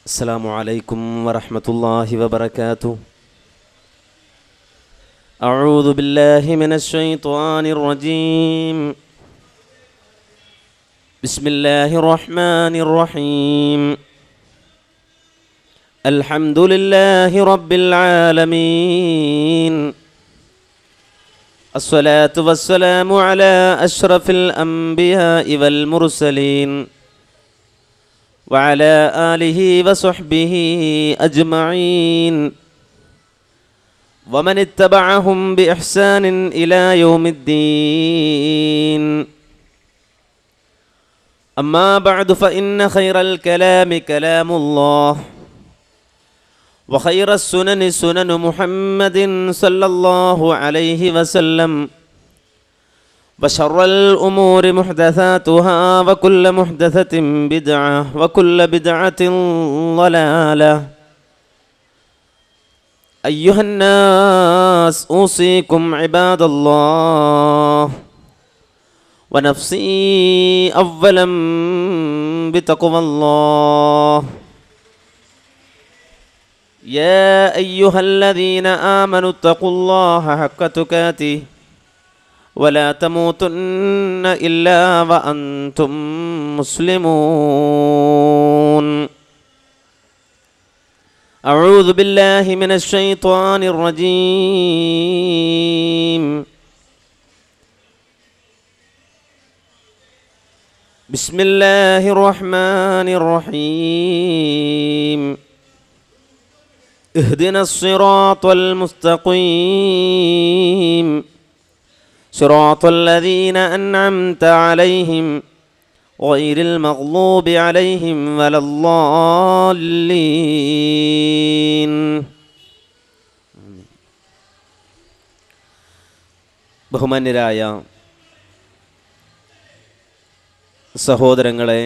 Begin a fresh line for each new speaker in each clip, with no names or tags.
السلام عليكم ورحمة الله وبركاته. أعوذ بالله من الشيطان الرجيم. بسم الله الرحمن الرحيم. الحمد لله رب العالمين. الصلاة والسلام على أشرف الأنبياء والمرسلين وعلى آله وصحبه أجمعين ومن اتبعهم بإحسان إلى يوم الدين. أما بعد فإن خير الكلام كلام الله وخير السنن سنن محمد صلى الله عليه وسلم وشر الأمور محدثاتها وكل محدثة بدعة وكل بدعة ضلالة. أيها الناس أوصيكم عباد الله ونفسي أولا بتقوى الله. يا أيها الذين آمنوا اتقوا الله حق تقاته ولا تموتن إلا وأنتم مسلمون. أعوذ بالله من الشيطان الرجيم. بسم الله الرحمن الرحيم. اهدنا الصراط المستقيم صراط الذين أنعمت عليهم غير المغضوب عليهم ولا الضالين. ബഹുമാന്യരായ സഹോദരങ്ങളെ,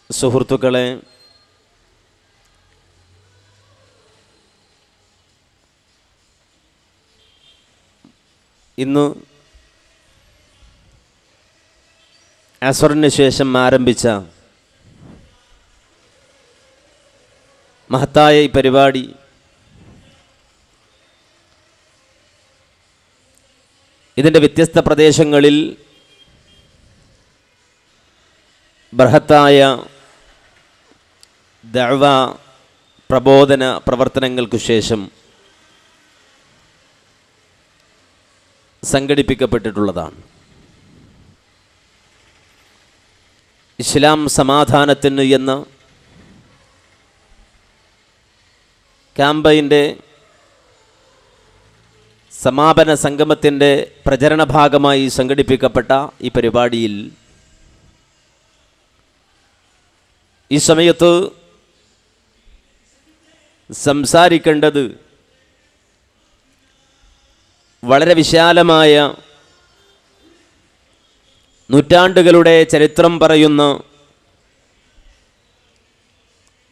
സുഹൃത്തുക്കളെ, ഇന്ന് അസറിന് ശേഷം ആരംഭിച്ച മഹത്തായ ഈ പരിപാടി ഇതിൻ്റെ വ്യത്യസ്ത പ്രദേശങ്ങളിൽ ബൃഹത്തായ ദഅവ പ്രബോധന പ്രവർത്തനങ്ങൾക്കു ശേഷം സംഘടിപ്പിക്കപ്പെട്ടിട്ടുള്ളതാണ്. ഇസ്ലാം സമാധാനത്തിന് എന്ന ക്യാമ്പയിൻ്റെ സമാപന സംഗമത്തിൻ്റെ പ്രചരണ ഭാഗമായി സംഘടിപ്പിക്കപ്പെട്ട ഈ പരിപാടിയിൽ ഈ സമയത്ത് സംസാരിക്കേണ്ടത് വളരെ വിശാലമായ നൂറ്റാണ്ടുകളുടെ ചരിത്രം പറയുന്ന,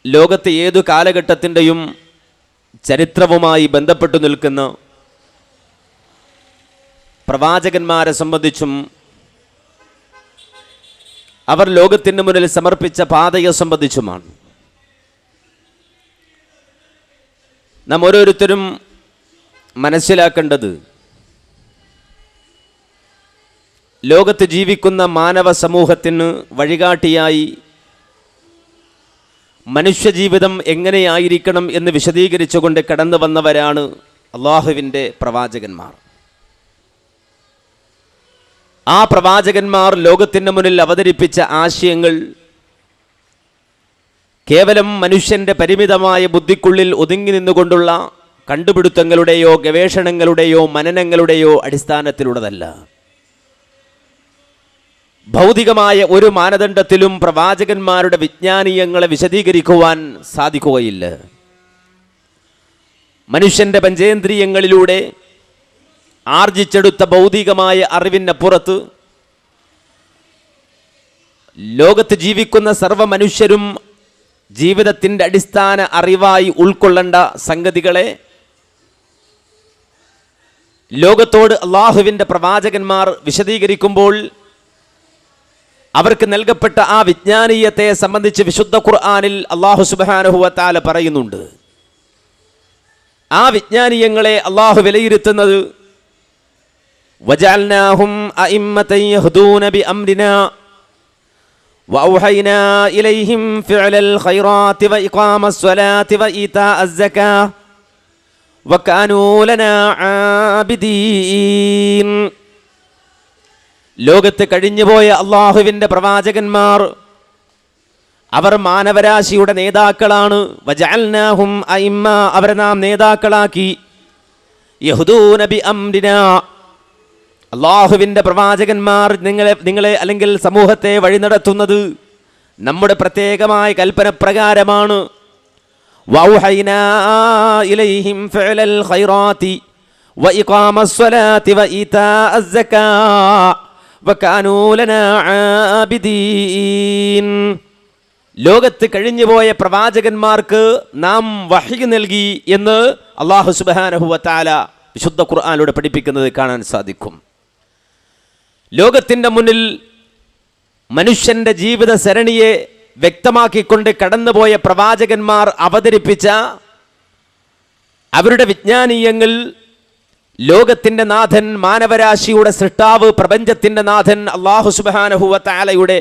ലോകത്തെ ഏതു കാലഘട്ടത്തിൻ്റെയും ചരിത്രവുമായി ബന്ധപ്പെട്ടു നിൽക്കുന്ന പ്രവാചകന്മാരെ സംബന്ധിച്ചും അവർ ലോകത്തിന് മുന്നിൽ സമർപ്പിച്ച പാതയെ സംബന്ധിച്ചുമാണ്. നാം ഓരോരുത്തരും മനസ്സിലാക്കേണ്ടത്, ലോകത്ത് ജീവിക്കുന്ന മാനവ സമൂഹത്തിന് വഴികാട്ടിയായി മനുഷ്യജീവിതം എങ്ങനെയായിരിക്കണം എന്ന് വിശദീകരിച്ചുകൊണ്ട് കടന്നു വന്നവരാണ് അള്ളാഹുവിൻ്റെ പ്രവാചകന്മാർ. ആ പ്രവാചകന്മാർ ലോകത്തിൻ്റെ മുന്നിൽ അവതരിപ്പിച്ച ആശയങ്ങൾ കേവലം മനുഷ്യൻ്റെ പരിമിതമായ ബുദ്ധിക്കുള്ളിൽ ഒതുങ്ങി നിന്നുകൊണ്ടുള്ള കണ്ടുപിടുത്തങ്ങളുടെയോ ഗവേഷണങ്ങളുടെയോ മനനങ്ങളുടെയോ അടിസ്ഥാനത്തിലുള്ളതല്ല. ഭൗതികമായ ഒരു മാനദണ്ഡത്തിലും പ്രവാചകന്മാരുടെ വിജ്ഞാനീയങ്ങളെ വിശദീകരിക്കുവാൻ സാധിക്കുകയില്ല. മനുഷ്യൻ്റെ പഞ്ചേന്ദ്രിയങ്ങളിലൂടെ ആർജിച്ചെടുത്ത ഭൗതികമായ അറിവിനപ്പുറത്ത് ലോകത്ത് ജീവിക്കുന്ന സർവ്വ മനുഷ്യരും ജീവിതത്തിൻ്റെ അടിസ്ഥാന അറിവായി ഉൾക്കൊള്ളേണ്ട സംഗതികളെ ലോകത്തോട് അള്ളാഹുവിൻ്റെ പ്രവാചകന്മാർ വിശദീകരിക്കുമ്പോൾ അവർക്ക് നൽകപ്പെട്ട ആ വിജ്ഞാനീയത്തെ സംബന്ധിച്ച് വിശുദ്ധ ഖുർആനിൽ അല്ലാഹു സുബ്ഹാനഹു വ തആല പറയുന്നുണ്ട്. ആ വിജ്ഞാനീയങ്ങളെ അല്ലാഹു വിലയിരുത്തുന്നത് വജഅൽനാഹും അഇമ്മതൻ യഹ്ദൂന ബിഅംരിനാ വഔഹൈനാ ഇലൈഹിം ഫിഅലൽ ഖൈറാത്തി വഇഖാമസ് സ്വലാത്തി വഈതാഅസ് സകാത്ത് വകാനൂ ലനാ ആബിദീൻ. ലോകത്ത് കഴിഞ്ഞുപോയ അള്ളാഹുവിൻ്റെ പ്രവാചകന്മാർ അവർ മാനവരാശിയുടെ നേതാക്കളാണ്. വജഅൽനാഹും അഇമ്മ, അവരെ നാം നേതാക്കളാക്കി. യഹ്ദൂന ബിഅംരിനാ, അള്ളാഹുവിൻ്റെ പ്രവാചകന്മാർ നിങ്ങളെ അല്ലെങ്കിൽ സമൂഹത്തെ വഴി നടത്തുന്നത് നമ്മുടെ പ്രത്യേകമായ കൽപ്പന പ്രകാരമാണ്. വഔഹൈനാ ഇലൈഹിം ഫിഅലൽ ഖൈറാത്തി വഇഖാമസ് സ്വലാത്തി വഈതാഅസ് സകാത്ത് വകാനൂ ലനാ ആബിദീൻ. ലോകത്ത് കഴിഞ്ഞുപോയ പ്രവാചകന്മാർക്ക് നാം വഹ്യ് നൽകി എന്ന് അല്ലാഹു സുബ്ഹാനഹു വ തആല വിശുദ്ധ ഖുർആനിലൂടെ പഠിപ്പിക്കുന്നത് കാണാൻ സാധിക്കും. ലോകത്തിൻ്റെ മുന്നിൽ മനുഷ്യൻ്റെ ജീവിത സരണിയെ വ്യക്തമാക്കിക്കൊണ്ട് കടന്നുപോയ പ്രവാചകന്മാർ അവതരിപ്പിച്ച അവരുടെ വിജ്ഞാനീയങ്ങൾ ലോകത്തിൻ്റെ നാഥൻ, മാനവരാശിയുടെ സൃഷ്ടാവ്, പ്രപഞ്ചത്തിൻ്റെ നാഥൻ അല്ലാഹു സുബ്ഹാനഹു വ തആലയുടെ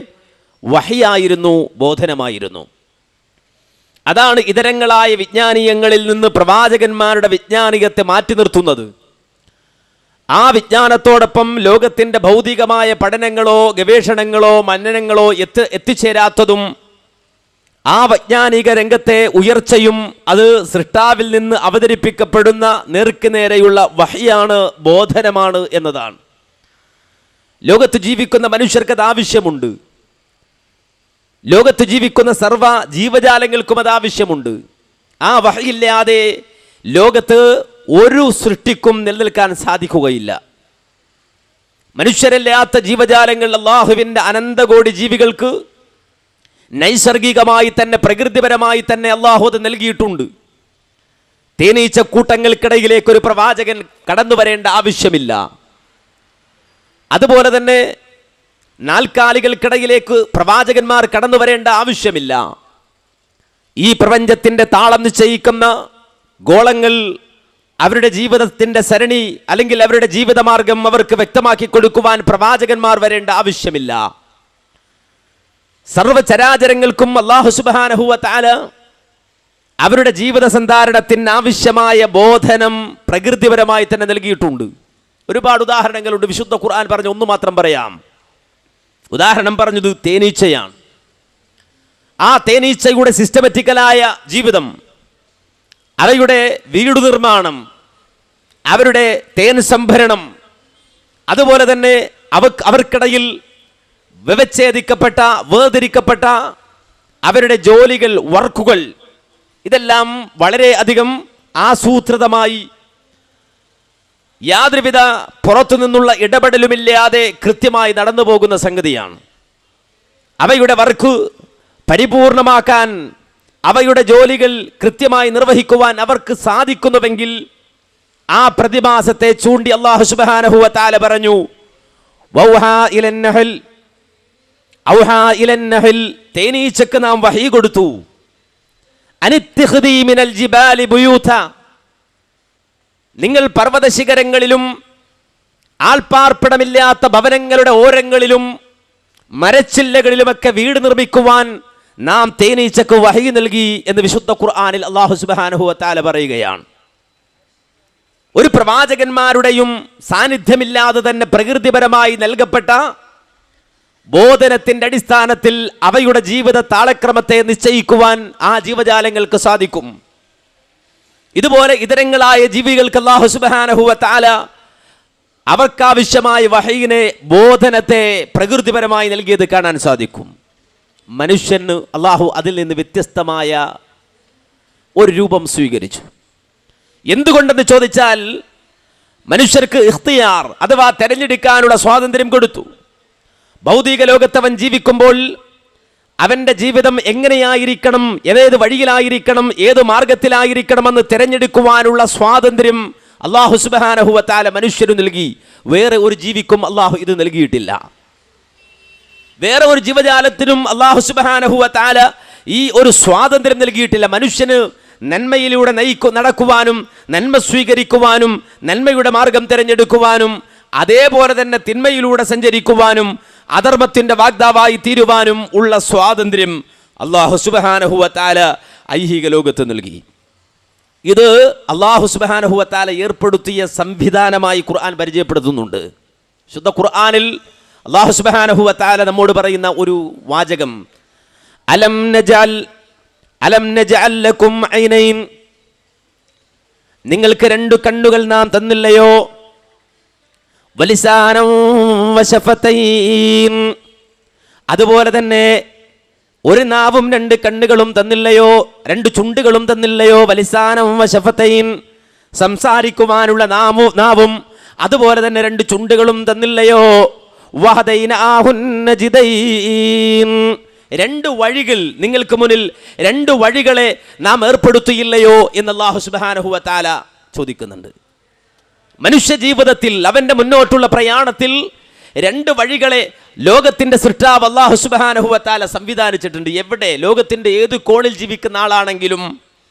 വഹ്യായിരുന്നു, ബോധനമായിരുന്നു. അതാണ് ഇതരങ്ങളായ വിജ്ഞാനീയങ്ങളിൽ നിന്ന് പ്രവാചകന്മാരുടെ വിജ്ഞാനീയത്തെ മാറ്റി നിർത്തുന്നത്. ആ വിജ്ഞാനത്തോടൊപ്പം ലോകത്തിൻ്റെ ഭൗതികമായ പഠനങ്ങളോ ഗവേഷണങ്ങളോ മനനങ്ങളോ എത്തിച്ചേരാത്തതും ആ വൈജ്ഞാനിക രംഗത്തെ ഉയർച്ചയും അത് സൃഷ്ടാവിൽ നിന്ന് അവതരിപ്പിക്കപ്പെടുന്ന നേർക്ക് നേരെയുള്ള വഹ്യാണ്, ബോധനമാണ് എന്നതാണ്. ലോകത്ത് ജീവിക്കുന്ന മനുഷ്യർക്ക് അത് ആവശ്യമുണ്ട്. ലോകത്ത് ജീവിക്കുന്ന സർവ്വ ജീവജാലങ്ങൾക്കും അത് ആവശ്യമുണ്ട്. ആ വഹ്യില്ലാതെ ലോകത്ത് ഒരു സൃഷ്ടിക്കും നിലനിൽക്കാൻ സാധിക്കുകയില്ല. മനുഷ്യരല്ലാത്ത ജീവജാലങ്ങൾ, അല്ലാഹുവിൻ്റെ അനന്തകോടി ജീവികൾക്ക് നൈസർഗികമായി തന്നെ പ്രകൃതിപരമായി തന്നെ അല്ലാഹു അത് നൽകിയിട്ടുണ്ട്. തേനീച്ച കൂട്ടങ്ങൾക്കിടയിലേക്ക് ഒരു പ്രവാചകൻ കടന്നു വരേണ്ട ആവശ്യമില്ല. അതുപോലെ തന്നെ നാൽക്കാലികൾക്കിടയിലേക്ക് പ്രവാചകന്മാർ കടന്നു വരേണ്ട ആവശ്യമില്ല. ഈ പ്രപഞ്ചത്തിൻ്റെ താളം നിശ്ചയിക്കുന്ന ഗോളങ്ങൾ, അവരുടെ ജീവിതത്തിൻ്റെ സരണി അല്ലെങ്കിൽ അവരുടെ ജീവിതമാർഗം അവർക്ക് വ്യക്തമാക്കി കൊടുക്കുവാൻ പ്രവാചകന്മാർ വരേണ്ട ആവശ്യമില്ല. സർവചരാചരങ്ങൾക്കും അല്ലാഹു സുബ്ഹാനഹു വ തആല അവരുടെ ജീവിത സന്ധാരണത്തിന് ആവശ്യമായ ബോധനം പ്രകൃതിപരമായി തന്നെ നൽകിയിട്ടുണ്ട്. ഒരുപാട് ഉദാഹരണങ്ങളുണ്ട്. വിശുദ്ധ ഖുർആൻ പറഞ്ഞ ഒന്ന് മാത്രം പറയാം. ഉദാഹരണം പറഞ്ഞത് തേനീച്ചയാണ്. ആ തേനീച്ചയുടെ സിസ്റ്റമാറ്റിക്കലായ ജീവിതം, അവയുടെ വീട് നിർമ്മാണം, അവരുടെ തേൻ സംഭരണം, അതുപോലെ തന്നെ അവർക്കിടയിൽ വ്യവച്ഛേദിക്കപ്പെട്ട വേർതിരിക്കപ്പെട്ട അവരുടെ ജോലികൾ, വർക്കുകൾ, ഇതെല്ലാം വളരെ അധികം ആസൂത്രിതമായി യാതൊരുവിധ പുറത്തു നിന്നുള്ള ഇടപെടലുമില്ലാതെ കൃത്യമായി നടന്നു പോകുന്ന സംഗതിയാണ്. അവയുടെ വർക്ക് പരിപൂർണമാക്കാൻ, അവയുടെ ജോലികൾ കൃത്യമായി നിർവഹിക്കുവാൻ അവർക്ക് സാധിക്കുന്നുവെങ്കിൽ ആ പ്രതിഭാസത്തെ ചൂണ്ടി അല്ലാഹു സുബ്ഹാനഹു വ തആല പറഞ്ഞു, വൗഹാ ഇലൻ നഹൽ, ഔഹാ ഇലൻ നഹൽ, തേനീച്ചക്ക് നാം വഹീ കൊടുത്തു, അനിത്തിഖ്ദീ മിനൽ ജിബാലി ബുയൂത, നിങ്ങൾ പർവ്വത ശിഖരങ്ങളിലും ആൾപ്പാർപ്പിടമില്ലാത്ത ഭവനങ്ങളുടെ ഓരങ്ങളിലും മരച്ചില്ലകളിലുമൊക്കെ വീട് നിർമ്മിക്കുവാൻ നാം തേനീച്ചക്ക് വഹീ നൽകി എന്ന് വിശുദ്ധ ഖുർആനിൽ അല്ലാഹു സുബ്ഹാനഹു വ തആല പറയുകയാണ്. ഒരു പ്രവാചകന്മാരുടെയും സാന്നിധ്യമില്ലാതെ തന്നെ പ്രകൃതിപരമായി നൽകപ്പെട്ട ബോധനത്തിന്റെ അടിസ്ഥാനത്തിൽ അവയുടെ ജീവിത താളക്രമത്തെ നിശ്ചയിക്കുവാൻ ആ ജീവജാലങ്ങൾക്ക് സാധിക്കും. ഇതുപോലെ ഇതരങ്ങളായ ജീവികൾക്ക് അല്ലാഹു സുബ്ഹാനഹു വ തആല അവർക്കാവശ്യമായ വഹീനെ, ബോധനത്തെ പ്രകൃതിപരമായി നൽകിയത് കാണാൻ സാധിക്കും. മനുഷ്യന് അല്ലാഹു അതിൽ നിന്ന് വ്യത്യസ്തമായ ഒരു രൂപം സ്വീകരിച്ചു. എന്തുകൊണ്ടെന്ന് ചോദിച്ചാൽ മനുഷ്യർക്ക് ഇഖ്തിയാർ അഥവാ തെരഞ്ഞെടുക്കാനുള്ള സ്വാതന്ത്ര്യം കൊടുത്തു. ഭൗതിക ലോകത്തവൻ ജീവിക്കുമ്പോൾ അവൻ്റെ ജീവിതം എങ്ങനെയായിരിക്കണം, ഏത് വഴിയിലായിരിക്കണം, ഏത് മാർഗത്തിലായിരിക്കണമെന്ന് തിരഞ്ഞെടുക്കുവാനുള്ള സ്വാതന്ത്ര്യം അല്ലാഹു സുബ്ഹാനഹു വ തആല മനുഷ്യന് നൽകി. വേറെ ഒരു ജീവിക്കും അല്ലാഹു ഇത് നൽകിയിട്ടില്ല. വേറെ ഒരു ജീവജാലത്തിനും അല്ലാഹു സുബ്ഹാനഹു വ തആല ഈ ഒരു സ്വാതന്ത്ര്യം നൽകിയിട്ടില്ല. മനുഷ്യന് നന്മയിലൂടെ നടക്കുവാനും നന്മ സ്വീകരിക്കുവാനും നന്മയുടെ മാർഗം തിരഞ്ഞെടുക്കുവാനും അതേപോലെ തന്നെ തിന്മയിലൂടെ സഞ്ചരിക്കുവാനും അധർമ്മത്തിന്റെ വാഗ്ദാവായി തീരുവാനും ഉള്ള സ്വാതന്ത്ര്യം അല്ലാഹു സുബ്ഹാനഹു വ തആല ഐഹിക ലോകത്ത് നൽകി. ഇത് അല്ലാഹു സുബ്ഹാനഹു വ തആല ഏർപ്പെടുത്തിയ സംവിധാനമായി ഖുർആൻ പരിചയപ്പെടുത്തുന്നുണ്ട്. ശുദ്ധ ഖുർആനിൽ അല്ലാഹു സുബ്ഹാനഹു വ തആല നമ്മോട് പറയുന്ന ഒരു വാചകം, അലം നജഅൽ ലക്കും ഐനൈൻ, നിങ്ങൾക്ക് രണ്ട് കണ്ണുകൾ നാം തന്നില്ലയോ, വലിസാനം വശഫതൈൻ, അതുപോലെ തന്നെ ഒരു നാവും രണ്ട് കണ്ണുകളും തന്നില്ലയോ, രണ്ട് ചുണ്ടുകളും തന്നില്ലയോ, വലിസാനം വശഫതൈൻ, സംസാരിക്കുവാനുള്ള നാവും അതുപോലെ തന്നെ രണ്ട് ചുണ്ടുകളും തന്നില്ലയോ, വഹദൈനാഹുൻ നജിദൈൻ, രണ്ട് വഴികൾ നിങ്ങൾക്ക് മുന്നിൽ രണ്ട് വഴികളെ നാം ഏർപ്പെടുത്തിയില്ലയോ എന്ന് അല്ലാഹു സുബ്ഹാനഹു വ തആല ചോദിക്കുന്നുണ്ട്. മനുഷ്യ ജീവിതത്തിൽ അവന്റെ മുന്നോട്ടുള്ള പ്രയാണത്തിൽ രണ്ട് വഴികളെ ലോകത്തിന്റെ സൃഷ്ടാവ് അല്ലാഹു സുബ്ഹാനഹു വ തആല സംവിധാനിച്ചിട്ടുണ്ട്. എവിടെ ലോകത്തിന്റെ ഏത് കോണിൽ ജീവിക്കുന്ന ആളാണെങ്കിലും,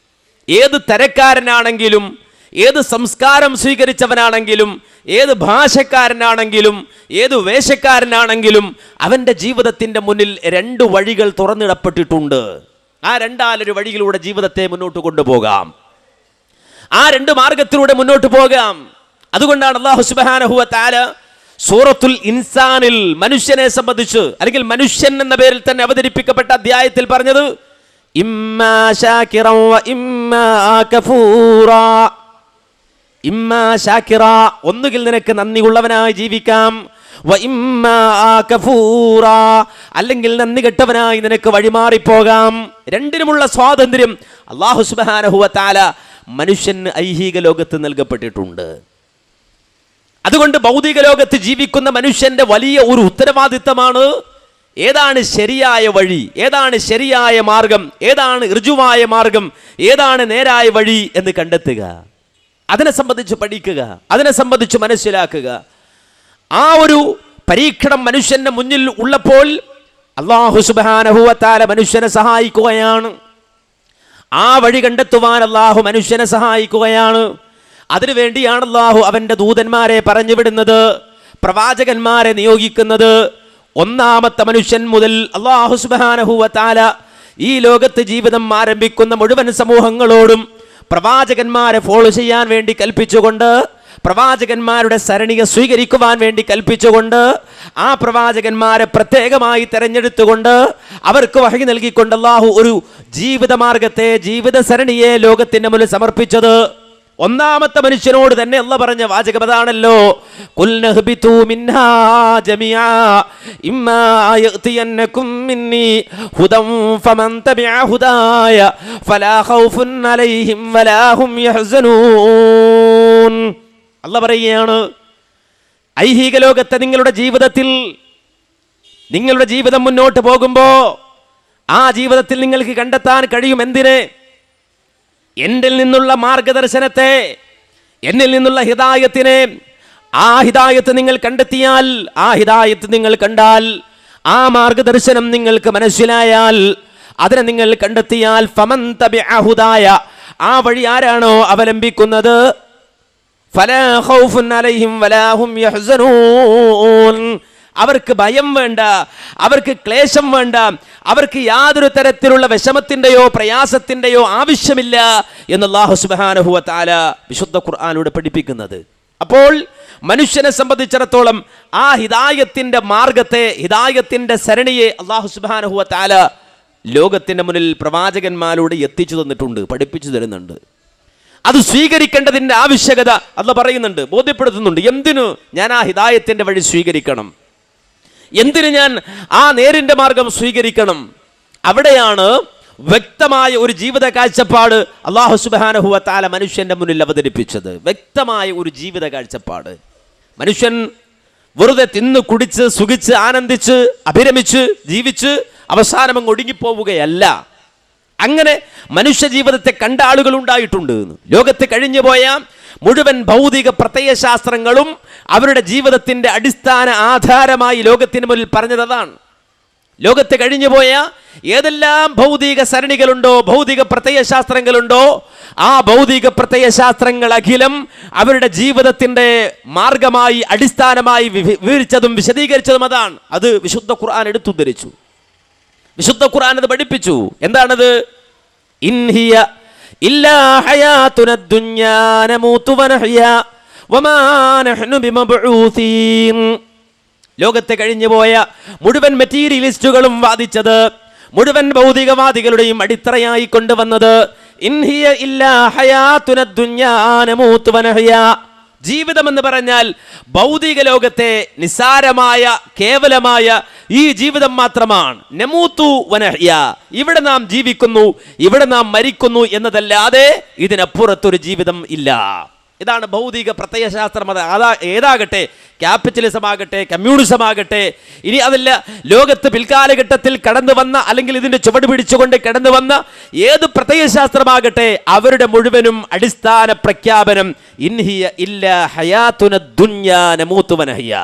ഏത് തരക്കാരനാണെങ്കിലും, ഏത് സംസ്കാരം സ്വീകരിച്ചവനാണെങ്കിലും, ഏത് ഭാഷക്കാരനാണെങ്കിലും, ഏത് വേഷക്കാരനാണെങ്കിലും അവന്റെ ജീവിതത്തിന്റെ മുന്നിൽ രണ്ട് വഴികൾ തുറന്നിടപ്പെട്ടിട്ടുണ്ട്. ആ രണ്ടാലൊരു വഴിയിലൂടെ ജീവിതത്തെ മുന്നോട്ട് കൊണ്ടുപോകാം, ആ രണ്ട് മാർഗത്തിലൂടെ മുന്നോട്ട് പോകാം. അതുകൊണ്ടാണ് അല്ലാഹു സുബ്ഹാനഹു വ തആല സൂറത്തുൽ ഇൻസാനിൽ മനുഷ്യനെ സംബന്ധിച്ച് അല്ലെങ്കിൽ മനുഷ്യൻ എന്ന പേരിൽ തന്നെ അവതരിപ്പിക്കപ്പെട്ട അധ്യായത്തിൽ പറഞ്ഞത്, ഇമ്മാ ശാകിറൻ വ ഇമ്മാ കഫൂറാ, ഇമ്മാ ശാകിറ, ഒന്നുകിൽ നിനക്ക് നന്ദിയുള്ളവനായി ജീവിക്കാം, വ ഇമ്മാ കഫൂറ, അല്ലെങ്കിൽ നന്ദി കെട്ടവനായി നിനക്ക് വഴിമാറിപ്പോകാം. രണ്ടിനുമുള്ള സ്വാതന്ത്ര്യം അല്ലാഹു സുബ്ഹാനഹു വ തആല മനുഷ്യന് ഐഹിക ലോകത്ത് നൽകപ്പെട്ടിട്ടുണ്ട്. അതുകൊണ്ട് ഭൗതിക ലോകത്ത് ജീവിക്കുന്ന മനുഷ്യന്റെ വലിയ ഒരു ഉത്തരവാദിത്തമാണ് ഏതാണ് ശരിയായ വഴി, ഏതാണ് ശരിയായ മാർഗം, ഏതാണ് ഋജുവായ മാർഗം, ഏതാണ് നേരായ വഴി എന്ന് കണ്ടെത്തുക, അതിനെ സംബന്ധിച്ച് പഠിക്കുക, അതിനെ സംബന്ധിച്ച് മനസ്സിലാക്കുക. ആ ഒരു പരീക്ഷണം മനുഷ്യന്റെ മുന്നിൽ ഉള്ളപ്പോൾ അല്ലാഹു സുബ്ഹാനഹു വ തആല മനുഷ്യനെ സഹായിക്കുകയാണ്. ആ വഴി കണ്ടെത്തുവാൻ അല്ലാഹു മനുഷ്യനെ സഹായിക്കുകയാണ്. അതിനുവേണ്ടിയാണ് അല്ലാഹു അവന്റെ ദൂതന്മാരെ പറഞ്ഞു വിടുന്നത്, പ്രവാചകന്മാരെ നിയോഗിക്കുന്നത്. ഒന്നാമത്തെ മനുഷ്യൻ മുതൽ അല്ലാഹു സുബ്ഹാനഹു വ തആല ഈ ലോകത്ത് ജീവിതം ആരംഭിക്കുന്ന മുഴുവൻ സമൂഹങ്ങളോടും പ്രവാചകന്മാരെ ഫോളോ ചെയ്യാൻ വേണ്ടി കൽപ്പിച്ചുകൊണ്ട്, പ്രവാചകന്മാരുടെ സരണിയെ സ്വീകരിക്കുവാൻ വേണ്ടി കൽപ്പിച്ചുകൊണ്ട്, ആ പ്രവാചകന്മാരെ പ്രത്യേകമായി തെരഞ്ഞെടുത്തുകൊണ്ട് അവർക്ക് വഹി നൽകിക്കൊണ്ട് അല്ലാഹു ഒരു ജീവിത മാർഗത്തെ, ജീവിത സരണിയെ ലോകത്തിന്റെ മുന്നിൽ സമർപ്പിച്ചത്. ഒന്നാമത്തെ മനുഷ്യനോട് തന്നെ അല്ലാഹു പറഞ്ഞ വാചകം അതാണല്ലോ, ഖുൽ നഹ്ബിതു മിൻഹാ ജമിആ ഇമ്മാ യഅതിയന്നകും മിന്നി ഹുദൻ ഫമൻ തബിഅ ഹുദായ ഫലാ ഖൗഫുൻ അലൈഹിം വലാ ഹും യഹ്സനൂൻ. അല്ലാഹു പറയുകയാണ്, ഐഹിക ലോകത്തെ നിങ്ങളുടെ ജീവിതത്തിൽ, നിങ്ങളുടെ ജീവിതം മുന്നോട്ട് പോകുമ്പോൾ ആ ജീവിതത്തിൽ നിങ്ങൾക്ക് കണ്ടെത്താൻ കഴിയും എന്തിനെ? എന്നിൽ നിന്നുള്ള മാർഗദർശനത്തെ, എന്നിൽ നിന്നുള്ള ഹിദായത്തിനെ. ആ ഹിദായത്ത് നിങ്ങൾ കണ്ടെത്തിയാൽ, ആ ഹിദായത്ത് നിങ്ങൾ കണ്ടാൽ, ആ മാർഗദർശനം നിങ്ങൾക്ക് മനസ്സിലായാൽ, അതിനെ നിങ്ങൾ കണ്ടെത്തിയാൽ, ഫമൻ തബിഅ ഹുദായ, ആ വഴി ആരാണോ അവലംബിക്കുന്നത്, ഫലാ ഖൗഫുൻ അലൈഹിം വലാ ഹും യഹ്സനൂൻ, അവർക്ക് ഭയം വേണ്ട, അവർക്ക് ക്ലേശം വേണ്ട, അവർക്ക് യാതൊരു തരത്തിലുള്ള വിഷമത്തിന്റെയോ പ്രയാസത്തിന്റെയോ ആവശ്യമില്ല എന്ന് അല്ലാഹു സുബ്ഹാനഹു വ തആല വിശുദ്ധ ഖുർആനിലൂടെ പഠിപ്പിക്കുന്നത്. അപ്പോൾ മനുഷ്യനെ സംബന്ധിച്ചിടത്തോളം ആ ഹിദായത്തിന്റെ മാർഗത്തെ, ഹിദായത്തിന്റെ സരണിയെ അല്ലാഹു സുബ്ഹാനഹു വ തആല ലോകത്തിന്റെ മുന്നിൽ പ്രവാചകന്മാരോട് എത്തിച്ചു തന്നിട്ടുണ്ട്, പഠിപ്പിച്ചു തരുന്നുണ്ട്. അത് സ്വീകരിക്കേണ്ടതിന്റെ ആവശ്യകത അല്ലാഹു പറയുന്നുണ്ട്, ബോധ്യപ്പെടുത്തുന്നുണ്ട്. എന്തിനു ഞാൻ ആ ഹിദായത്തിന്റെ വഴി സ്വീകരിക്കണം, എന്തിനു ഞാൻ ആ നേരിന്റെ മാർഗം സ്വീകരിക്കണം? അവിടെയാണ് വ്യക്തമായ ഒരു ജീവിത കാഴ്ചപ്പാട് അല്ലാഹു സുബ്ഹാനഹു വ തആല മനുഷ്യന്റെ മുന്നിൽ അവതരിപ്പിച്ചത്. വ്യക്തമായ ഒരു ജീവിത കാഴ്ചപ്പാട്. മനുഷ്യൻ വെറുതെ തിന്ന് കുടിച്ച് സുഖിച്ച് ആനന്ദിച്ച് അഭിരമിച്ച് ജീവിച്ച് അവസാനം അങ്ങ് ഒടുങ്ങിപ്പോവുകയല്ല. അങ്ങനെ മനുഷ്യ ജീവിതത്തെ കണ്ട ആളുകൾ ഉണ്ടായിട്ടുണ്ട്. ലോകത്ത് കഴിഞ്ഞുപോയ മുഴുവൻ ഭൗതിക പ്രത്യയശാസ്ത്രങ്ങളും അവരുടെ ജീവിതത്തിന്റെ അടിസ്ഥാന ആധാരമായി ലോകത്തിന് മുന്നിൽ പറഞ്ഞതാണ്. ലോകത്ത് കഴിഞ്ഞുപോയ ഏതെല്ലാം ഭൗതിക സരണികളുണ്ടോ, ഭൗതിക പ്രത്യയശാസ്ത്രങ്ങളുണ്ടോ, ആ ഭൗതിക പ്രത്യയശാസ്ത്രങ്ങൾ അഖിലം അവരുടെ ജീവിതത്തിന്റെ മാർഗമായി, അടിസ്ഥാനമായി വിവരിച്ചതും വിശദീകരിച്ചതും അതാണ്. അത് വിശുദ്ധ ഖുർആൻ എടുത്തുദ്ധരിച്ചു. വിശുദ്ധ ഖുർആൻ അത് പഠിപ്പിച്ചു. എന്താണത്? ഇൻഹിയ ഇല്ലാ ഹയാതുനദ് ദുനിയാ നമൂതു വനഹ്യാ വമാ നഹ്നു ബിമബ്ഊസീൻ. ലോകത്തെ കഴിഞ്ഞുപോയ മുഴുവൻ മെറ്റീരിയലിസ്റ്റുകളും വാദിച്ചത്, മുഴുവൻ ഭൗതികവാദികളുടെയും അടിത്തറയായി കൊണ്ടുവന്നത് ഇൻഹിയ ഇല്ലാ ഹയാതുനദ് ദുനിയാ നമൂതു വനഹ്യാ. ജീവിതം എന്ന് പറഞ്ഞാൽ ഭൗതിക ലോകത്തെ നിസാരമായ കേവലമായ ഈ ജീവിതം മാത്രമാണ്. നമൂതു വനഹ്യാ, ഇവിടെ നാം ജീവിക്കുന്നു, ഇവിടെ നാം മരിക്കുന്നു എന്നതല്ലാതെ ഇതിനപ്പുറത്തൊരു ജീവിതം ഇല്ല. ഇതാണ് ഭൗതിക പ്രത്യയശാസ്ത്രം. ഏതാകട്ടെ, ക്യാപിറ്റലിസം ആകട്ടെ, കമ്മ്യൂണിസം ആകട്ടെ, ഇനി അതല്ല ലോകത്ത് പിൽക്കാലഘട്ടത്തിൽ കടന്നു വന്ന അല്ലെങ്കിൽ ഇതിന്റെ ചുവട് പിടിച്ചുകൊണ്ട് കടന്നു വന്ന ഏത് പ്രത്യയശാസ്ത്രമാകട്ടെ, അവരുടെ മുഴുവനും അടിസ്ഥാന പ്രഖ്യാപനം ഇൻഹിയ ഇല്ലാ ഹയാതുനദ് ദുനിയാ നമൂതു വനഹ്യാ.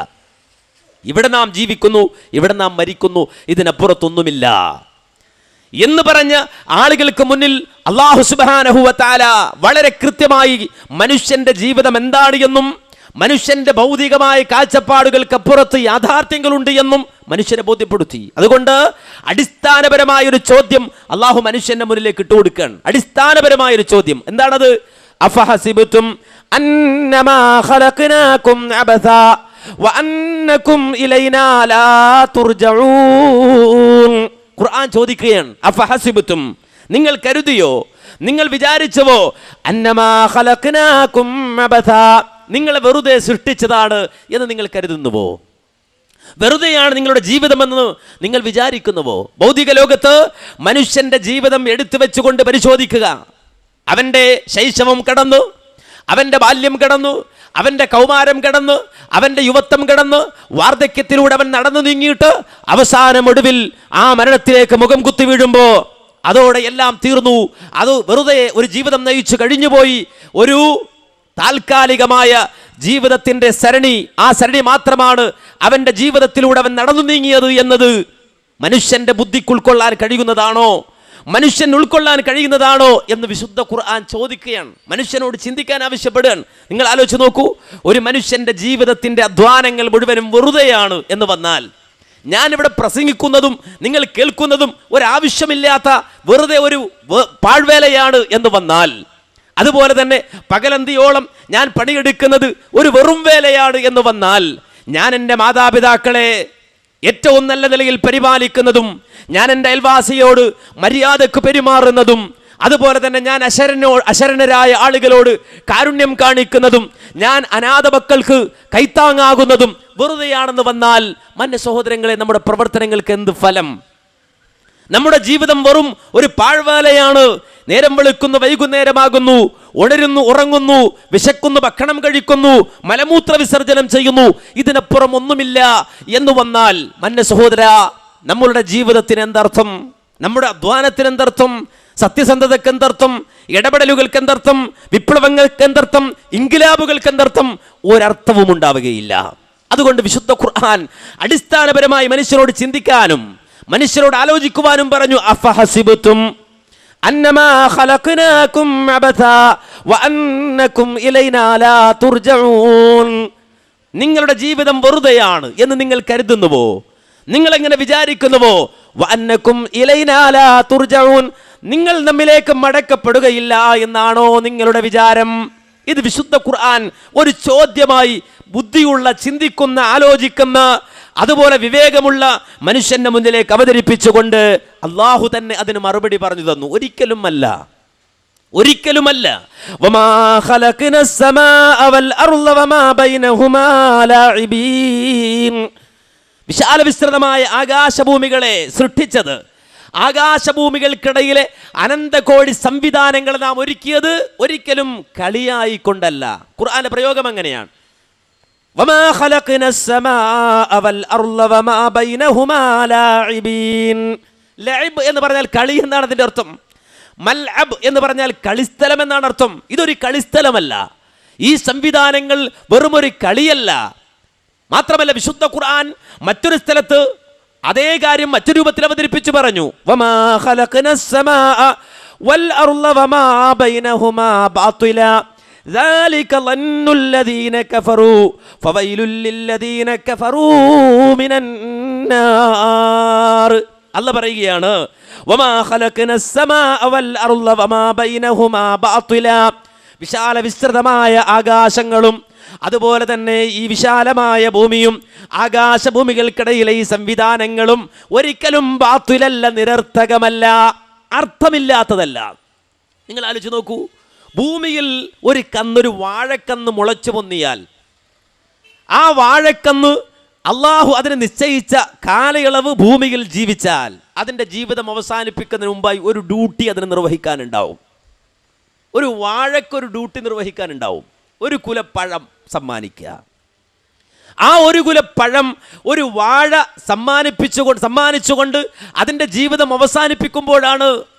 ഇവിടെ നാം ജീവിക്കുന്നു, ഇവിടെ നാം മരിക്കുന്നു, ഇതിനപ്പുറത്തൊന്നുമില്ല എന്ന് പറഞ്ഞ് ആളുകൾക്ക് മുന്നിൽ അല്ലാഹു സുബ്ഹാനഹു വ തആല വളരെ കൃത്യമായി മനുഷ്യന്റെ ജീവിതം എന്താണ് എന്നും മനുഷ്യന്റെ ഭൗതികമായ കാഴ്ചപ്പാടുകൾക്കപ്പുറത്ത് യാഥാർത്ഥ്യങ്ങളുണ്ട് എന്നും മനുഷ്യനെ ബോധ്യപ്പെടുത്തി. അതുകൊണ്ട് അടിസ്ഥാനപരമായൊരു ചോദ്യം അല്ലാഹു മനുഷ്യന്റെ മുന്നിലേക്ക് ഇട്ടുകൊടുക്കുകയാണ്. അടിസ്ഥാനപരമായൊരു ചോദ്യം എന്താണത്? അഫഹസിബതും അന്നമാ ഖലഖനാകും അബസാ വഅന്നകും ഇലൈനാ ലാ തുർജഊൻ. ഖുർആൻ ചോദിക്കുകയാണ്, അഫഹസിബതും, നിങ്ങൾ കരുതിയോ, നിങ്ങൾ വിചാരിച്ചുവോ, അന്നമാ ഖലഖനാകും അബസാ, നിങ്ങളെ വെറുതെ സൃഷ്ടിച്ചതാണ് എന്ന് നിങ്ങൾ കരുതുന്നുവോ? വെറുതെയാണ് നിങ്ങളുടെ ജീവിതമെന്ന് നിങ്ങൾ വിചാരിക്കുന്നുവോ? ഭൗതിക ലോകത്ത് മനുഷ്യന്റെ ജീവിതം എടുത്തു വെച്ചുകൊണ്ട് പരിശോധിക്കുക. അവന്റെ ശൈശവം കടന്നു, അവന്റെ ബാല്യം കടന്നു, അവന്റെ കൗമാരം കടന്നു, അവന്റെ യുവത്വം കടന്നു, വാർദ്ധക്യത്തിലൂടെ അവൻ നടന്നു നീങ്ങിയിട്ട് അവസാനം ഒടുവിൽ ആ മരണത്തിലേക്ക് മുഖം കുത്തി വീഴുമ്പോ അതോടെ എല്ലാം തീർന്നു. അത് വെറുതെ ഒരു ജീവിതം നയിച്ചു കഴിഞ്ഞുപോയി. ഒരു താൽക്കാലികമായ ജീവിതത്തിന്റെ സരണി, ആ സരണി മാത്രമാണ് അവന്റെ ജീവിതത്തിലൂടെ അവൻ നടന്നു നീങ്ങിയത് എന്നത് മനുഷ്യന്റെ ബുദ്ധിക്ക് ഉൾക്കൊള്ളാൻ കഴിയുന്നതാണോ? മനുഷ്യൻ ഉൾക്കൊള്ളാൻ കഴിയുന്നതാണോ എന്ന് വിശുദ്ധ ഖുർആൻ ചോദിക്കുകയാണ്. മനുഷ്യനോട് ചിന്തിക്കാൻ ആവശ്യപ്പെടുകയാണ്. നിങ്ങൾ ആലോചിച്ച് നോക്കൂ, ഒരു മനുഷ്യന്റെ ജീവിതത്തിന്റെ അധ്വാനങ്ങൾ മുഴുവനും വെറുതെയാണ് എന്ന് വന്നാൽ, ഞാനിവിടെ പ്രസംഗിക്കുന്നതും നിങ്ങൾ കേൾക്കുന്നതും ഒരാവശ്യമില്ലാത്ത വെറുതെ ഒരു പാഴ്വേലയാണ് എന്ന് വന്നാൽ, അതുപോലെ തന്നെ പകലന്തിയോളം ഞാൻ പണിയെടുക്കുന്നത് ഒരു വെറും വേലയാണ് എന്ന് വന്നാൽ, ഞാൻ എൻ്റെ മാതാപിതാക്കളെ ഏറ്റവും നല്ല നിലയിൽ പരിപാലിക്കുന്നതും, ഞാൻ എൻ്റെ അയൽവാസിയോട് മര്യാദക്ക് പെരുമാറുന്നതും, അതുപോലെ തന്നെ ഞാൻ അശരണരായ ആളുകളോട് കാരുണ്യം കാണിക്കുന്നതും, ഞാൻ അനാഥ മക്കൾക്ക് കൈത്താങ്ങാകുന്നതും വെറുതെയാണെന്ന് വന്നാൽ, മന്യ സഹോദരങ്ങളെ, നമ്മുടെ പ്രവർത്തനങ്ങൾക്ക് എന്ത് ഫലം? നമ്മുടെ ജീവിതം വെറും ഒരു പാഴ്വേലയാണ്. നേരം വെളുക്കുന്നു, വൈകുന്നേരമാകുന്നു, ഉണരുന്നു, ഉറങ്ങുന്നു, വിശക്കുന്നു, ഭക്ഷണം കഴിക്കുന്നു, മലമൂത്ര വിസർജനം ചെയ്യുന്നു, ഇതിനപ്പുറം ഒന്നുമില്ല എന്ന് വന്നാൽ, മന്യ സഹോദര, നമ്മളുടെ ജീവിതത്തിന് എന്തർത്ഥം? നമ്മുടെ അധ്വാനത്തിന് എന്തർത്ഥം? സത്യസന്ധതയ്ക്ക് എന്തർത്ഥം? ഇടപെടലുകൾക്ക് എന്തർത്ഥം? വിപ്ലവങ്ങൾക്ക് എന്തർത്ഥം? ഇൻകിലാബുകൾക്ക് എന്തർത്ഥം? ഒരർത്ഥവും ഉണ്ടാവുകയില്ല. അതുകൊണ്ട് വിശുദ്ധ ഖുർആൻ അടിസ്ഥാനപരമായി മനുഷ്യരോട് ചിന്തിക്കാനും മനുഷ്യരോട് ആലോചിക്കുവാനും പറഞ്ഞു. അഫഹസിബതും അന്നമാ ഖലഖനാകും അബസാ വഅന്നകും ഇലൈനാ ലാ തുർജഊൻ. നിങ്ങളുടെ ജീവിതം വെറുതെയാണ് എന്ന് നിങ്ങൾ കരുതുന്നുവോ? നിങ്ങൾ എങ്ങനെ വിചാരിക്കുന്നുവോ? വഅന്നകും ഇലൈനാ ലാ തുർജഊൻ, നിങ്ങൾ നമ്മിലേക്ക് മടക്കപ്പെടുകയില്ല എന്നാണോ നിങ്ങളുടെ വിചാരം? ഇത് വിശുദ്ധ ഖുർആൻ ഒരു ചോദ്യമായി ബുദ്ധിയുള്ള, ചിന്തിക്കുന്ന, ആലോചിക്കുന്ന, അതുപോലെ വിവേകമുള്ള മനുഷ്യന്റെ മുന്നിലേക്ക് അവതരിപ്പിച്ചുകൊണ്ട് അള്ളാഹു തന്നെ അതിന് മറുപടി പറഞ്ഞു തന്നു. ഒരിക്കലുമല്ല, ഒരിക്കലുമല്ല. വമാ ഖലഖ്നസ് സമാഅ വൽ അർള വമാ ബൈനഹുമാ ലാഇബീൻ. വിശാല വിസ്തൃതമായ ആകാശഭൂമികളെ സൃഷ്ടിച്ചത്, ആകാശഭൂമികൾക്കിടയിലെ അനന്തകോടി സംവിധാനങ്ങൾ നാം ഒരുക്കിയത് ഒരിക്കലും കളിയായിക്കൊണ്ടല്ല. ഖുർആന്റെ പ്രയോഗം അങ്ങനെയാണ്. വമാ ഖലഖ്നസ് സമാഅ വൽ അർള വമാ ബൈനഹുമാ ലാഇബീൻ. ലഅബ് എന്ന് പറഞ്ഞാൽ കളി എന്നാണ് അതിന്റെ അർത്ഥം. മൽഅബ് എന്ന് പറഞ്ഞാൽ കളിസ്ഥലം എന്നാണ് അർത്ഥം. ഇതൊരു കളിസ്ഥലമല്ല. ഈ സംവിധാനങ്ങൾ വെറുമൊരു കളിയല്ല. മാത്രമല്ല, വിശുദ്ധ ഖുർആൻ മറ്റൊരു സ്ഥലത്ത് അതേ കാര്യം മറ്റു രൂപത്തിൽ അവതരിപ്പിച്ചു പറഞ്ഞു, വമാ ഖലഖനസ് സമാഅ വൽ അർള വമാ ബൈനഹുമാ ബാത്തില ذلك ظن الذين كفروا فويل للذين كفروا من النار. അല്ലാഹു പറയുകയാണ്, വമാ ഖലഖനസ് സമാഅ വൽ അർള വമാ ബൈനഹുമാ ബാത്തില, വിശാല വിസ്തൃതമായ ആകാശങ്ങളും അതുപോലെ തന്നെ ഈ വിശാലമായ ഭൂമിയും ആകാശഭൂമികൾക്കിടയിലെ ഈ സംവിധാനങ്ങളും ഒരിക്കലും ബാത്തിലല്ല, നിരർത്ഥകമല്ല, അർത്ഥമില്ലാത്തതല്ല. നിങ്ങൾ ആലോചിച്ച് നോക്കൂ, ഭൂമിയിൽ ഒരു വാഴക്കന്ന് മുളച്ചു പൊന്നിയാൽ ആ വാഴക്കന്ന് അള്ളാഹു അതിന് നിശ്ചയിച്ച കാലയളവ് ഭൂമിയിൽ ജീവിച്ചാൽ അതിൻ്റെ ജീവിതം അവസാനിപ്പിക്കുന്നതിന് മുമ്പായി ഒരു ഡ്യൂട്ടി അതിന് നിർവഹിക്കാനുണ്ടാവും. ഒരു വാഴക്കൊരു ഡ്യൂട്ടി നിർവഹിക്കാനുണ്ടാവും, ഒരു കുലപ്പഴം സമ്മാനിക്കുക. ആ ഒരു കുലപ്പഴം ഒരു വാഴ സമ്മാനിച്ചുകൊണ്ട് അതിൻ്റെ ജീവിതം അവസാനിപ്പിക്കുമ്പോഴാണ്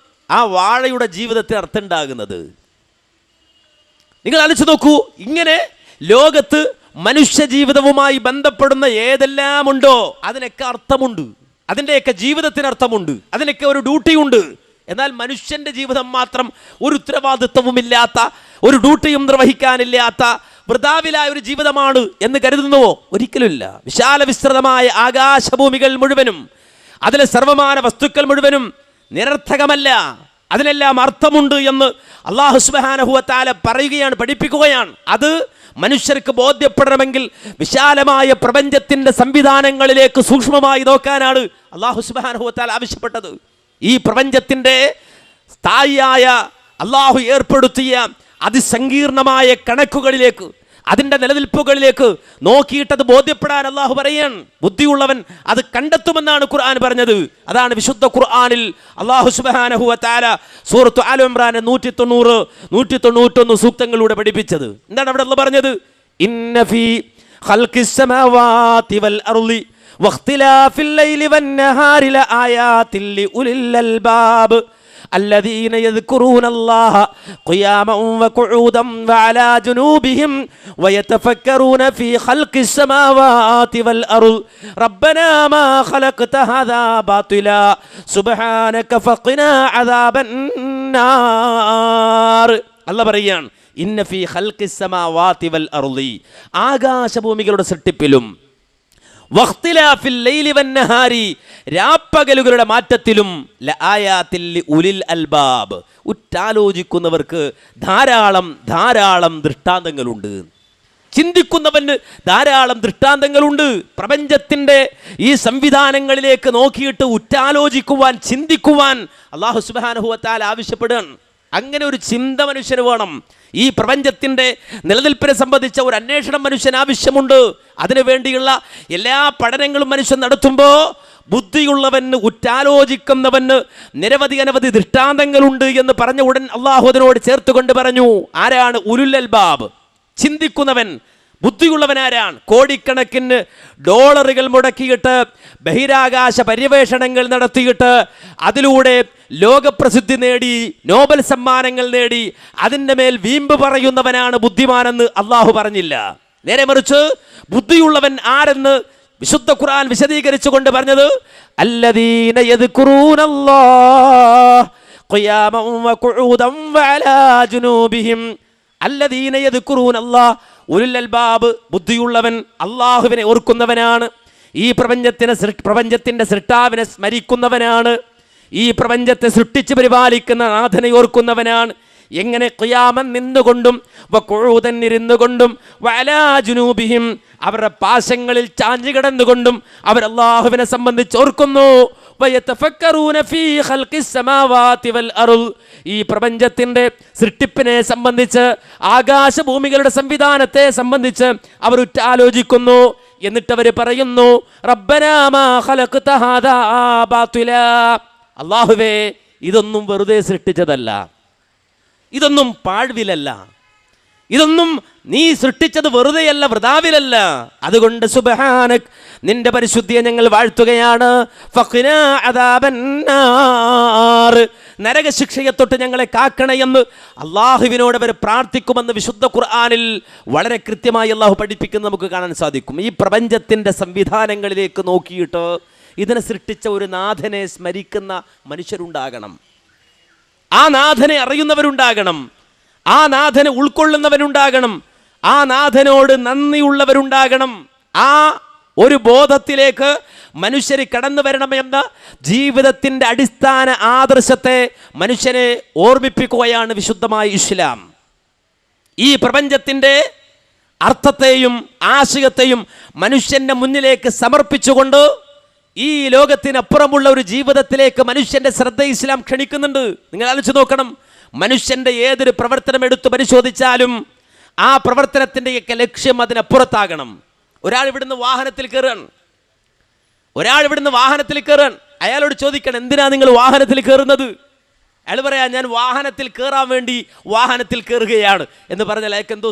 ആ വാഴയുടെ ജീവിതത്തിന് അർത്ഥം ഉണ്ടാകുന്നത്. നിങ്ങൾ ആലോചിച്ച് നോക്കൂ, ഇങ്ങനെ ലോകത്ത് മനുഷ്യ ജീവിതവുമായി ബന്ധപ്പെടുന്ന ഏതെല്ലാം ഉണ്ടോ അതിനൊക്കെ അർത്ഥമുണ്ട്, അതിൻ്റെയൊക്കെ ജീവിതത്തിന് അർത്ഥമുണ്ട്, അതിനൊക്കെ ഒരു ഡ്യൂട്ടിയുണ്ട്. എന്നാൽ മനുഷ്യൻ്റെ ജീവിതം മാത്രം ഒരു ഉത്തരവാദിത്വവുമില്ലാത്ത, ഒരു ഡ്യൂട്ടിയും നിർവഹിക്കാനില്ലാത്ത വൃഥാവിലായ ഒരു ജീവിതമാണ് എന്ന് കരുതുന്നുവോ? ഒരിക്കലുമില്ല. വിശാല വിസ്തൃതമായ ആകാശഭൂമികൾ മുഴുവനും അതിലെ സർവമാന വസ്തുക്കൾ മുഴുവനും നിരർത്ഥകമല്ല, അതിനെല്ലാം അർത്ഥമുണ്ട് എന്ന് അല്ലാഹു സുബ്ഹാനഹു വ തആല പറയുകയാണ്, പഠിപ്പിക്കുകയാണ്. അത് മനുഷ്യർക്ക് ബോധ്യപ്പെടണമെങ്കിൽ വിശാലമായ പ്രപഞ്ചത്തിൻ്റെ സംവിധാനങ്ങളിലേക്ക് സൂക്ഷ്മമായി നോക്കാനാണ് അല്ലാഹു സുബ്ഹാനഹു വ തആല ആവശ്യപ്പെട്ടത്. ഈ പ്രപഞ്ചത്തിൻ്റെ സ്ഥായിയായ അല്ലാഹു ഏർപ്പെടുത്തിയ അതിസങ്കീർണമായ കണക്കുകളിലേക്ക്, അതിൻ്റെ നിലനിൽപ്പുകളിലേക്ക് നോക്കിയിട്ടത് ബോധ്യപ്പെടാൻ അല്ലാഹു പറയാൻ, ബുദ്ധിയുള്ളവൻ അത് കണ്ടെത്തുമെന്നാണ് ഖുർആൻ പറഞ്ഞത്. അതാണ് വിശുദ്ധ ഖുർആനിൽ അല്ലാഹു സുബ്ഹാനഹു വ തആല സൂറത്ത് ആൽ ഇംറാൻ 190, 191 സൂക്തങ്ങളിലൂടെ പഠിപ്പിച്ചത്. എന്താണ് അവിടെ അല്ലാഹു പറഞ്ഞത്? ഇന്ന ഫീ ഖൽഖിസ് സമാവാതി വൽ അർളി വഖ്തിലാഫിൽ ലൈലി വൻ നഹാരി ലആയാതിൻ ലിഉലിൽ അൽബാബ് الذين يذكرون الله قياما وقعودا وعلى جنوبهم ويتفكرون في خلق السماوات والأرض ربنا ما خلقت هذا باطلا سبحانك فقنا عذاب النار. الله പറയാണ്, ഇന്ന ഫീ ഖൽഖിസ് സമാവാതി വൽ അർളി, ആകാശഭൂമികളുടെ സൃഷ്ടിപ്പിലും വഖ്തിലാഫിൽ ലൈലി വന്നഹാരി, രാപ്പകലുകളുടെ മാറ്റത്തിലും ലആയാതിൽ ലിഉലിൽ അൽബാബ്, ഉറ്റാലോചിക്കുന്നവർക്ക് ധാരാളം ധാരാളം ദൃഷ്ടാന്തങ്ങളുണ്ട്. ചിന്തിക്കുന്നവന് ധാരാളം ദൃഷ്ടാന്തങ്ങളുണ്ട്. പ്രപഞ്ചത്തിൻ്റെ ഈ സംവിധാനങ്ങളിലേക്ക് നോക്കിയിട്ട് ഉറ്റാലോചിക്കുവാൻ, ചിന്തിക്കുവാൻ അല്ലാഹു സുബ്ഹാനഹു വ തആല ആവശ്യപ്പെടുകയാണ്. അങ്ങനെ ഒരു ചിന്ത മനുഷ്യന് വേണം. ഈ പ്രപഞ്ചത്തിൻ്റെ നിലനിൽപ്പിനെ സംബന്ധിച്ച ഒരു അന്വേഷണം മനുഷ്യന് ആവശ്യമുണ്ട്. അതിനു വേണ്ടിയുള്ള എല്ലാ പഠനങ്ങളും മനുഷ്യൻ നടത്തുമ്പോൾ ബുദ്ധിയുള്ളവന്, ഉറ്റാലോചിക്കുന്നവന് നിരവധി അനവധി ദൃഷ്ടാന്തങ്ങളുണ്ട് എന്ന് പറഞ്ഞ ഉടൻ അള്ളാഹു അതിനോട് ചേർത്തുകൊണ്ട് പറഞ്ഞു, ആരാണ് ഉലുൽ അൽബാബ്? ചിന്തിക്കുന്നവൻ, ബുദ്ധിയുള്ളവൻ ആരാണ്? കോടിക്കണക്കിന് ഡോളറുകൾ മുടക്കിയിട്ട് ബഹിരാകാശ പര്യവേഷണങ്ങൾ നടത്തിയിട്ട് അതിലൂടെ ലോകപ്രസിദ്ധി നേടി, നോബൽ സമ്മാനങ്ങൾ നേടി, അതിൻ്റെ മേൽ വീമ്പ് പറയുന്നവനാണ് ബുദ്ധിമാനെന്ന് അള്ളാഹു പറഞ്ഞില്ല. നേരെ മറിച്ച് ബുദ്ധിയുള്ളവൻ ആരെന്ന് വിശുദ്ധ ഖുർആൻ വിശദീകരിച്ചുകൊണ്ട് പറഞ്ഞത്, അല്ലദീന യദ്കുറൂനല്ലാഹ് ഖിയാമൻ വഖുഊദൻ വഅലാ ജുനൂബിഹിം. അല്ലദീന യദ്കുറൂനല്ലാഹ്, ഉലുൽ അൽബാബ്, ബുദ്ധിയുള്ളവൻ അള്ളാഹുവിനെ ഓർക്കുന്നവനാണ്. ഈ പ്രപഞ്ചത്തിൻ്റെ സൃഷ്ടാവിനെ സ്മരിക്കുന്നവനാണ്. ഈ പ്രപഞ്ചത്തെ സൃഷ്ടിച്ച് പരിപാലിക്കുന്ന നാഥനെ ഓർക്കുന്നവനാണ്. എങ്ങനെ? ഖിയാമൻ നിന്നുകൊണ്ടും വഖുഊദൻ ഇരുന്നുകൊണ്ടും വഅലാ ജുനൂബിഹിം, അവരുടെ പാശങ്ങളിൽ ചാഞ്ഞു കിടന്നുകൊണ്ടും അവർ അല്ലാഹുവിനെ സംബന്ധിച്ച് ഓർക്കുന്നു. വയതഫക്കറൂന ഫീ ഖൽഖിസ് സമാവാതി വൽ അർള്, ഈ പ്രപഞ്ചത്തിൻ്റെ സൃഷ്ടിപ്പിനെ സംബന്ധിച്ച്, ആകാശഭൂമികളുടെ സംവിധാനത്തെ സംബന്ധിച്ച് അവർ ഉറ്റാലോചിക്കുന്നു. എന്നിട്ട് അവർ പറയുന്നു, റബ്ബനാ മാ ഖലഖ്ത ഹാദാ ബാതിലാ, അല്ലാഹുവേ ഇതൊന്നും വെറുതെ സൃഷ്ടിച്ചതല്ല, ഇതൊന്നും പാഴ്വിലല്ല, ഇതൊന്നും നീ സൃഷ്ടിച്ചത് വെറുതെയല്ല, വൃഥാവിലല്ല. അതുകൊണ്ട് സുബ്ഹാനക്, നിന്റെ പരിശുദ്ധിയെ ഞങ്ങൾ വാഴ്ത്തുകയാണ്. ഫഖ്നാ അദാബന്നാർ, നരകശിക്ഷയെ തൊട്ട് ഞങ്ങളെ കാക്കണമെന്ന് അള്ളാഹുവിനോട് അവർ പ്രാർത്ഥിക്കുമെന്ന് വിശുദ്ധ ഖുർആനിൽ വളരെ കൃത്യമായി അള്ളാഹു പഠിപ്പിക്കുന്നത് നമുക്ക് കാണാൻ സാധിക്കും. ഈ പ്രപഞ്ചത്തിൻ്റെ സംവിധാനങ്ങളിലേക്ക് നോക്കിയിട്ട് ഇതിനെ സൃഷ്ടിച്ച ഒരു നാഥനെ സ്മരിക്കുന്ന മനുഷ്യരുണ്ടാകണം. ആ നാഥനെ അറിയുന്നവരുണ്ടാകണം. ആ നാഥനെ ഉൾക്കൊള്ളുന്നവരുണ്ടാകണം. ആ നാഥനോട് നന്ദിയുള്ളവരുണ്ടാകണം. ആ ഒരു ബോധത്തിലേക്ക് മനുഷ്യർ കടന്നു വരണമെന്ന ജീവിതത്തിൻ്റെ അടിസ്ഥാന ആദർശത്തെ മനുഷ്യനെ ഓർമ്മിപ്പിക്കുകയാണ് വിശുദ്ധമായ ഇസ്ലാം. ഈ പ്രപഞ്ചത്തിൻ്റെ അർത്ഥത്തെയും ആശയത്തെയും മനുഷ്യൻ്റെ മുന്നിലേക്ക് സമർപ്പിച്ചുകൊണ്ട് ഈ ലോകത്തിനപ്പുറമുള്ള ഒരു ജീവിതത്തിലേക്ക് മനുഷ്യൻ്റെ ശ്രദ്ധ ഇസ്ലാം ക്ഷണിക്കുന്നുണ്ട്. നിങ്ങൾ ആലോചിച്ച് നോക്കണം, മനുഷ്യൻ്റെ ഏതൊരു പ്രവർത്തനം എടുത്തു പരിശോധിച്ചാലും ആ പ്രവർത്തനത്തിൻ്റെയൊക്കെ ലക്ഷ്യം അതിനപ്പുറത്താകണം. ഒരാൾ ഇവിടുന്ന് വാഹനത്തിൽ കയറാൻ, അയാളോട് ചോദിക്കണം, എന്തിനാ നിങ്ങൾ വാഹനത്തിൽ കയറുന്നത്? അയാൾ പറയാ, ഞാൻ വാഹനത്തിൽ കയറാൻ വേണ്ടി വാഹനത്തിൽ കയറുകയാണ് എന്ന് പറഞ്ഞാൽ അയാൾക്ക് എന്തോ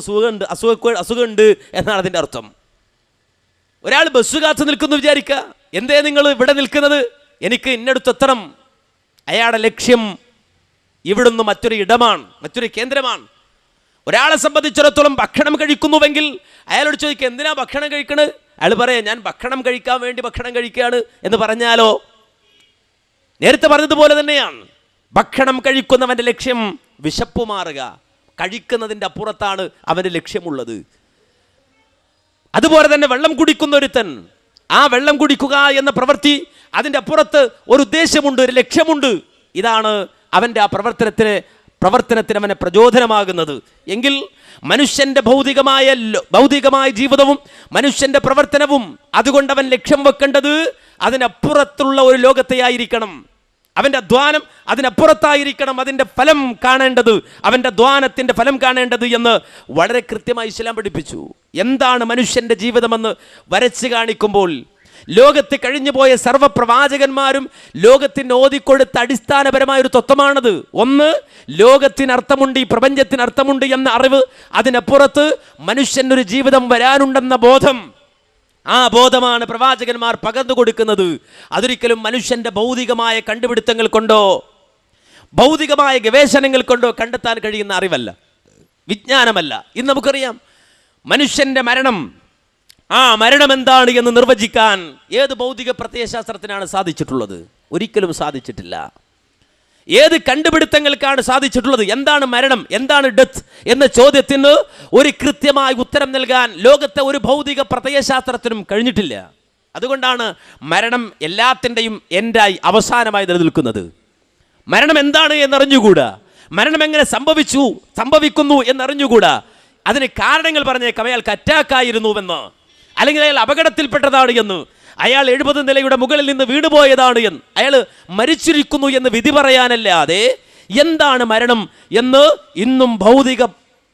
അസുഖമുണ്ട് എന്നാണ് അതിൻ്റെ അർത്ഥം. ഒരാൾ ബസ് കാത്തു നിൽക്കുന്നു വിചാരിക്കുക, എന്തേ നിങ്ങൾ ഇവിടെ നിൽക്കുന്നത്? എനിക്ക് ഇന്നടുത്ത് എത്തണം. അയാളുടെ ലക്ഷ്യം ഇവിടുന്ന് മറ്റൊരു ഇടമാണ്, മറ്റൊരു കേന്ദ്രമാണ്. ഒരാളെ സംബന്ധിച്ചിടത്തോളം ഭക്ഷണം കഴിക്കുന്നുവെങ്കിൽ അയാളോട് ചോദിക്കുക, എന്തിനാ ഭക്ഷണം കഴിക്കണത്? അയാൾ പറയാം, ഞാൻ ഭക്ഷണം കഴിക്കാൻ വേണ്ടി ഭക്ഷണം കഴിക്കുകയാണ് എന്ന് പറഞ്ഞാലോ? നേരത്തെ പറഞ്ഞതുപോലെ തന്നെയാണ്, ഭക്ഷണം കഴിക്കുന്നവൻ്റെ ലക്ഷ്യം വിശപ്പ് മാറുക, കഴിക്കുന്നതിൻ്റെ അപ്പുറത്താണ് അവൻ്റെ ലക്ഷ്യമുള്ളത്. അതുപോലെ തന്നെ വെള്ളം കുടിക്കുന്ന ഒരുത്തൻ, ആ വെള്ളം കുടിക്കുക എന്ന പ്രവൃത്തി, അതിൻ്റെ അപ്പുറത്ത് ഒരു ഉദ്ദേശമുണ്ട്, ഒരു ലക്ഷ്യമുണ്ട്. ഇതാണ് അവൻ്റെ ആ പ്രവർത്തനത്തിന് അവനെ പ്രചോദനമാകുന്നത്. എങ്കിൽ മനുഷ്യൻ്റെ ഭൗതികമായ ജീവിതവും മനുഷ്യൻ്റെ പ്രവർത്തനവും അതുകൊണ്ട് അവൻ ലക്ഷ്യം വെക്കേണ്ടത് അതിനപ്പുറത്തുള്ള ഒരു ലോകത്തെയായിരിക്കണം. അവൻ്റെ അധ്വാനം അതിനപ്പുറത്തായിരിക്കണം. അതിൻ്റെ ഫലം കാണേണ്ടത്, അവൻ്റെ അധ്വാനത്തിൻ്റെ ഫലം കാണേണ്ടത് എന്ന് വളരെ കൃത്യമായി ഇസ്ലാം പഠിപ്പിച്ചു. എന്താണ് മനുഷ്യൻ്റെ ജീവിതമെന്ന് വരച്ച് കാണിക്കുമ്പോൾ ലോകത്ത് കഴിഞ്ഞുപോയ സർവ്വപ്രവാചകന്മാരും ലോകത്തിന് ഓതിക്കൊടുത്ത അടിസ്ഥാനപരമായൊരു തത്വമാണത്. ഒന്ന്, ലോകത്തിന് അർത്ഥമുണ്ട്, ഈ പ്രപഞ്ചത്തിന് അർത്ഥമുണ്ട് എന്ന അറിവ്. അതിനപ്പുറത്ത് മനുഷ്യനൊരു ജീവിതം വരാനുണ്ടെന്ന ബോധം. ആ ബോധമാണ് പ്രവാചകന്മാർ പകർന്നു കൊടുക്കുന്നത്. അതൊരിക്കലും മനുഷ്യൻ്റെ ഭൗതികമായ കണ്ടുപിടുത്തങ്ങൾ കൊണ്ടോ ഭൗതികമായ ഗവേഷണങ്ങൾ കൊണ്ടോ കണ്ടെത്താൻ കഴിയുന്ന അറിവല്ല, വിജ്ഞാനമല്ല. ഇന്ന് നമുക്കറിയാം, മനുഷ്യൻ്റെ ആ മരണം എന്താണ് എന്ന് നിർവചിക്കാൻ ഏത് ഭൗതിക പ്രത്യയശാസ്ത്രത്തിനാണ് സാധിച്ചിട്ടുള്ളത്? ഒരിക്കലും സാധിച്ചിട്ടില്ല. ഏത് കണ്ടുപിടുത്തങ്ങൾക്കാണ് സാധിച്ചിട്ടുള്ളത്? എന്താണ് മരണം, എന്താണ് ഡെത്ത് എന്ന ചോദ്യത്തിന് ഒരു കൃത്യമായ ഉത്തരം നൽകാൻ ലോകത്തെ ഒരു ഭൗതിക പ്രത്യയശാസ്ത്രത്തിനും കഴിഞ്ഞിട്ടില്ല. അതുകൊണ്ടാണ് മരണം എല്ലാത്തിൻ്റെയും എൻഡായി അവസാനമായി നിലനിൽക്കുന്നത്. മരണം എന്താണ് എന്നറിഞ്ഞുകൂടാ, മരണം എങ്ങനെ സംഭവിക്കുന്നു എന്നറിഞ്ഞുകൂടാ. അതിന് കാരണങ്ങൾ പറഞ്ഞേക്കാം. അയാൾക്ക് അറ്റാക്കായിരുന്നുവെന്ന്, അല്ലെങ്കിൽ അയാൾ അപകടത്തിൽപ്പെട്ടതാണ് എന്ന്, അയാൾ 70 നിലയുടെ മുകളിൽ നിന്ന് വീണുപോയതാണ് എന്ന്, അയാൾ മരിച്ചിരിക്കുന്നു എന്ന് വിധി പറയാനല്ലാതെ എന്താണ് മരണം എന്ന് ഇന്നും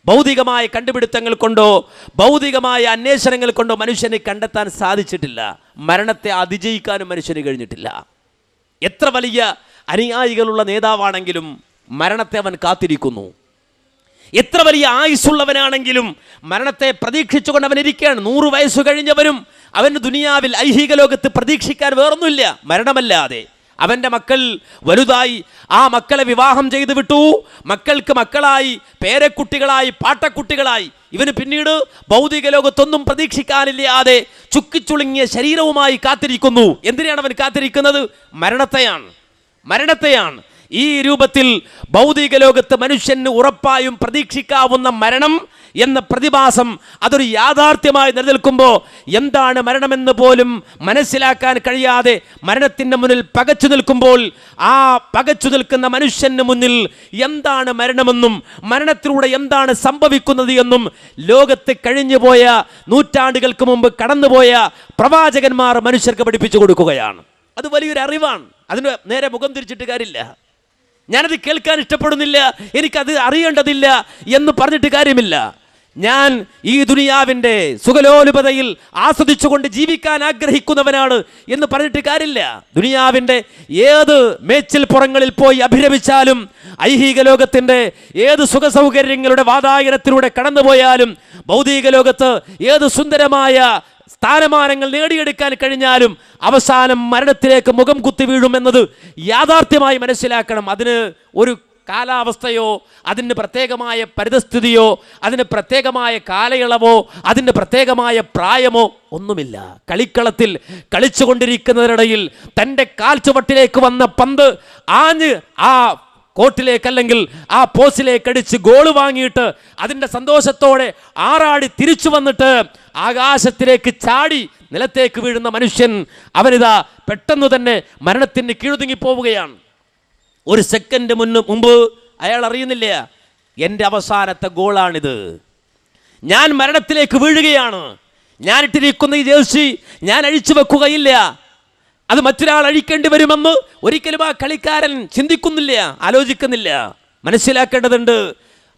ഭൗതികമായ കണ്ടുപിടുത്തങ്ങൾ കൊണ്ടോ ഭൗതികമായ അന്വേഷണങ്ങൾ കൊണ്ടോ മനുഷ്യനെ കണ്ടെത്താൻ സാധിച്ചിട്ടില്ല. മരണത്തെ അതിജയിക്കാനും മനുഷ്യന് കഴിഞ്ഞിട്ടില്ല. എത്ര വലിയ അനുയായികളുള്ള നേതാവാണെങ്കിലും മരണത്തെ അവൻ കാത്തിരിക്കുന്നു. എത്ര വലിയ ആയുസ്സുള്ളവനാണെങ്കിലും മരണത്തെ പ്രതീക്ഷിച്ചുകൊണ്ട് അവൻ ഇരിക്കുകയാണ്. 100 വയസ്സ് കഴിഞ്ഞവരും അവന് ദുനിയാവിൽ ഐഹിക ലോകത്ത് പ്രതീക്ഷിക്കാൻ വേറൊന്നുമില്ല മരണമല്ലാതെ. അവൻ്റെ മക്കൾ വലുതായി, ആ മക്കളെ വിവാഹം ചെയ്തു വിട്ടു, മക്കൾക്ക് മക്കളായി, പേരക്കുട്ടികളായി, പാട്ടക്കുട്ടികളായി. ഇവന് പിന്നീട് ഭൗതിക ലോകത്തൊന്നും പ്രതീക്ഷിക്കാനില്ലാതെ ചുക്കിച്ചുളുങ്ങിയ ശരീരവുമായി കാത്തിരിക്കുന്നു. എന്തിനാണ് അവൻ കാത്തിരിക്കുന്നത്? മരണത്തെയാണ്. ഈ രൂപത്തിൽ ഭൗതിക ലോകത്ത് മനുഷ്യന് ഉറപ്പായും പ്രതീക്ഷിക്കാവുന്ന മരണം എന്ന പ്രതിഭാസം അതൊരു യാഥാർത്ഥ്യമായി നിലനിൽക്കുമ്പോൾ എന്താണ് മരണമെന്ന് പോലും മനസ്സിലാക്കാൻ കഴിയാതെ മരണത്തിൻ്റെ മുന്നിൽ പകച്ചു നിൽക്കുമ്പോൾ, ആ പകച്ചു നിൽക്കുന്ന മനുഷ്യന് മുന്നിൽ എന്താണ് മരണമെന്നും മരണത്തിലൂടെ എന്താണ് സംഭവിക്കുന്നത് എന്നും ലോകത്ത് കഴിഞ്ഞുപോയ നൂറ്റാണ്ടുകൾക്ക് മുമ്പ് കടന്നുപോയ പ്രവാചകന്മാർ മനുഷ്യർക്ക് പഠിപ്പിച്ചു കൊടുക്കുകയാണ്. അത് വലിയൊരു അറിവാണ്. അതിന് നേരെ മുഖം തിരിച്ചിട്ട് കാര്യമില്ല. ഞാനത് കേൾക്കാൻ ഇഷ്ടപ്പെടുന്നില്ല, എനിക്കത് അറിയേണ്ടതില്ല എന്ന് പറഞ്ഞിട്ട് കാര്യമില്ല. ഞാൻ ഈ ദുനിയാവിൻ്റെ സുഖലോലുപതയിൽ ആസ്വദിച്ചുകൊണ്ട് ജീവിക്കാൻ ആഗ്രഹിക്കുന്നവനാണ് എന്ന് പറഞ്ഞിട്ട് കാര്യമില്ല. ദുനിയാവിൻ്റെ ഏത് മേച്ചിൽ പുറങ്ങളിൽ പോയി അഭിരമിച്ചാലും, ഐഹിക ലോകത്തിൻ്റെ ഏത് സുഖസൗകര്യങ്ങളുടെ വാതായനത്തിലൂടെ കടന്നുപോയാലും, ഭൗതിക ലോകത്ത് ഏത് സുന്ദരമായ സ്ഥാനമാനങ്ങൾ നേടിയെടുക്കാൻ കഴിഞ്ഞാലും അവസാനം മരണത്തിലേക്ക് മുഖം കുത്തി വീഴുമെന്നത് യാഥാർത്ഥ്യമായി മനസ്സിലാക്കണം. അതിന് ഒരു കാലാവസ്ഥയോ അതിന് പ്രത്യേകമായ പരിതസ്ഥിതിയോ അതിന് പ്രത്യേകമായ കാലയളവോ അതിന് പ്രത്യേകമായ പ്രായമോ ഒന്നുമില്ല. കളിക്കളത്തിൽ കളിച്ചുകൊണ്ടിരിക്കുന്നതിനിടയിൽ തൻ്റെ കാൽച്ചുവട്ടിലേക്ക് വന്ന പന്ത് ആഞ്ഞ് ആ കോർട്ടിലേക്ക് അല്ലെങ്കിൽ ആ പോസ്റ്റിലേക്ക് അടിച്ച് ഗോൾ വാങ്ങിയിട്ട് അതിൻ്റെ സന്തോഷത്തോടെ ആറാടി തിരിച്ചു വന്നിട്ട് ആകാശത്തിലേക്ക് ചാടി നിലത്തേക്ക് വീഴുന്ന മനുഷ്യൻ അവനിതാ പെട്ടെന്ന് തന്നെ മരണത്തിന് കീഴൊതുങ്ങിപ്പോവുകയാണ്. ഒരു സെക്കൻഡ് മുമ്പ് അയാൾ അറിയുന്നില്ല, എൻ്റെ അവസാനത്തെ ഗോളാണിത്, ഞാൻ മരണത്തിലേക്ക് വീഴുകയാണ്, ഞാൻ ഇട്ടിരിക്കുന്ന ഈ ജേഴ്സി ഞാൻ അഴിച്ചു വെക്കുകയില്ല, അത് മറ്റൊരാൾ അഴിക്കേണ്ടി വരുമെന്ന് ഒരിക്കലും ആ കളിക്കാരൻ ചിന്തിക്കുന്നില്ല, ആലോചിക്കുന്നില്ല. മനസ്സിലാക്കേണ്ടതുണ്ട്,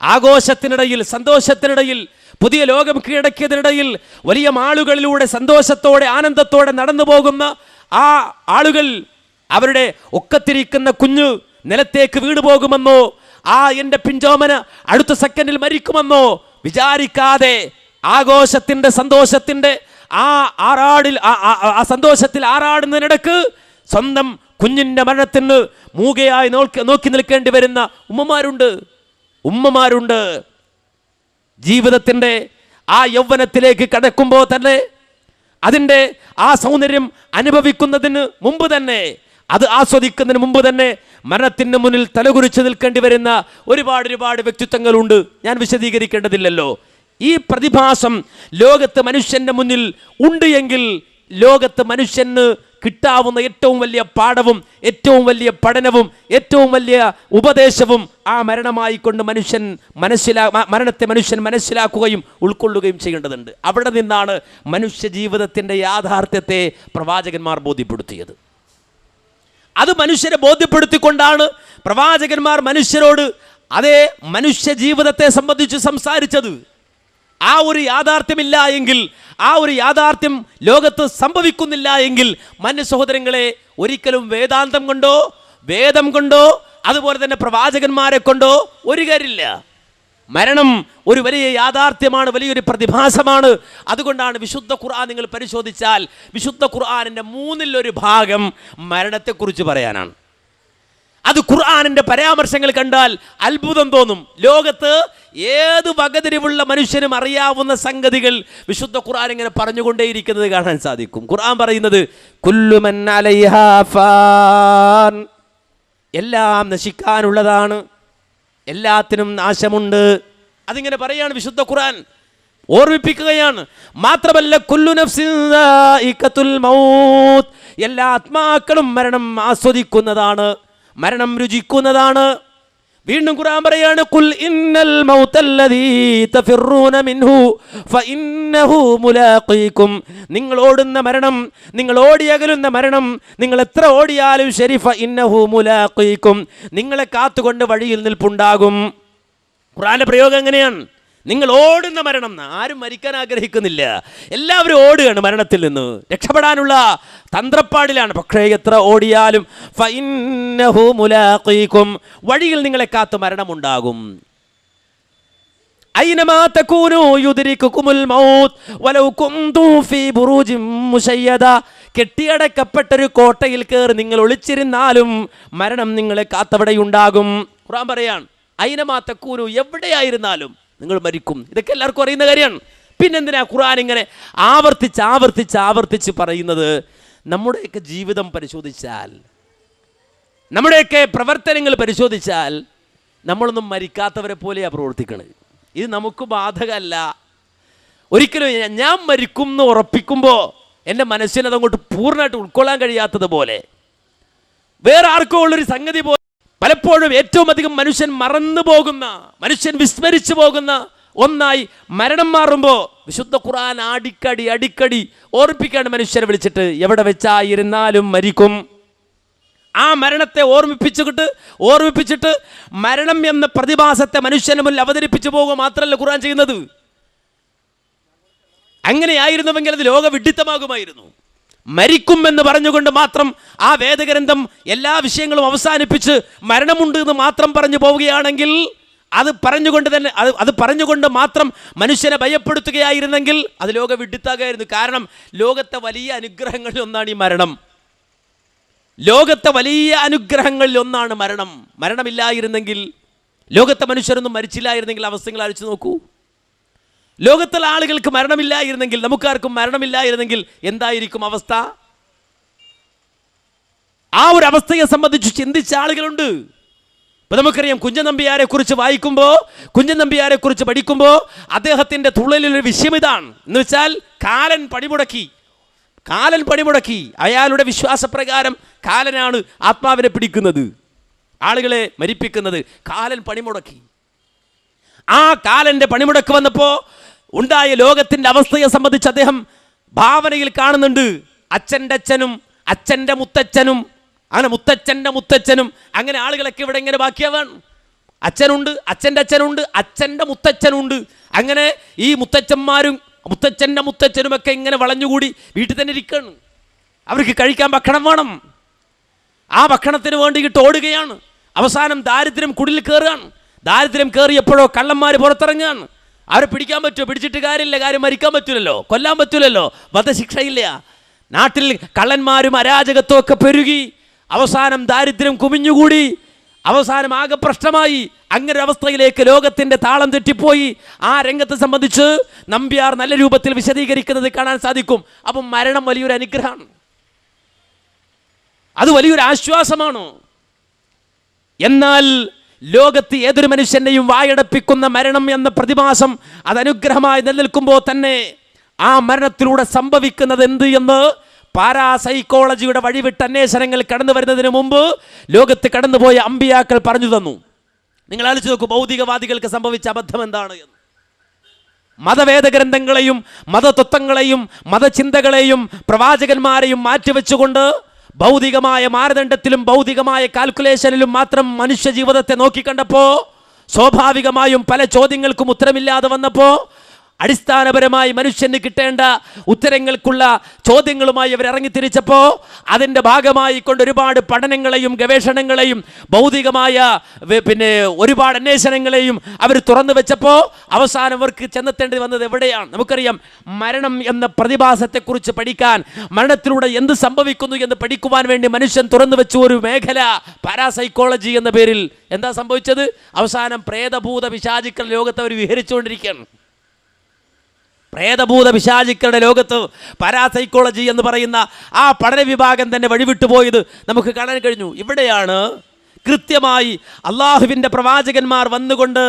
ആഘോഷത്തിനിടയിൽ സന്തോഷത്തിനിടയിൽ പുതിയ ലോകം കീഴടക്കിയതിനിടയിൽ വലിയ ആളുകളിലൂടെ സന്തോഷത്തോടെ ആനന്ദത്തോടെ നടന്നു പോകുന്ന ആ ആളുകൾ അവരുടെ ഒക്കത്തിരിക്കുന്ന കുഞ്ഞു നിലത്തേക്ക് വീണു പോകുമെന്നോ എൻ്റെ പിഞ്ചോമന അടുത്ത സെക്കൻഡിൽ മരിക്കുമെന്നോ വിചാരിക്കാതെ ആഘോഷത്തിൻ്റെ സന്തോഷത്തിൻ്റെ ആ സന്തോഷത്തിൽ ആറാടുന്നതിനിടക്ക് സ്വന്തം കുഞ്ഞിൻ്റെ മരണത്തിന് മൂകയായി നോക്കി നിൽക്കേണ്ടി വരുന്ന ഉമ്മമാരുണ്ട്. ജീവിതത്തിൻ്റെ ആ യൗവനത്തിലേക്ക് കടക്കുമ്പോൾ തന്നെ അതിൻ്റെ ആ സൗന്ദര്യം അനുഭവിക്കുന്നതിന് മുമ്പ് തന്നെ, അത് ആസ്വദിക്കുന്നതിന് മുമ്പ് തന്നെ മരണത്തിന് മുന്നിൽ തലകുറിച്ച് നിൽക്കേണ്ടി വരുന്ന ഒരുപാട് വ്യക്തിത്വങ്ങളുണ്ട്. ഞാൻ വിശദീകരിക്കേണ്ടതില്ലല്ലോ. ഈ പ്രതിഭാസം ലോകത്ത് മനുഷ്യൻ്റെ മുന്നിൽ ഉണ്ട് എങ്കിൽ ലോകത്ത് മനുഷ്യന് കിട്ടാവുന്ന ഏറ്റവും വലിയ പാഠവും ഏറ്റവും വലിയ പഠനവും ഏറ്റവും വലിയ ഉപദേശവും ആ മരണമായി കൊണ്ട് മരണത്തെ മനുഷ്യൻ മനസ്സിലാക്കുകയും ഉൾക്കൊള്ളുകയും ചെയ്യേണ്ടതുണ്ട്. അവിടെ നിന്നാണ് മനുഷ്യ ജീവിതത്തിൻ്റെ യാഥാർത്ഥ്യത്തെ പ്രവാചകന്മാർ ബോധ്യപ്പെടുത്തിയത്. അത് മനുഷ്യരെ ബോധ്യപ്പെടുത്തിക്കൊണ്ടാണ് പ്രവാചകന്മാർ മനുഷ്യരോട് അതേ മനുഷ്യ ജീവിതത്തെ സംബന്ധിച്ച് സംസാരിച്ചത്. ആ ഒരു യാഥാർത്ഥ്യമില്ല എങ്കിൽ, ആ ഒരു യാഥാർത്ഥ്യം ലോകത്ത് സംഭവിക്കുന്നില്ല എങ്കിൽ മന്യ സഹോദരങ്ങളെ ഒരിക്കലും വേദാന്തം കൊണ്ടോ വേദം കൊണ്ടോ അതുപോലെ തന്നെ പ്രവാചകന്മാരെ കൊണ്ടോ ഒരു കാര്യമില്ല. മരണം ഒരു വലിയ യാഥാർത്ഥ്യമാണ്, വലിയൊരു പ്രതിഭാസമാണ്. അതുകൊണ്ടാണ് വിശുദ്ധ ഖുർആൻ നിങ്ങൾ പരിശോധിച്ചാൽ വിശുദ്ധ ഖുർആനിൻ്റെ 1/3 ഭാഗം മരണത്തെക്കുറിച്ച് പറയാനാണ്. അത് ഖുർആനിൻ്റെ പരാമർശങ്ങൾ കണ്ടാൽ അത്ഭുതം തോന്നും. ലോകത്ത് ഏത് വകതിരിവുള്ള മനുഷ്യനും അറിയാവുന്ന സംഗതികൾ വിശുദ്ധ ഖുർആൻ ഇങ്ങനെ പറഞ്ഞുകൊണ്ടേയിരിക്കുന്നത് കാണാൻ സാധിക്കും. ഖുർആൻ പറയുന്നത് കുല്ലു മൻ അലൈഹാ ഫാൻ, എല്ലാം നശിക്കാനുള്ളതാണ്, എല്ലാത്തിനും നാശമുണ്ട്. അതിങ്ങനെ പറയാണ് വിശുദ്ധ ഖുർആൻ, ഓർമ്മിപ്പിക്കുകയാണ്. മാത്രമല്ല കുല്ലു നഫ്സിൻ ദാഇഖത്തുൽ മൗത്ത്, എല്ലാ ആത്മാക്കളും മരണം ആസ്വദിക്കുന്നതാണ്, മരണം രുചിക്കുന്നതാണ്. വീണ്ടും ഖുർആൻ പറയാണ് ഖുൽ ഇന്നൽ മൗതല്ലദീ തഫിറൂന മിൻഹു ഫഇന്നഹു മുലാഖീകും, നിങ്ങൾ ഓടുന്ന മരണം, നിങ്ങൾ ഓടിയകലുന്ന മരണം, നിങ്ങൾ എത്ര ഓടിയാലും ശരി, ഫഇന്നഹു മുലാഖീകും, നിങ്ങളെ കാത്തുകൊണ്ട് വഴിയിൽ നിൽപ്പുണ്ടാകും. ഖുർആന്റെ പ്രയോഗം എങ്ങനെയാണ്? നിങ്ങൾ ഓടുന്ന മരണം. ആരും മരിക്കാൻ ആഗ്രഹിക്കുന്നില്ല, എല്ലാവരും ഓടുകയാണ് മരണത്തിൽ നിന്ന്, രക്ഷപ്പെടാനുള്ള തന്ത്രപ്പാടിലാണ്. പക്ഷേ എത്ര ഓടിയാലും ഫഇന്നഹു മുലാഖീകും, വഴിയിൽ നിങ്ങളെ കാത്ത് മരണമുണ്ടാകും. ഐനമാ തകൂനു യുദ്രികുകുമുൽ മൗത്ത് വലൗ കുന്തും ഫീ ബുറൂജിൻ മുശയ്യദ, കെട്ടിയടക്കപ്പെട്ടൊരു കോട്ടയിൽ കയറി നിങ്ങൾ ഒളിച്ചിരുന്നാലും മരണം നിങ്ങളെ കാത്തവിടെയുണ്ടാകും. ഖുർആൻ പറയാണ് ഐനമാ തകൂനു, എവിടെയായിരുന്നാലും നിങ്ങൾ മരിക്കും. ഇതൊക്കെ എല്ലാവർക്കും അറിയുന്ന കാര്യമാണ്. പിന്നെന്തിനാ ഖുർആൻ ഇങ്ങനെ ആവർത്തിച്ച് പറയുന്നത്? നമ്മുടെയൊക്കെ ജീവിതം പരിശോധിച്ചാൽ, നമ്മുടെയൊക്കെ പ്രവർത്തനങ്ങൾ പരിശോധിച്ചാൽ നമ്മളൊന്നും മരിക്കാത്തവരെ പോലെയാണ് പ്രവർത്തിക്കുന്നത്. ഇത് നമുക്ക് ബാധകമല്ല. ഒരിക്കലും ഞാൻ മരിക്കും എന്ന് ഉറപ്പിക്കുമ്പോൾ എൻ്റെ മനസ്സിനതങ്ങോട്ട് പൂർണ്ണമായിട്ട് ഉൾക്കൊള്ളാൻ കഴിയാത്തതുപോലെ, വേറെ ആർക്കോ ഉള്ളൊരു സംഗതി പോലെ പലപ്പോഴും ഏറ്റവും അധികം മനുഷ്യൻ മറന്നു പോകുന്ന, മനുഷ്യൻ വിസ്മരിച്ചു പോകുന്ന ഒന്നായി മരണം മാറുമ്പോൾ വിശുദ്ധ ഖുർആൻ അടിക്കടി ഓർമ്മിപ്പിക്കാണ് മനുഷ്യരെ വിളിച്ചിട്ട്, എവിടെ വെച്ചായിരുന്നാലും മരിക്കും. ആ മരണത്തെ ഓർമ്മിപ്പിച്ചിട്ട് മരണം എന്ന പ്രതിഭാസത്തെ മനുഷ്യന് മുന്നിൽ അവതരിപ്പിച്ചു പോകുക മാത്രമല്ല ഖുർആൻ ചെയ്യുന്നത്. അങ്ങനെയായിരുന്നുവെങ്കിൽ അത് ലോക വിഡിത്തമാകുമായിരുന്നു. മരിക്കുമെന്ന് പറഞ്ഞുകൊണ്ട് മാത്രം ആ വേദഗ്രന്ഥം എല്ലാ വിഷയങ്ങളും അവസാനിപ്പിച്ച് മരണമുണ്ട് എന്ന് മാത്രം പറഞ്ഞു പോവുകയാണെങ്കിൽ, അത് പറഞ്ഞുകൊണ്ട് മാത്രം മനുഷ്യനെ ഭയപ്പെടുത്തുകയായിരുന്നെങ്കിൽ അത് ലോക വിഡിത്താകായിരുന്നു. കാരണം ലോകത്തെ വലിയ അനുഗ്രഹങ്ങളിൽ ഒന്നാണ് ഈ മരണം. ലോകത്തെ വലിയ അനുഗ്രഹങ്ങളിൽ ഒന്നാണ് മരണം. മരണമില്ലായിരുന്നെങ്കിൽ, ലോകത്തെ മനുഷ്യരൊന്നും മരിച്ചില്ലായിരുന്നെങ്കിൽ അവസ്ഥകൾ ആലോചിച്ച് നോക്കൂ. ലോകത്തിലെ ആളുകൾക്ക് മരണമില്ലായിരുന്നെങ്കിൽ, നമുക്കാർക്കും മരണമില്ലായിരുന്നെങ്കിൽ എന്തായിരിക്കും അവസ്ഥ? ആ ഒരു അവസ്ഥയെ സംബന്ധിച്ച് ചിന്തിച്ച ആളുകളുണ്ട്. ഇപ്പൊ നമുക്കറിയാം, കുഞ്ചൻ നമ്പ്യാരെ കുറിച്ച് വായിക്കുമ്പോൾ, കുഞ്ചൻ നമ്പ്യാരെ കുറിച്ച് പഠിക്കുമ്പോൾ അദ്ദേഹത്തിന്റെ തുള്ളലിലൊരു വിഷയം ഇതാണ്. എന്ന് വെച്ചാൽ കാലൻ പണിമുടക്കി. അയാളുടെ വിശ്വാസപ്രകാരം കാലനാണ് ആത്മാവിനെ പിടിക്കുന്നത്, ആളുകളെ മരിപ്പിക്കുന്നത്. കാലൻ പണിമുടക്കി. ആ കാലന്റെ പണിമുടക്ക് വന്നപ്പോൾ ഉണ്ടായ ലോകത്തിന്റെ അവസ്ഥയെ സംബന്ധിച്ച് അദ്ദേഹം ഭാവനയിൽ കാണുന്നുണ്ട്. അച്ഛൻ്റെ അച്ഛനും അച്ഛൻ്റെ മുത്തച്ഛനും, അങ്ങനെ മുത്തച്ഛൻ്റെ മുത്തച്ഛനും, അങ്ങനെ ആളുകളൊക്കെ ഇവിടെ ഇങ്ങനെ ബാക്കിയാവാണ്. അച്ഛനുണ്ട്, അച്ഛൻ്റെ അച്ഛനുണ്ട്, അച്ഛൻ്റെ മുത്തച്ഛനുണ്ട്. അങ്ങനെ ഈ മുത്തച്ഛന്മാരും മുത്തച്ഛൻ്റെ മുത്തച്ഛനുമൊക്കെ ഇങ്ങനെ വളഞ്ഞുകൂടി വീട്ടിൽ തന്നെ ഇരിക്കുകയാണ്. അവർക്ക് കഴിക്കാൻ ഭക്ഷണം വേണം. ആ ഭക്ഷണത്തിന് വേണ്ടിയിട്ട് ഓടുകയാണ്. അവസാനം ദാരിദ്ര്യം കുടിൽ കയറുകയാണ്. ദാരിദ്ര്യം കയറിയപ്പോഴോ കള്ളന്മാർ പുറത്തിറങ്ങുകയാണ്. അവരെ പിടിക്കാൻ പറ്റുമോ? പിടിച്ചിട്ട് കാര്യമില്ല, കാര്യം മരിക്കാൻ പറ്റില്ലല്ലോ, കൊല്ലാൻ പറ്റില്ലല്ലോ, വധശിക്ഷയില്ല. നാട്ടിൽ കള്ളന്മാരും അരാജകത്വം ഒക്കെ പെരുകി അവസാനം ദാരിദ്ര്യം കുമിഞ്ഞുകൂടി. അവസാനം ആകെ പ്രശ്നമായി. അങ്ങനെ അവസ്ഥയിലേക്ക് ലോകത്തിന്റെ താളം തെറ്റിപ്പോയി. ആ രംഗത്തെ സംബന്ധിച്ച് നമ്പ്യാർ നല്ല രൂപത്തിൽ വിശദീകരിക്കുന്നത് കാണാൻ സാധിക്കും. അപ്പം മരണം വലിയൊരു അനുഗ്രഹമാണ്, അത് വലിയൊരു ആശ്വാസമാണ്. എന്നാൽ ലോകത്ത് ഏതൊരു മനുഷ്യനെയും വായടപ്പിക്കുന്ന മരണം എന്ന പ്രതിഭാസം അത് അനുഗ്രഹമായി നിലനിൽക്കുമ്പോൾ തന്നെ ആ മരണത്തിലൂടെ സംഭവിക്കുന്നത് എന്ത് എന്ന് പാരാസൈക്കോളജിയുടെ വഴിവിട്ട അന്വേഷണങ്ങൾ കടന്നു വരുന്നതിന് മുമ്പ് ലോകത്ത് കടന്നുപോയ അമ്പിയാക്കൾ പറഞ്ഞു തന്നു. നിങ്ങൾ ആലോചിച്ച് നോക്കൂ, ഭൗതികവാദികൾക്ക് സംഭവിച്ച അബദ്ധം എന്താണ് എന്ന്. മതവേദ ഗ്രന്ഥങ്ങളെയും മതതത്വങ്ങളെയും മതചിന്തകളെയും പ്രവാചകന്മാരെയും മാറ്റിവെച്ചുകൊണ്ട് ഭൗതികമായ മാനദണ്ഡത്തിലും ഭൗതികമായ കാൽക്കുലേഷനിലും മാത്രം മനുഷ്യ ജീവിതത്തെ നോക്കിക്കണ്ടപ്പോൾ സ്വാഭാവികമായും പല ചോദ്യങ്ങൾക്കും ഉത്തരമില്ലാതെ വന്നപ്പോൾ അടിസ്ഥാനപരമായി മനുഷ്യന് കിട്ടേണ്ട ഉത്തരങ്ങൾക്കുള്ള ചോദ്യങ്ങളുമായി അവർ ഇറങ്ങിത്തിരിച്ചപ്പോൾ അതിൻ്റെ ഭാഗമായി കൊണ്ട് ഒരുപാട് പഠനങ്ങളെയും ഗവേഷണങ്ങളെയും ഭൗതികമായ ഒരുപാട് അന്വേഷണങ്ങളെയും അവർ തുറന്നു വെച്ചപ്പോൾ അവസാനം അവർക്ക് ചെന്നെത്തേണ്ടി വന്നത് എവിടെയാണ്? നമുക്കറിയാം, മരണം എന്ന പ്രതിഭാസത്തെക്കുറിച്ച് പഠിക്കാൻ, മരണത്തിലൂടെ എന്ത് സംഭവിക്കുന്നു എന്ന് പഠിക്കുവാൻ വേണ്ടി മനുഷ്യൻ തുറന്നു വെച്ച ഒരു മേഖല പാരാസൈക്കോളജി എന്ന പേരിൽ എന്താ സംഭവിച്ചത്? അവസാനം പ്രേതഭൂത പിശാചുക്കൾ ലോകത്ത് അവർ വിഹരിച്ചുകൊണ്ടിരിക്കുകയാണ്. പ്രേതഭൂത പിശാചുക്കളുടെ ലോകത്ത് പാരാസൈക്കോളജി എന്ന് പറയുന്ന ആ പഠന വിഭാഗം തന്നെ വഴിവിട്ടു പോയത് നമുക്ക് കാണാൻ കഴിഞ്ഞു. ഇവിടെയാണ് കൃത്യമായി അള്ളാഹുവിൻ്റെ പ്രവാചകന്മാർ വന്നുകൊണ്ട്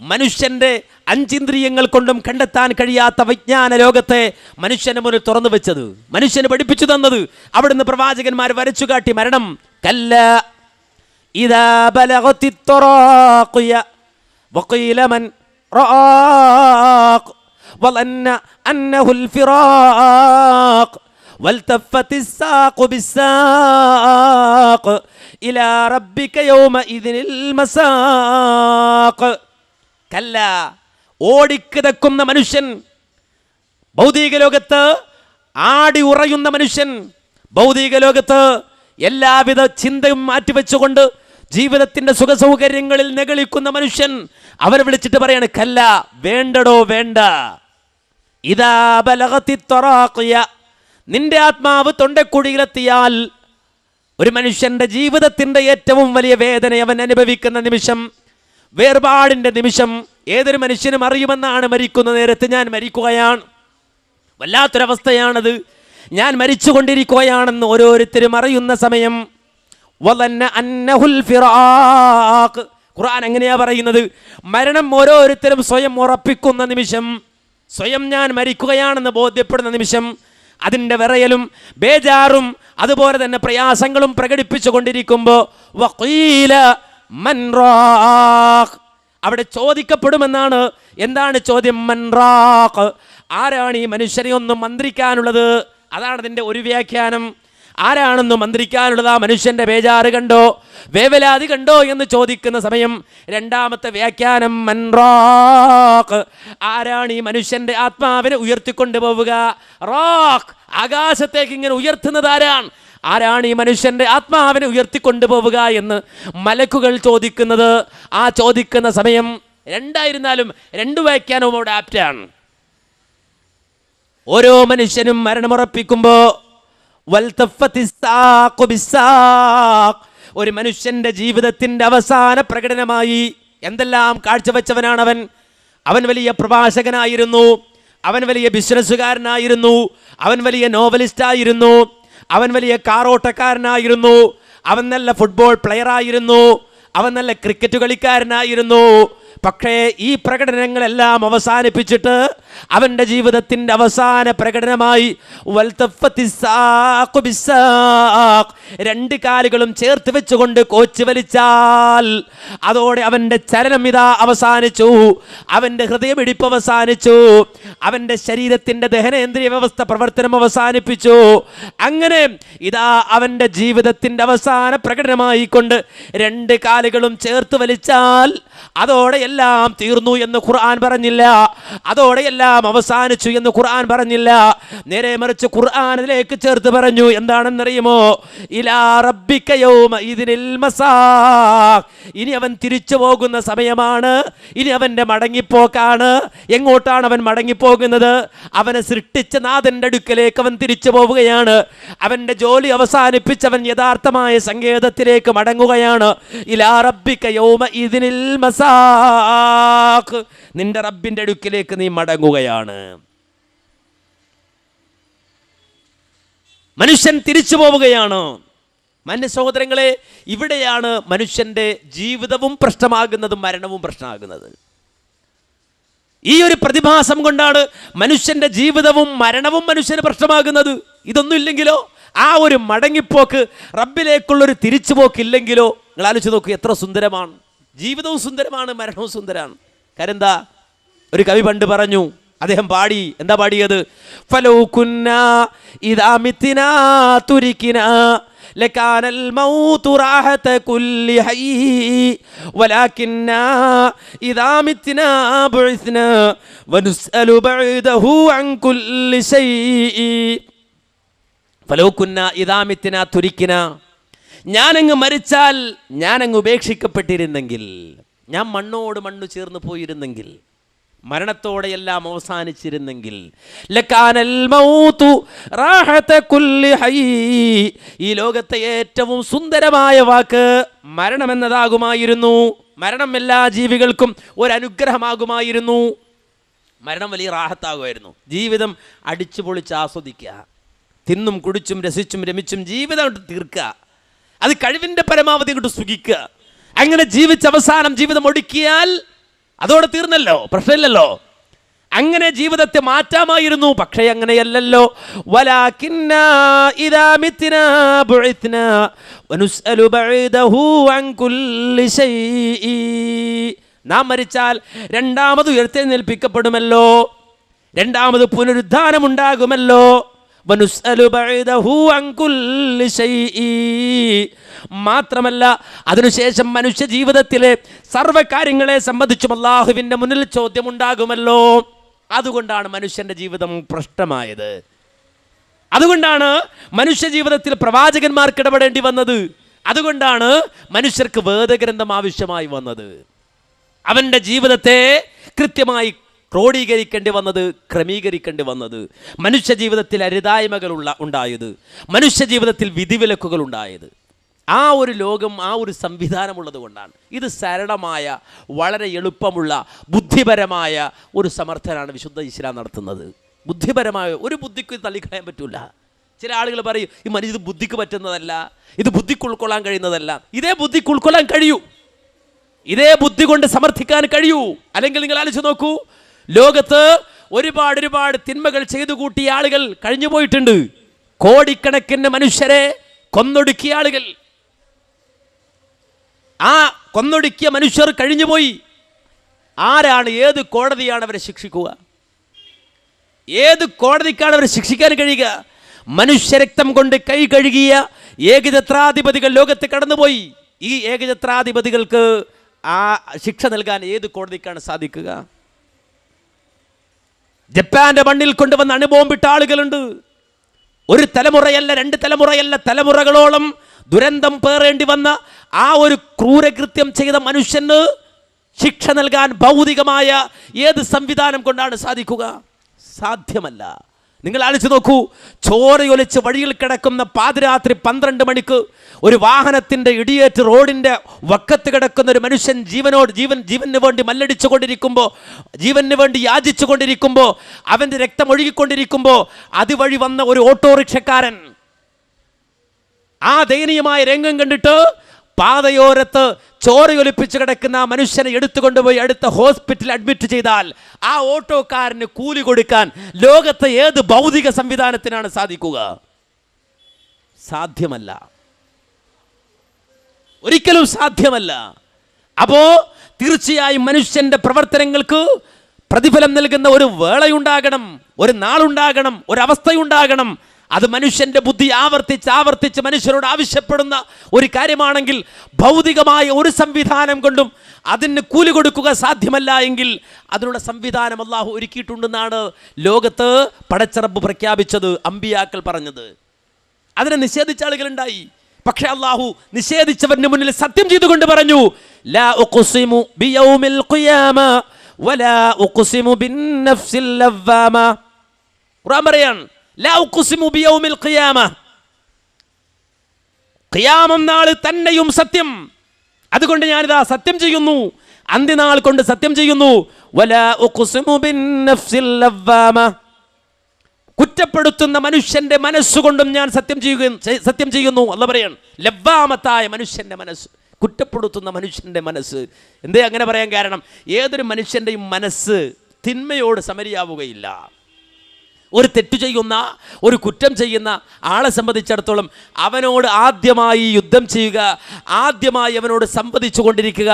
മനുഷ്യൻ്റെ അഞ്ചിന്ദ്രിയങ്ങൾ കൊണ്ടും കണ്ടെത്താൻ കഴിയാത്ത വിജ്ഞാന ലോകത്തെ മനുഷ്യന് മുന്നിൽ തുറന്നു വെച്ചത്, മനുഷ്യന് പഠിപ്പിച്ചു തന്നത്. അവിടുന്ന് പ്രവാചകന്മാർ വരച്ചു കാട്ടി മരണം. കല്ല ഇദാ ബലഗതി തറാഖിയ വഖീല മൻ റാഖ് വലന്ന അന്നഹുൽ ഫിറാഖ് വൽതഫത്തി الساق بالساق ഇലാ റബ്ബിക യൗമഇദിനിൽ മസാഖ്. കല്ല, ഓടിക്കിതക്കുന്ന മനുഷ്യൻ, ഭൗതിക ലോകത്ത് ആടി ഉറയുന്ന മനുഷ്യൻ, ഭൗതിക ലോകത്ത് എല്ലാവിധ ചിന്തയും മാറ്റിവെച്ചുകൊണ്ട് ജീവിതത്തിന്റെ സുഖസൗകര്യങ്ങളിൽ നെകളിക്കുന്ന മനുഷ്യൻ, അവരെ വിളിച്ചിട്ട് പറയാണ്, കല്ല, വേണ്ടടോ വേണ്ട. ഇദാ ബലഗതി തറാഖിയ, നിന്റെ ആത്മാവ് തൊണ്ടക്കുഴിയിലെത്തിയാൽ ഒരു മനുഷ്യന്റെ ജീവിതത്തിന്റെ ഏറ്റവും വലിയ വേദന അവൻ അനുഭവിക്കുന്ന നിമിഷം, വേർപാടിന്റെ നിമിഷം ഏതൊരു മനുഷ്യനും അറിയുമെന്നാണ്. മരിക്കുന്ന നേരത്ത് ഞാൻ മരിക്കുകയാണ്, വല്ലാത്തൊരവസ്ഥയാണത്, ഞാൻ മരിച്ചുകൊണ്ടിരിക്കുകയാണെന്ന് ഓരോരുത്തരും അറിയുന്ന സമയം. വലന്ന അന്നഹുൽ ഫിറാഖ്, ഖുർആൻ എങ്ങനെയാ പറയുന്നത്? മരണം ഓരോരുത്തരും സ്വയം ഉറപ്പിക്കുന്ന നിമിഷം, സ്വയം ഞാൻ മരിക്കുകയാണെന്ന് ബോധ്യപ്പെടുന്ന നിമിഷം, അതിൻ്റെ വിറയലും ബേജാറും അതുപോലെ തന്നെ പ്രയാസങ്ങളും പ്രകടിപ്പിച്ചു കൊണ്ടിരിക്കുമ്പോൾ വഖീല മൻ റാഖ്, അവിടെ ചോദിക്കപ്പെടുമെന്നാണ്. എന്താണ് ചോദ്യം? മൻ റാഖ്, ആരാണ് ഈ മനുഷ്യനെ ഒന്ന് മന്ത്രിക്കാനുള്ളത്? അതാണ് അതിൻ്റെ ഒരു വ്യാഖ്യാനം. ആരാണെന്ന് മന്ത്രിക്കാനുള്ളത്? ആ മനുഷ്യൻ്റെ ബേജാറ് കണ്ടോ, വേവലാതി കണ്ടോ എന്ന് ചോദിക്കുന്ന സമയം രണ്ടാമത്തെ വ്യാഖ്യാനം മൻ റാഖ്, ആരാണ് ഈ മനുഷ്യൻ്റെ ആത്മാവിനെ ഉയർത്തിക്കൊണ്ടു പോവുക? റാഖ്, ആകാശത്തേക്ക് ഇങ്ങനെ ഉയർത്തുന്നത് ആരാണ്? ആരാണ് ഈ മനുഷ്യൻ്റെ ആത്മാവിനെ ഉയർത്തിക്കൊണ്ടു പോവുക എന്ന് മലക്കുകൾ ചോദിക്കുന്നത്. ആ ചോദിക്കുന്ന സമയം രണ്ടായിരുന്നാലും രണ്ടു വ്യാഖ്യാനവും അവിടെ ആപ്റ്റാണ്. ഓരോ മനുഷ്യനും മരണമുറപ്പിക്കുമ്പോൾ ഒരു മനുഷ്യന്റെ ജീവിതത്തിന്റെ അവസാന പ്രകടനമായി എന്തെല്ലാം കാഴ്ചവെച്ചവനാണ് അവൻ. അവൻ വലിയ പ്രഭാഷകനായിരുന്നു, അവൻ വലിയ ബിസിനസ്സുകാരനായിരുന്നു, അവൻ വലിയ നോവലിസ്റ്റായിരുന്നു, അവൻ വലിയ കാറോട്ടക്കാരനായിരുന്നു, അവൻ നല്ല ഫുട്ബോൾ പ്ലെയറായിരുന്നു, അവൻ നല്ല ക്രിക്കറ്റ് കളിക്കാരനായിരുന്നു. പക്ഷേ ഈ പ്രകടനങ്ങളെല്ലാം അവസാനിപ്പിച്ചിട്ട് അവൻ്റെ ജീവിതത്തിൻ്റെ അവസാന പ്രകടനമായി രണ്ട് കാലുകളും ചേർത്ത് വെച്ചുകൊണ്ട് കോച്ച് വലിച്ചാൽ അതോടെ അവൻ്റെ ചലനം ഇതാ അവസാനിച്ചു, അവൻ്റെ ഹൃദയമിടിപ്പ് അവസാനിച്ചു, അവൻ്റെ ശരീരത്തിൻ്റെ ദഹനേന്ദ്രിയ വ്യവസ്ഥ പ്രവർത്തനം അവസാനിപ്പിച്ചു. അങ്ങനെ ഇതാ അവൻ്റെ ജീവിതത്തിൻ്റെ അവസാന പ്രകടനമായി കൊണ്ട് രണ്ട് കാലുകളും ചേർത്ത് വലിച്ചാൽ അതോടെ എല്ലാം തീർന്നു എന്ന് ഖുർആൻ പറഞ്ഞില്ല, അതോടെ എല്ലാം അവസാനിച്ചു എന്ന് ഖുർആൻ പറഞ്ഞില്ല. നേരെ മറിച്ച് ഖുർആനിലേക്ക് ചേർത്ത് പറഞ്ഞു. എന്താണെന്നറിയുമോ? ഇലാ റബ്ബിക യൗമഇദിനിൽ മസാഖ്. ഇനി അവൻ തിരിച്ചു പോകുന്ന സമയമാണ്, ഇനി അവൻ്റെ മടങ്ങിപ്പോക്കാണ്. എങ്ങോട്ടാണ് അവൻ മടങ്ങിപ്പോകുന്നത്? അവനെ സൃഷ്ടിച്ച നാഥന്റെ അടുക്കലേക്ക് അവൻ തിരിച്ചു പോവുകയാണ്. അവൻ്റെ ജോലി അവസാനിപ്പിച്ചവൻ യഥാർത്ഥമായ സങ്കേതത്തിലേക്ക് മടങ്ങുകയാണ്. ഇലാ റബ്ബിക യൗമഇദിനിൽ മസാഖ്. നിന്റെ റബ്ബിന്റെ അടുക്കിലേക്ക് നീ മടങ്ങുകയാണ്. മനുഷ്യൻ തിരിച്ചു പോവുകയാണ്. മാന്യ സഹോദരങ്ങളെ, ഇവിടെയാണ് മനുഷ്യന്റെ ജീവിതവും പ്രശ്നമാകുന്നതും മരണവും പ്രശ്നമാകുന്നത്. ഈ ഒരു പ്രതിഭാസം കൊണ്ടാണ് മനുഷ്യന്റെ ജീവിതവും മരണവും മനുഷ്യന് പ്രശ്നമാകുന്നത്. ഇതൊന്നും ഇല്ലെങ്കിലോ, ആ ഒരു മടങ്ങിപ്പോക്ക്, റബ്ബിലേക്കുള്ളൊരു തിരിച്ചുപോക്ക് ഇല്ലെങ്കിലോ, നിങ്ങൾ ആലോചിച്ച് നോക്കൂ, എത്ര സുന്ദരമാണ്. ജീവിതവും സുന്ദരമാണ്, മരണവും സുന്ദരമാണ്. കാര്യം എന്താ? ഒരു കവി പണ്ട് പറഞ്ഞു, അദ്ദേഹം പാടി, എന്താ പാടിയത്? ഫലൗ കുന്നാ ഇദാ മിത്നാ തുരികിനാ ലകാനൽ മൗതു റാഹത കുല്ലി ഹയ്യ് വലാകിന്നാ ഇദാ മിത്നാ ബുഇസ്നാ വനുസ്അലു ബഅദഹു അൻ കുല്ലി ശൈഇ. ഫലൗ കുന്നാ ഇദാ മിത്നാ തുരികിനാ, ഞാനങ്ങ് മരിച്ചാൽ, ഞാനങ്ങ് ഉപേക്ഷിക്കപ്പെട്ടിരുന്നെങ്കിൽ, ഞാൻ മണ്ണോട് മണ്ണ് ചേർന്ന് പോയിരുന്നെങ്കിൽ, മരണത്തോടെയെല്ലാം അവസാനിച്ചിരുന്നെങ്കിൽ, ലകാനൽ മൗതു റാഹത കുല്ലി ഹയ്യ്, ഈ ലോകത്തെ ഏറ്റവും സുന്ദരമായ വാക്ക് മരണമെന്നതാകുമായിരുന്നു. മരണം എല്ലാ ജീവികൾക്കും ഒരു അനുഗ്രഹമാകുമായിരുന്നു. മരണം വലിയ റാഹത്താകുമായിരുന്നു. ജീവിതം അടിച്ചു പൊളിച്ച് ആസ്വദിക്കുക, തിന്നും കുടിച്ചും രസിച്ചും രമിച്ചും ജീവിതം തീർക്കുക, അത് കഴിവിൻ്റെ പരമാവധി കൊണ്ട് സുഖിക്കുക. അങ്ങനെ ജീവിച്ച് അവസാനം ജീവിതം ഒടുക്കിയാൽ അതോടെ തീർന്നല്ലോ, പ്രശ്നമില്ലല്ലോ. അങ്ങനെ ജീവിതത്തെ മാറ്റാമായിരുന്നു. പക്ഷേ അങ്ങനെയല്ലല്ലോ. വലാകിന്നാ ഇദാ മിത്നാ ബുഇത്നാ വനുസ്അലു ബഅദഹു അൻ കുല്ലി ശൈഇ. നാം മരിച്ചാൽ രണ്ടാമത് ഉയർത്തെഴുന്നേൽപ്പിക്കപ്പെടുമല്ലോ, രണ്ടാമത് പുനരുദ്ധാനമുണ്ടാകുമല്ലോ. മാത്രമല്ല, അതിനുശേഷം മനുഷ്യ ജീവിതത്തിലെ സർവ്വകാര്യങ്ങളെ സംബന്ധിച്ചും അല്ലാഹുവിന്റെ മുന്നിൽ ചോദ്യമുണ്ടാകുമല്ലോ. അതുകൊണ്ടാണ് മനുഷ്യന്റെ ജീവിതം പ്രശ്നമായത്. അതുകൊണ്ടാണ് മനുഷ്യ ജീവിതത്തിൽ പ്രവാചകന്മാർക്ക് ഇടപെടേണ്ടി വന്നത്. അതുകൊണ്ടാണ് മനുഷ്യർക്ക് വേദഗ്രന്ഥം ആവശ്യമായി വന്നത്. അവന്റെ ജീവിതത്തെ കൃത്യമായി ക്രോഡീകരിക്കേണ്ടി വന്നത്, ക്രമീകരിക്കേണ്ടി വന്നത്. മനുഷ്യ ജീവിതത്തിൽ അരുതായ്മകൾ ഉണ്ടായത്, മനുഷ്യ ജീവിതത്തിൽ വിധിവിലക്കുകൾ ഉണ്ടായത്. ആ ഒരു ലോകം, ആ ഒരു സംവിധാനമുള്ളത് കൊണ്ടാണ്. ഇത് സരളമായ, വളരെ എളുപ്പമുള്ള, ബുദ്ധിപരമായ ഒരു സമർത്ഥനാണ് വിശുദ്ധ ഇസ്ലാം നടത്തുന്നത്. ബുദ്ധിപരമായ ഒരു ബുദ്ധിക്ക് തള്ളിക്കളയാൻ പറ്റില്ല. ചില ആളുകൾ പറയും, ഈ മനുഷ്യ ഇത് ബുദ്ധിക്ക് പറ്റുന്നതല്ല, ഇത് ബുദ്ധിക്ക് ഉൾക്കൊള്ളാൻ കഴിയുന്നതല്ല. ഇതേ ബുദ്ധിക്ക് ഉൾക്കൊള്ളാൻ കഴിയൂ, ഇതേ ബുദ്ധി കൊണ്ട് സമർത്ഥിക്കാൻ കഴിയൂ. അല്ലെങ്കിൽ നിങ്ങൾ ആലോചിച്ച് നോക്കൂ, ലോകത്ത് ഒരുപാട് തിന്മകൾ ചെയ്തു കൂട്ടിയ ആളുകൾ കഴിഞ്ഞു പോയിട്ടുണ്ട്. കോടിക്കണക്കിന് മനുഷ്യരെ കൊന്നൊടുക്കിയ ആളുകൾ. ആ കൊന്നൊടുക്കിയ മനുഷ്യർ കഴിഞ്ഞുപോയി. ആരാണ്, ഏത് കോടതിയാണ് അവരെ ശിക്ഷിക്കുക? ഏത് കോടതിക്കാണ് അവരെ ശിക്ഷിക്കാൻ കഴിയുക? മനുഷ്യരക്തം കൊണ്ട് കൈ കഴുകിയ ഏകഛത്രാധിപതികൾ ലോകത്ത് കടന്നുപോയി. ഈ ഏകഛത്രാധിപതികൾക്ക് ആ ശിക്ഷ നൽകാൻ ഏത് കോടതിക്കാണ് സാധിക്കുക? ജപ്പാന്റെ മണ്ണിൽ കൊണ്ടുവന്ന് അണുബോംബിട്ട ആളുകളുണ്ട്. ഒരു തലമുറയല്ല, രണ്ട് തലമുറയല്ല, തലമുറകളോളം ദുരന്തം പേറേണ്ടി വന്ന ആ ഒരു ക്രൂരകൃത്യം ചെയ്ത മനുഷ്യന് ശിക്ഷ നൽകാൻ ഭൗതികമായ ഏത് സംവിധാനം കൊണ്ടാണ് സാധിക്കുക? സാധ്യമല്ല. നിങ്ങൾ ആലോചിച്ച് നോക്കൂ, ചോരയൊലിച്ച് വഴിയിൽ കിടക്കുന്ന പാതിരാത്രി 12 മണിക്ക് ഒരു വാഹനത്തിന്റെ ഇടിയേറ്റ് റോഡിന്റെ വക്കത്ത് കിടക്കുന്ന ഒരു മനുഷ്യൻ ജീവന് വേണ്ടി മല്ലടിച്ചു കൊണ്ടിരിക്കുമ്പോൾ, ജീവന് വേണ്ടി യാചിച്ചു കൊണ്ടിരിക്കുമ്പോൾ, അവന്റെ രക്തം ഒഴുകിക്കൊണ്ടിരിക്കുമ്പോൾ അതുവഴി വന്ന ഒരു ഓട്ടോറിക്ഷക്കാരൻ ആ ദയനീയമായ രംഗം കണ്ടിട്ട് പാതയോരത്ത് ചോരയൊലിപ്പിച്ച് കിടക്കുന്ന ആ മനുഷ്യനെ എടുത്തുകൊണ്ടുപോയി അടുത്ത ഹോസ്പിറ്റലിൽ അഡ്മിറ്റ് ചെയ്താൽ ആ ഓട്ടോക്കാരന് കൂലി കൊടുക്കാൻ ലോകത്തെ ഏത് ഭൗതിക സംവിധാനത്തിനാണ് സാധിക്കുക? സാധ്യമല്ല, ഒരിക്കലും സാധ്യമല്ല. അപ്പോ തീർച്ചയായും മനുഷ്യന്റെ പ്രവർത്തനങ്ങൾക്ക് പ്രതിഫലം നൽകുന്ന ഒരു വേളയുണ്ടാകണം, ഒരു നാളുണ്ടാകണം, ഒരവസ്ഥയുണ്ടാകണം. അത് മനുഷ്യന്റെ ബുദ്ധി ആവർത്തിച്ച് മനുഷ്യരോട് ആവശ്യപ്പെടുന്ന ഒരു കാര്യമാണെങ്കിൽ ഭൗതികമായ ഒരു സംവിധാനം കൊണ്ടും അതിന് കൂലി കൊടുക്കുക സാധ്യമല്ല എങ്കിൽ അതിനുള്ള സംവിധാനം അള്ളാഹു ഒരുക്കിയിട്ടുണ്ടെന്നാണ് ലോകത്ത് പടച്ച റബ്ബ് പ്രഖ്യാപിച്ചത്, അമ്പിയാക്കൾ പറഞ്ഞത്. അതിനെ നിഷേധിച്ച ആളുകളുണ്ടായി. പക്ഷെ അള്ളാഹു നിഷേധിച്ചവരുടെ മുന്നിൽ സത്യം ചെയ്തുകൊണ്ട് പറഞ്ഞു, ലാ ഉഖ്സിമു ബിയൗമിൽ ഖിയാമ വലാ ഉഖ്സിമു ബിന്നഫ്സിൽ ലവ്വാമ. ഖുർആൻ പറയാണ്, ലാ ഉഖ്സിമു ബിയൗമിൽ ഖിയാമ, ഖിയാമം നാൾ തന്നെയും സത്യം, അതുകൊണ്ട് ഞാനിതാ സത്യം ചെയ്യുന്നു, അന്ത്യനാൾ കൊണ്ട് സത്യം ചെയ്യുന്നു. വലാ ഉഖ്സിമു ബിന്നഫ്സിൽ ലവ്വാമ, കുറ്റപ്പെടുത്തുന്ന മനുഷ്യന്റെ മനസ്സുകൊണ്ടും ഞാൻ സത്യം ചെയ്യുന്നു. അല്ലാഹു പറയാണ്, ലവ്വാമത്തായ മനുഷ്യന്റെ മനസ്സ്, കുറ്റപ്പെടുത്തുന്ന മനുഷ്യന്റെ മനസ്സ്. എന്തേ അങ്ങനെ പറയാൻ കാരണം? ഏതൊരു മനുഷ്യന്റെയും മനസ്സ് തിന്മയോട് സമരിയാവുകയില്ല. ഒരു തെറ്റു ചെയ്യുന്ന, ഒരു കുറ്റം ചെയ്യുന്ന ആളെ സംബന്ധിച്ചിടത്തോളം അവനോട് ആദ്യമായി യുദ്ധം ചെയ്യുക, ആദ്യമായി അവനോട് സംവദിച്ചു കൊണ്ടിരിക്കുക,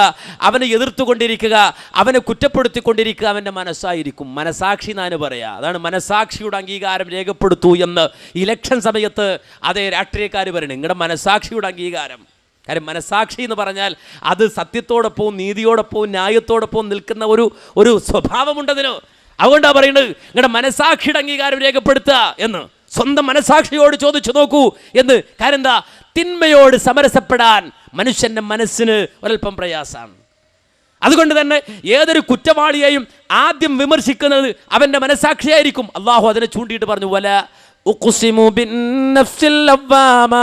അവനെ എതിർത്തുകൊണ്ടിരിക്കുക, അവനെ കുറ്റപ്പെടുത്തിക്കൊണ്ടിരിക്കുക അവൻ്റെ മനസ്സായിരിക്കും. മനസാക്ഷി എന്നാണ് പറയുക. അതാണ് മനസാക്ഷിയുടെ അംഗീകാരം രേഖപ്പെടുത്തൂ എന്ന് ഇലക്ഷൻ സമയത്ത് അതേ രാഷ്ട്രീയക്കാർ പറയണം, നിങ്ങളുടെ മനസാക്ഷിയുടെ അംഗീകാരം. കാര്യം മനസാക്ഷി എന്ന് പറഞ്ഞാൽ അത് സത്യത്തോടൊപ്പവും നീതിയോടൊപ്പവും ന്യായത്തോടൊപ്പവും നിൽക്കുന്ന ഒരു സ്വഭാവമുണ്ടതിന്. അതുകൊണ്ടാണ് പറയുന്നത് നിങ്ങളുടെ മനസാക്ഷിയുടെ അംഗീകാരം രേഖപ്പെടുത്തുക എന്ന്. സ്വന്തം മനസാക്ഷിയോട് ചോദിച്ചു നോക്കൂ എന്ന്. കാര്യം എന്താ? തിന്മയോട് സമരസപ്പെടാൻ മനുഷ്യന്റെ മനസ്സിന് ഒരൽപ്പം പ്രയാസമാണ്. അതുകൊണ്ട് തന്നെ ഏതൊരു കുറ്റവാളിയെയും ആദ്യം വിമർശിക്കുന്നത് അവന്റെ മനസാക്ഷിയായിരിക്കും. അള്ളാഹു അതിനെ ചൂണ്ടിയിട്ട് പറഞ്ഞു, വലാ ഉഖ്സിമു ബിന്നഫ്സിൽ ലവ്വാമ,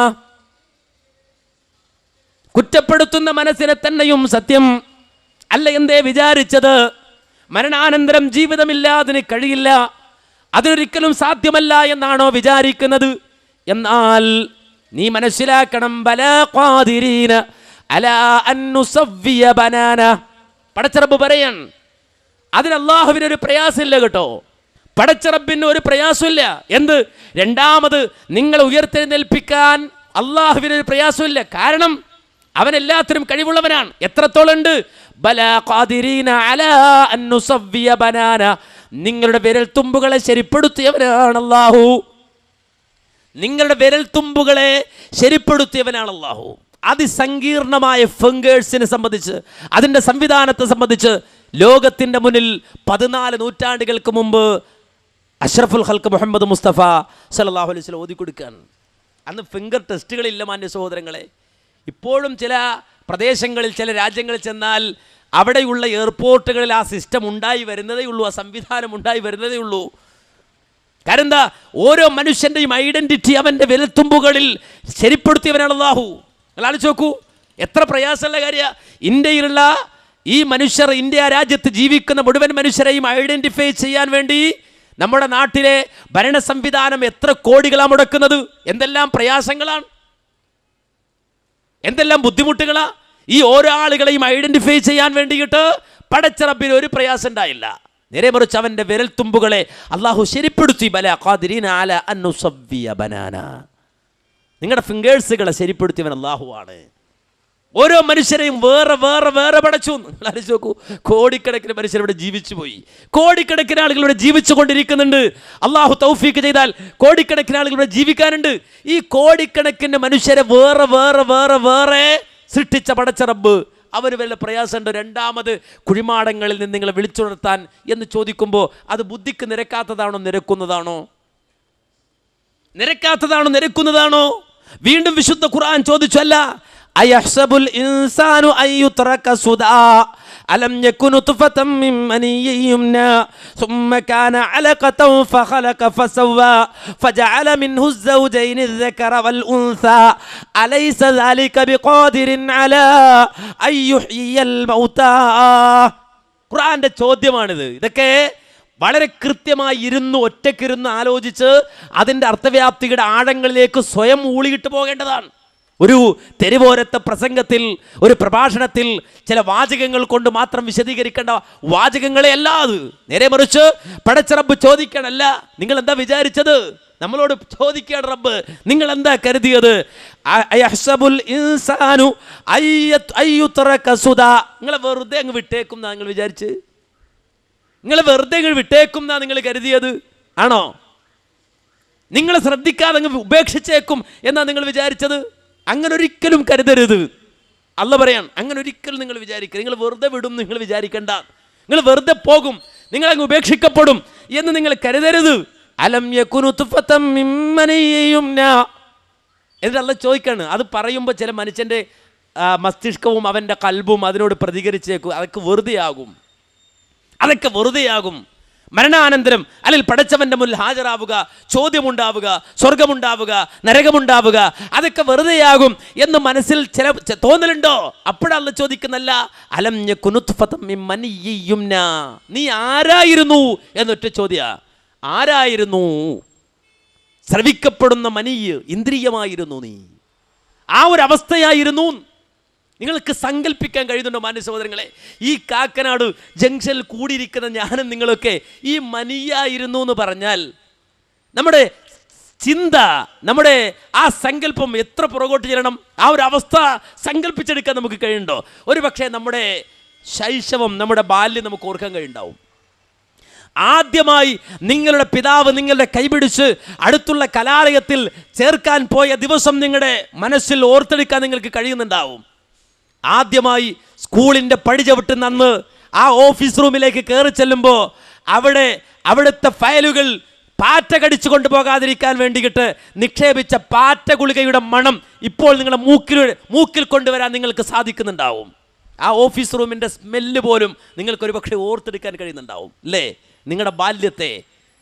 കുറ്റപ്പെടുത്തുന്ന മനസ്സിനെ തന്നെയും സത്യം. അല്ല, എന്തേ വിചാരിച്ചത് മരണാനന്തരം ജീവിതമില്ലാതിന് കഴിയില്ല, അതിനൊരിക്കലും സാധ്യമല്ല എന്നാണോ വിചാരിക്കുന്നത്? എന്നാൽ നീ മനസ്സിലാക്കണം, ബലാ ഖാദിരീന അലാ അൻ നുസവ്വിയ ബനാന. പടച്ചറബ് പറയാൻ അതിന് അല്ലാഹുവിനൊരു പ്രയാസമില്ല കേട്ടോ. പടച്ചറബിന് ഒരു പ്രയാസമില്ല. എന്ത്? രണ്ടാമത് നിങ്ങൾ ഉയർത്തെഴുന്നേൽപ്പിക്കാൻ അല്ലാഹുവിനൊരു പ്രയാസമില്ല. കാരണം അവൻ എല്ലാത്തിനും കഴിവുള്ളവനാണ്. എത്രത്തോളം ഉണ്ട്? ബലാ ഖാദിരീന അലാ അൻ നുസവ്വിയ ബനാന, നിങ്ങളുടെ വിരൽത്തുമ്പുകളെ ശരിപ്പെടുത്തിയവനാണ് അല്ലാഹു. നിങ്ങളുടെ വിരൽത്തുമ്പുകളെ ശരിപ്പെടുത്തിയവനാണ് അല്ലാഹു. അതിസങ്കീർണമായ ഫിംഗേഴ്സിനെ സംബന്ധിച്ച്, അതിൻ്റെ സംവിധാനത്തെ സംബന്ധിച്ച് ലോകത്തിൻ്റെ മുന്നിൽ 14 നൂറ്റാണ്ടുകൾക്ക് മുമ്പ് അഷ്റഫുൽ ഖൽഖ് മുഹമ്മദ് മുസ്തഫ സല്ലല്ലാഹു അലൈഹി വസല്ലം ഓതിക്കൊടുക്കാൻ. അന്ന് ഫിംഗർ ടെസ്റ്റുകളില്ല മാന്യ സഹോദരങ്ങളെ. ഇപ്പോഴും ചില പ്രദേശങ്ങളിൽ, ചില രാജ്യങ്ങളിൽ ചെന്നാൽ അവിടെയുള്ള എയർപോർട്ടുകളിൽ ആ സിസ്റ്റം ഉണ്ടായി വരുന്നതേ ഉള്ളൂ, ആ സംവിധാനം ഉണ്ടായി വരുന്നതേ ഉള്ളൂ. കാരണം എന്താ? ഓരോ മനുഷ്യൻ്റെയും ഐഡന്റിറ്റി അവൻ്റെ വിരൽത്തുമ്പുകളിൽ ശരിപ്പെടുത്തിയവനാണ് അല്ലാഹു. ആലോചിച്ച് നോക്കൂ, എത്ര പ്രയാസമുള്ള കാര്യമാണ്. ഇന്ത്യയിലുള്ള ഈ മനുഷ്യർ, ഇന്ത്യ രാജ്യത്ത് ജീവിക്കുന്ന മുഴുവൻ മനുഷ്യരെയും ഐഡന്റിഫൈ ചെയ്യാൻ വേണ്ടി നമ്മുടെ നാട്ടിലെ ഭരണ സംവിധാനം എത്ര കോടികളാണ് മുടക്കുന്നത്. എന്തെല്ലാം പ്രയാസങ്ങളാണ്, എന്തെല്ലാം ബുദ്ധിമുട്ടുകളാ. ഈ ഓരോ ആളുകളെയും ഐഡന്റിഫൈ ചെയ്യാൻ വേണ്ടിയിട്ട് പടച്ച റബ്ബിന് ഒരു പ്രയാസം ഉണ്ടായില്ല. നേരെ മറിച്ച് അവൻ്റെ വിരൽത്തുമ്പുകളെ അള്ളാഹു ശരിപ്പെടുത്തി. ബലാ ഖാദിരീന അലാ അൻ നുസവ്വിയ ബനാന, നിങ്ങളുടെ ഫിംഗേഴ്സുകളെ ശരിപ്പെടുത്തിയവൻ അള്ളാഹു ആണ്. ഓരോ മനുഷ്യരെയും വേറെ വേറെ വേറെ പടച്ചു. നിങ്ങൾ ആലോചിച്ച് നോക്കൂ, കോടിക്കണക്കിന് മനുഷ്യർ ഇവിടെ ജീവിച്ചു പോയി, കോടിക്കണക്കിന് ആളുകൾ ഇവിടെ ജീവിച്ചു കൊണ്ടിരിക്കുന്നുണ്ട്. അള്ളാഹു തൗഫീക്ക് ചെയ്താൽ കോടിക്കണക്കിന് ആളുകൾ ഇവിടെ ജീവിക്കാനുണ്ട്. ഈ കോടിക്കണക്കിന് മനുഷ്യരെ വേറെ വേറെ വേറെ വേറെ സൃഷ്ടിച്ച പടച്ച റബ്ബ് അവർ വല്ല പ്രയാസമുണ്ട്. രണ്ടാമത് കുഴിമാടങ്ങളിൽ നിന്ന് നിങ്ങളെ വിളിച്ചുണർത്താൻ എന്ന് ചോദിക്കുമ്പോൾ അത് ബുദ്ധിക്ക് നിരക്കാത്തതാണോ, നിരക്കുന്നതാണോ? നിരക്കാത്തതാണോ, നിരക്കുന്നതാണോ? വീണ്ടും വിശുദ്ധ ഖുർആൻ ചോദിച്ചു, അല്ല അയഹ്സബുൽ ഇൻസാനു അൻ യുത്രക സുദാ അലം യകുനു തുഫതം മിൻ മനിയ്യിൻ യുംനാ സുമ്മ കാന അലഖതൻ ഫഖലഖ ഫസവ്വാ ഫജഅല മിൻഹു الزوجين الذكر والأنثى أليس ذلك بقادر على أن يحيي الموتى. ഖുർആന്റെ ചോദ്യമാണിത്. ഇതൊക്കെ വളരെ കൃത്യമായി ഒറ്റക്കിരുന്ന് ആലോചിച്ച് അതിൻ്റെ അർത്ഥവ്യാപ്തിയുടെ ആഴങ്ങളിലേക്ക് സ്വയം ഊളിയിട്ട് പോകേണ്ടതാണ്. ഒരു തെരുവോരത്തെ പ്രസംഗത്തിൽ, ഒരു പ്രഭാഷണത്തിൽ ചില വാചകങ്ങൾ കൊണ്ട് മാത്രം വിശദീകരിക്കേണ്ട വാചകങ്ങളെ അല്ല അത്. നേരെ മറിച്ച് പടച്ച റബ്ബ് ചോദിക്കണല്ല, നിങ്ങൾ എന്താ വിചാരിച്ചത്? നമ്മളോട് ചോദിക്കുകയാണ് റബ്ബ്, നിങ്ങൾ എന്താ കരുതിയത്? നിങ്ങളെ വെറുതെ അങ്ങ് വിട്ടേക്കും എന്നാ നിങ്ങൾ വിചാരിച്ച്? നിങ്ങൾ വെറുതെ അങ്ങ് വിട്ടേക്കും എന്നാ നിങ്ങൾ കരുതിയത്? ആണോ? നിങ്ങൾ ശ്രദ്ധിക്കാതെ അങ്ങ് ഉപേക്ഷിച്ചേക്കും എന്നാ നിങ്ങൾ വിചാരിച്ചത്? അങ്ങനെ ഒരിക്കലും കരുതരുത്. അല്ല പറയാൻ, അങ്ങനെ ഒരിക്കലും നിങ്ങൾ വിചാരിക്കരുത്. നിങ്ങൾ വെറുതെ വിടും നിങ്ങൾ വിചാരിക്കണ്ട. നിങ്ങൾ വെറുതെ പോകും, നിങ്ങൾ അങ്ങ് ഉപേക്ഷിക്കപ്പെടും എന്ന് നിങ്ങൾ കരുതരുത്. അലം യകുനു തുഫതം മിൻ മനിയ്യിൻ യുംനാ എന്നിട്ട് അല്ലാഹ് ചോദിക്കാണ്. അത് പറയുമ്പോൾ ചില മനുഷ്യൻ്റെ മസ്തിഷ്കവും അവൻ്റെ കൽബും അതിനോട് പ്രതികരിച്ചേക്കും. അതൊക്കെ വെറുതെയാകും. മരണാനന്തരം അല്ലെങ്കിൽ പടച്ചവൻ്റെ മുന്നിൽ ഹാജരാവുക, ചോദ്യമുണ്ടാവുക, സ്വർഗമുണ്ടാവുക, നരകമുണ്ടാവുക, അതൊക്കെ വെറുതെയാകും എന്ന് മനസ്സിൽ ചില തോന്നലുണ്ടോ? അപ്പോഴല്ല ചോദിക്കുന്നല്ല, അലം യകുനു തുഫതം മിൻ മനിയ്യിൻ യുംനാ, നീ ആരായിരുന്നു എന്നൊറ്റ ചോദ്യ. ആരായിരുന്നു? ശ്രവിക്കപ്പെടുന്ന മനീയ് ഇന്ദ്രിയമായിരുന്നു നീ. ആ ഒരു അവസ്ഥയായിരുന്നു. നിങ്ങൾക്ക് സങ്കല്പിക്കാൻ കഴിയുന്നുണ്ടോ മാന്യ സഹോദരങ്ങളെ? ഈ കാക്കനാട് ജംഗ്ഷനിൽ കൂടിയിരിക്കുന്ന ഞാനും നിങ്ങളൊക്കെ ഈ മനീയായിരുന്നു എന്ന് പറഞ്ഞാൽ നമ്മുടെ ചിന്ത, നമ്മുടെ ആ സങ്കല്പം എത്ര പുറകോട്ട് ചെല്ലണം? ആ ഒരു അവസ്ഥ സങ്കല്പിച്ചെടുക്കാൻ നമുക്ക് കഴിയുന്നുണ്ടോ? ഒരു പക്ഷേ നമ്മുടെ ശൈശവം, നമ്മുടെ ബാല്യം നമുക്ക് ഓർക്കാൻ കഴിയുന്നുണ്ടാവും. ആദ്യമായി നിങ്ങളുടെ പിതാവ് നിങ്ങളുടെ കൈപിടിച്ച് അടുത്തുള്ള കലാലയത്തിൽ ചേർക്കാൻ പോയ ദിവസം നിങ്ങളുടെ മനസ്സിൽ ഓർത്തെടുക്കാൻ നിങ്ങൾക്ക് കഴിയുന്നുണ്ടാവും. ആദ്യമായി സ്കൂളിൻ്റെ പടി ചവിട്ടുന്ന അന്ന് ആ ഓഫീസ് റൂമിലേക്ക് കയറി ചെല്ലുമ്പോൾ അവിടുത്തെ ഫയലുകൾ പാറ്റ കടിച്ചു കൊണ്ടുപോകാതിരിക്കാൻ വേണ്ടിയിട്ട് നിക്ഷേപിച്ച പാറ്റ ഗുളികയുടെ മണം ഇപ്പോൾ നിങ്ങളുടെ മൂക്കിൽ കൊണ്ടുവരാൻ നിങ്ങൾക്ക് സാധിക്കുന്നുണ്ടാവും. ആ ഓഫീസ് റൂമിൻ്റെ സ്മെല്ല് പോലും നിങ്ങൾക്കൊരു പക്ഷേ ഓർത്തെടുക്കാൻ കഴിയുന്നുണ്ടാവും അല്ലേ? നിങ്ങളുടെ ബാല്യത്തെ,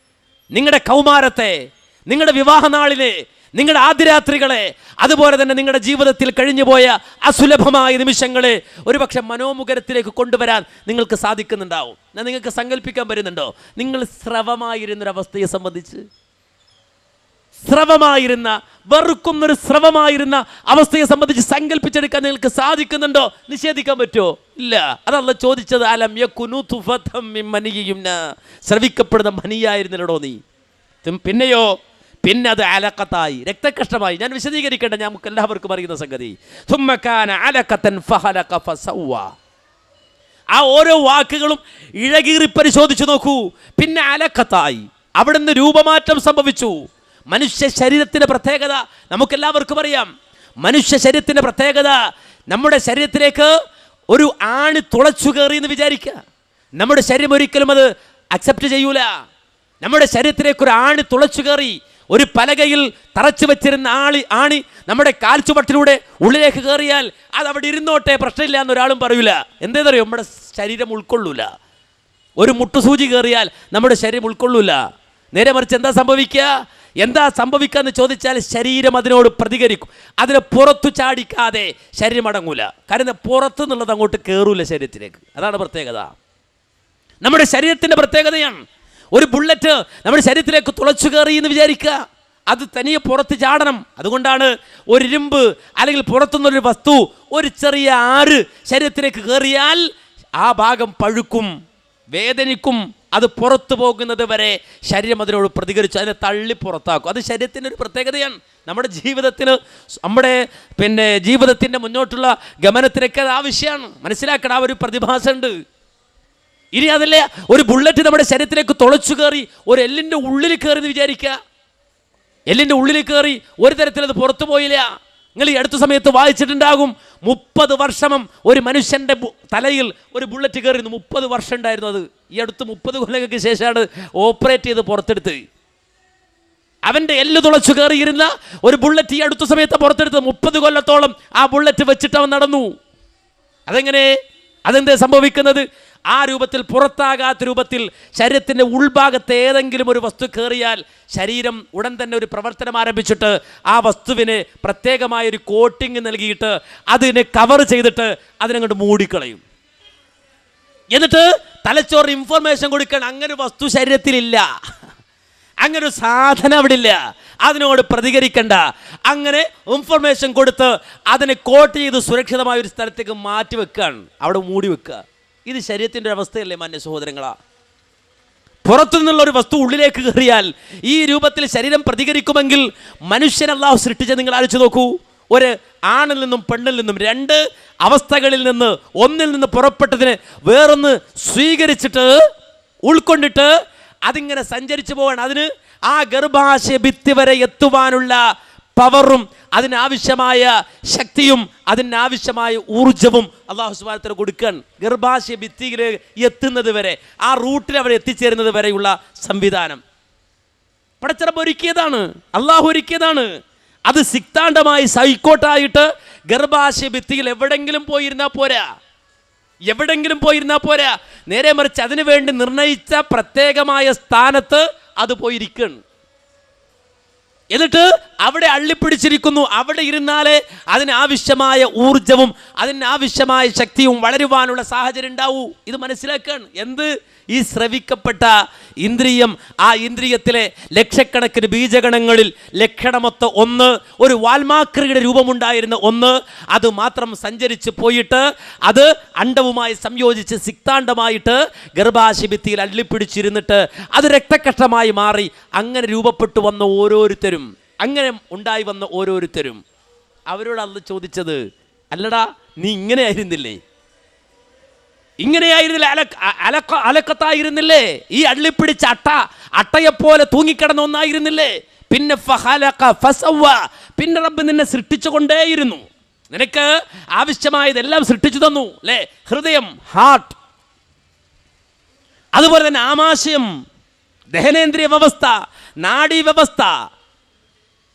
നിങ്ങളുടെ കൗമാരത്തെ, നിങ്ങളുടെ വിവാഹനാളിനെ, നിങ്ങളുടെ ആദ്യരാത്രികളെ, അതുപോലെ തന്നെ നിങ്ങളുടെ ജീവിതത്തിൽ കഴിഞ്ഞുപോയ അസുലഭമായ നിമിഷങ്ങളെ ഒരുപക്ഷെ മനോമുഖരത്തിലേക്ക് കൊണ്ടുവരാൻ നിങ്ങൾക്ക് സാധിക്കുന്നുണ്ടാവും. ഞാൻ നിങ്ങൾക്ക് സങ്കല്പിക്കാൻ പറ്റുന്നുണ്ടോ നിങ്ങൾ സ്രവമായിരുന്നൊരവസ്ഥയെ സംബന്ധിച്ച്? സ്രവമായിരുന്ന, വെറുക്കുന്നൊരു സ്രവമായിരുന്ന അവസ്ഥയെ സംബന്ധിച്ച് സങ്കല്പിച്ചെടുക്കാൻ നിങ്ങൾക്ക് സാധിക്കുന്നുണ്ടോ? നിഷേധിക്കാൻ പറ്റുമോ? ഇല്ല. അതല്ല ചോദിച്ചത്. അലം യകുനു തുഫതം മിൻ മനിയ്യിൻ യുംനാ, ശ്രവിക്കപ്പെടുന്ന മനിയായിരുന്നല്ലോ നീ. പിന്നെയോ, പിന്നെ അത് അലഖത്തായി, രക്തകഷ്ടമായി. ഞാൻ വിശദീകരിക്കേണ്ട, നമുക്ക് എല്ലാവർക്കും അറിയുന്ന സംഗതി. സുമ്മ കാന അലഖതൻ ഫഖലഖ ഫസവ്വാ. ആ ഓരോ വാക്കുകളും ഇഴകീറി പരിശോധിച്ചു നോക്കൂ. പിന്നെ അലഖത്തായി, അവിടുന്ന് രൂപമാറ്റം സംഭവിച്ചു. മനുഷ്യ ശരീരത്തിൻ്റെ പ്രത്യേകത നമുക്കെല്ലാവർക്കും അറിയാം. മനുഷ്യ ശരീരത്തിൻ്റെ പ്രത്യേകത, നമ്മുടെ ശരീരത്തിലേക്ക് ഒരു ആണി തുളച്ചു കയറി എന്ന് വിചാരിക്കുക. നമ്മുടെ ശരീരം ഒരിക്കലും അത് അക്സെപ്റ്റ് ചെയ്യൂല. നമ്മുടെ ശരീരത്തിലേക്ക് ഒരു ആണി തുളച്ചു കയറി, ഒരു പലകയിൽ തറച്ചു വെച്ചിരുന്ന ആണി നമ്മുടെ കാൽച്ചുവട്ടിലൂടെ ഉള്ളിലേക്ക് കയറിയാൽ അത് അവിടെ ഇരുന്നോട്ടെ, പ്രശ്നമില്ല എന്നൊരാളും പറയൂല. എന്തേന്നറിയോ? നമ്മുടെ ശരീരം ഉൾക്കൊള്ളൂല. ഒരു മുട്ടുസൂചി കയറിയാൽ നമ്മുടെ ശരീരം ഉൾക്കൊള്ളൂല. നേരെ മറിച്ച് എന്താ സംഭവിക്കുക എന്ന് ചോദിച്ചാൽ ശരീരം അതിനോട് പ്രതികരിക്കും. അതിനെ പുറത്തു ചാടിക്കാതെ ശരീരം അടങ്ങൂല. കാരണം പുറത്തു നിന്നുള്ളത് അങ്ങോട്ട് കയറൂല ശരീരത്തിലേക്ക്. അതാണ് പ്രത്യേകത. നമ്മുടെ ശരീരത്തിൻ്റെ പ്രത്യേകതയാണ്. ഒരു ബുള്ളറ്റ് നമ്മുടെ ശരീരത്തിലേക്ക് തുളച്ചു കയറി എന്ന് വിചാരിക്കുക, അത് തനിയെ പുറത്ത് ചാടണം. അതുകൊണ്ടാണ് ഒരു ഇരുമ്പ് അല്ലെങ്കിൽ പുറത്തുനിന്നൊരു വസ്തു, ഒരു ചെറിയ ആറ് ശരീരത്തിലേക്ക് കയറിയാൽ ആ ഭാഗം പഴുക്കും, വേദനിക്കും. അത് പുറത്തു പോകുന്നത് വരെ ശരീരം അതിനോട് പ്രതികരിച്ചു അതിനെ തള്ളി പുറത്താക്കും. അത് ശരീരത്തിൻ്റെ ഒരു പ്രത്യേകതയാണ്. നമ്മുടെ ജീവിതത്തിൻ്റെ മുന്നോട്ടുള്ള ഗമനത്തിനൊക്കെ അത് ആവശ്യമാണ്. മനസ്സിലാക്കണം, ആ ഒരു പ്രതിഭാസമുണ്ട്. ഇനി അതല്ലേ, ഒരു ബുള്ളറ്റ് നമ്മുടെ ശരീരത്തിലേക്ക് തുളച്ചു കയറി ഒരു എല്ലിൻ്റെ ഉള്ളിൽ കയറി എന്ന് വിചാരിക്കുക. എല്ലിൻ്റെ ഉള്ളിൽ കയറി ഒരു തരത്തിലത് പുറത്തു പോയില്ല. നിങ്ങൾ ഈ അടുത്ത സമയത്ത് വായിച്ചിട്ടുണ്ടാകും, 30 വർഷം ഒരു മനുഷ്യൻ്റെ തലയിൽ ഒരു ബുള്ളറ്റ് കയറിയിരുന്നു. 30 വർഷം ഉണ്ടായിരുന്നു അത്. ഈ അടുത്ത് 30 കൊല്ലങ്ങൾക്ക് ശേഷമാണ് ഓപ്പറേറ്റ് ചെയ്ത് പുറത്തെടുത്ത്. അവൻ്റെ എല്ല് തുളച്ചു കയറിയിരുന്ന ഒരു ബുള്ളറ്റ് ഈ അടുത്ത സമയത്ത് പുറത്തെടുത്ത്. 30 കൊല്ലത്തോളം ആ ബുള്ളറ്റ് വെച്ചിട്ട് അവൻ നടന്നു. അതെങ്ങനെ? അതെന്താ സംഭവിക്കുന്നത്? ആ രൂപത്തിൽ പുറത്താകാത്ത രൂപത്തിൽ ശരീരത്തിൻ്റെ ഉൾഭാഗത്ത് ഏതെങ്കിലും ഒരു വസ്തു കയറിയാൽ ശരീരം ഉടൻ തന്നെ ഒരു പ്രവർത്തനം ആരംഭിച്ചിട്ട് ആ വസ്തുവിന് പ്രത്യേകമായൊരു കോട്ടിങ് നൽകിയിട്ട് അതിനെ കവർ ചെയ്തിട്ട് അതിനങ്ങോട്ട് മൂടിക്കളയും. എന്നിട്ട് തലച്ചോറ് ഇൻഫർമേഷൻ കൊടുക്കണം, അങ്ങനെ വസ്തു ശരീരത്തിലില്ല, അങ്ങനെ ഒരു സാധനം അവിടെ ഇല്ല, അതിനോട് പ്രതികരിക്കണ്ട. അങ്ങനെ ഇൻഫർമേഷൻ കൊടുത്ത് അതിനെ കോട്ട് ചെയ്ത് സുരക്ഷിതമായ ഒരു സ്ഥലത്തേക്ക് മാറ്റി വെക്കുകയാണ്, അവിടെ മൂടി വെക്കുക. ഇത് ശരീരത്തിൻ്റെ അവസ്ഥയല്ലേ മാന്യ സഹോദരങ്ങളാ? പുറത്തു നിന്നുള്ള ഒരു വസ്തു ഉള്ളിലേക്ക് കയറിയാൽ ഈ രൂപത്തിൽ ശരീരം പ്രതികരിക്കുമെങ്കിൽ മനുഷ്യൻ അല്ലാഹു സൃഷ്ടിച്ച നിങ്ങൾ ആലോചിച്ച് നോക്കൂ. ഒരു ആണിൽ നിന്നും പെണ്ണിൽ നിന്നും രണ്ട് അവസ്ഥകളിൽ നിന്ന് ഒന്നിൽ നിന്ന് പുറപ്പെട്ടതിന് വേറൊന്ന് സ്വീകരിച്ചിട്ട് ഉൾക്കൊണ്ടിട്ട് അതിങ്ങനെ സഞ്ചരിച്ചു പോവാണ്. അതിന് ആ ഗർഭാശയ ഭിത്തി വരെ എത്തുവാനുള്ള പവറും അതിനാവശ്യമായ ശക്തിയും അതിനാവശ്യമായ ഊർജവും അല്ലാഹു സുബ്ഹാനഹു വ തആല കൊടുക്കാൻ. ഗർഭാശയ ഭിത്തിയിൽ എത്തുന്നത് വരെ, ആ റൂട്ടിൽ അവർ എത്തിച്ചേരുന്നത് വരെയുള്ള സംവിധാനം പടച്ചറബ് ഒരുക്കിയതാണ്, അള്ളാഹു ഒരുക്കിയതാണ്. അത് സിക്താണ്ഡമായി സൈക്കോട്ടായിട്ട് ഗർഭാശയ ഭിത്തിയിൽ എവിടെങ്കിലും പോയിരുന്നാൽ പോരാ, എവിടെങ്കിലും പോയിരുന്നാൽ പോരാ. നേരെ മറിച്ച് അതിനു വേണ്ടി നിർണയിച്ച പ്രത്യേകമായ സ്ഥാനത്ത് അത് പോയിരിക്കണം. എന്നിട്ട് അവിടെ അള്ളിപ്പിടിച്ചിരിക്കുന്നു. അവിടെ ഇരുന്നാലേ അതിനാവശ്യമായ ഊർജവും അതിനാവശ്യമായ ശക്തിയും വളരുവാനുള്ള സാഹചര്യം ഉണ്ടാവൂ. ഇത് മനസ്സിലാക്കാൻ എന്ത് ഈ ശ്രവിക്കപ്പെട്ട ഇന്ദ്രിയം, ആ ഇന്ദ്രിയത്തിലെ ലക്ഷക്കണക്കിന് ബീജഗണങ്ങളിൽ ലക്ഷണമൊത്ത ഒന്ന്, ഒരു വാൽമാക്രിയുടെ രൂപമുണ്ടായിരുന്ന ഒന്ന്, അത് മാത്രം സഞ്ചരിച്ച് പോയിട്ട് അത് അണ്ഡവുമായി സംയോജിച്ച് സിക്താണ്ഡമായിട്ട് ഗർഭാശയഭിത്തിയിൽ അള്ളിപ്പിടിച്ചിരുന്നിട്ട് അത് രക്തക്കഷ്ടമായി മാറി. അങ്ങനെ രൂപപ്പെട്ടു വന്ന ഓരോരുത്തരും, അങ്ങനെ ഉണ്ടായി വന്ന ഓരോരുത്തരും അവരോട് അന്ന് ചോദിച്ചത്, അല്ലടാ നീ ഇങ്ങനെയായിരുന്നില്ലേ, ഇങ്ങനെയായിരുന്നില്ലേ, അലക്കത്തായിരുന്നില്ലേ, ഈ അള്ളിപ്പിടിച്ച അട്ടയെപ്പോലെ തൂങ്ങിക്കിടന്ന ഒന്നായിരുന്നില്ലേ, പിന്നെ പിന്നെ റബ്ബ് നിന്നെ സൃഷ്ടിച്ചു കൊണ്ടേയിരുന്നു, നിനക്ക് ആവശ്യമായതെല്ലാം സൃഷ്ടിച്ചു തന്നു അല്ലേ? ഹൃദയം, ഹാർട്ട്, അതുപോലെ തന്നെ ആമാശയം, ദഹനേന്ദ്രിയ വ്യവസ്ഥ, നാഡീ വ്യവസ്ഥ,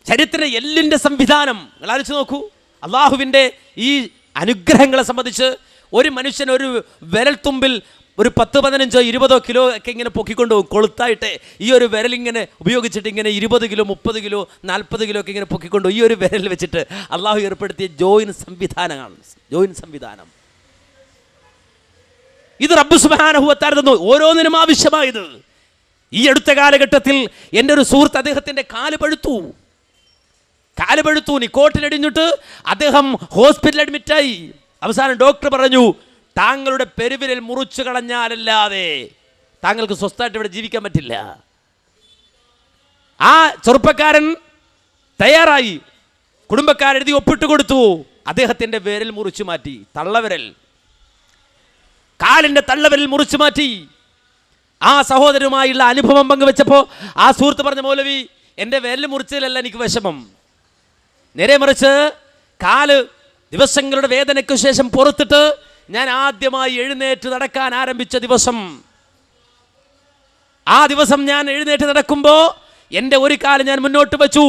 ശരീരത്തിൻ്റെ എല്ലിൻ്റെ സംവിധാനം. നിങ്ങൾ ആലോചിച്ച് നോക്കൂ. അള്ളാഹുവിൻ്റെ ഈ അനുഗ്രഹങ്ങളെ സംബന്ധിച്ച് ഒരു മനുഷ്യൻ ഒരു വിരൽത്തുമ്പിൽ ഒരു 10, 15, 20 കിലോ ഒക്കെ ഇങ്ങനെ പൊക്കിക്കൊണ്ട് പോകും കൊളുത്തായിട്ട്. ഈ ഒരു വിരലിങ്ങനെ ഉപയോഗിച്ചിട്ട് ഇങ്ങനെ 20 കിലോ 30 കിലോ 40 കിലോ ഒക്കെ ഇങ്ങനെ പൊക്കിക്കൊണ്ടു. ഈ ഒരു വിരൽ വെച്ചിട്ട് അള്ളാഹു ഏർപ്പെടുത്തിയ ജോയിൻ സംവിധാനമാണ്, ജോയിൻ സംവിധാനം. ഇത് റബ്ബ് സുബ്ഹാനഹു വ തആല തന്നു, ഓരോന്നിനും ആവശ്യമായത്. ഈ അടുത്ത കാലഘട്ടത്തിൽ എൻ്റെ ഒരു സുഹൃത്ത്, അദ്ദേഹത്തിൻ്റെ കാല് പഴുത്തു, നിക്കോട്ടിനടിഞ്ഞിട്ട് അദ്ദേഹം ഹോസ്പിറ്റലിൽ അഡ്മിറ്റായി. അവസാനം ഡോക്ടർ പറഞ്ഞു, താങ്കളുടെ പെരുവിരൽ മുറിച്ചു കളഞ്ഞാലല്ലാതെ താങ്കൾക്ക് സ്വസ്ഥമായിട്ട് ഇവിടെ ജീവിക്കാൻ പറ്റില്ല. ആ ചെറുപ്പക്കാരൻ തയ്യാറായി, കുടുംബക്കാരെഴുതി ഒപ്പിട്ട് കൊടുത്തു. അദ്ദേഹത്തിൻ്റെ വിരൽ മുറിച്ചു മാറ്റി, തള്ളവിരൽ, കാലിൻ്റെ തള്ളവിരൽ മുറിച്ചു മാറ്റി. ആ സഹോദരനുമായുള്ള അനുഭവം പങ്കുവെച്ചപ്പോൾ ആ സുഹൃത്ത് പറഞ്ഞ, മൗലവി എൻ്റെ വിരൽ മുറിച്ചതിലല്ല എനിക്ക് വിഷമം, നേരെ മറിച്ച് കാല് ദിവസങ്ങളുടെ വേദനയ്ക്ക് ശേഷം പുറത്തിട്ട് ഞാൻ ആദ്യമായി എഴുന്നേറ്റ് നടക്കാൻ ആരംഭിച്ച ദിവസം, ആ ദിവസം ഞാൻ എഴുന്നേറ്റ് നടക്കുമ്പോൾ എൻ്റെ ഒരു കാല് ഞാൻ മുന്നോട്ട് വെച്ചു,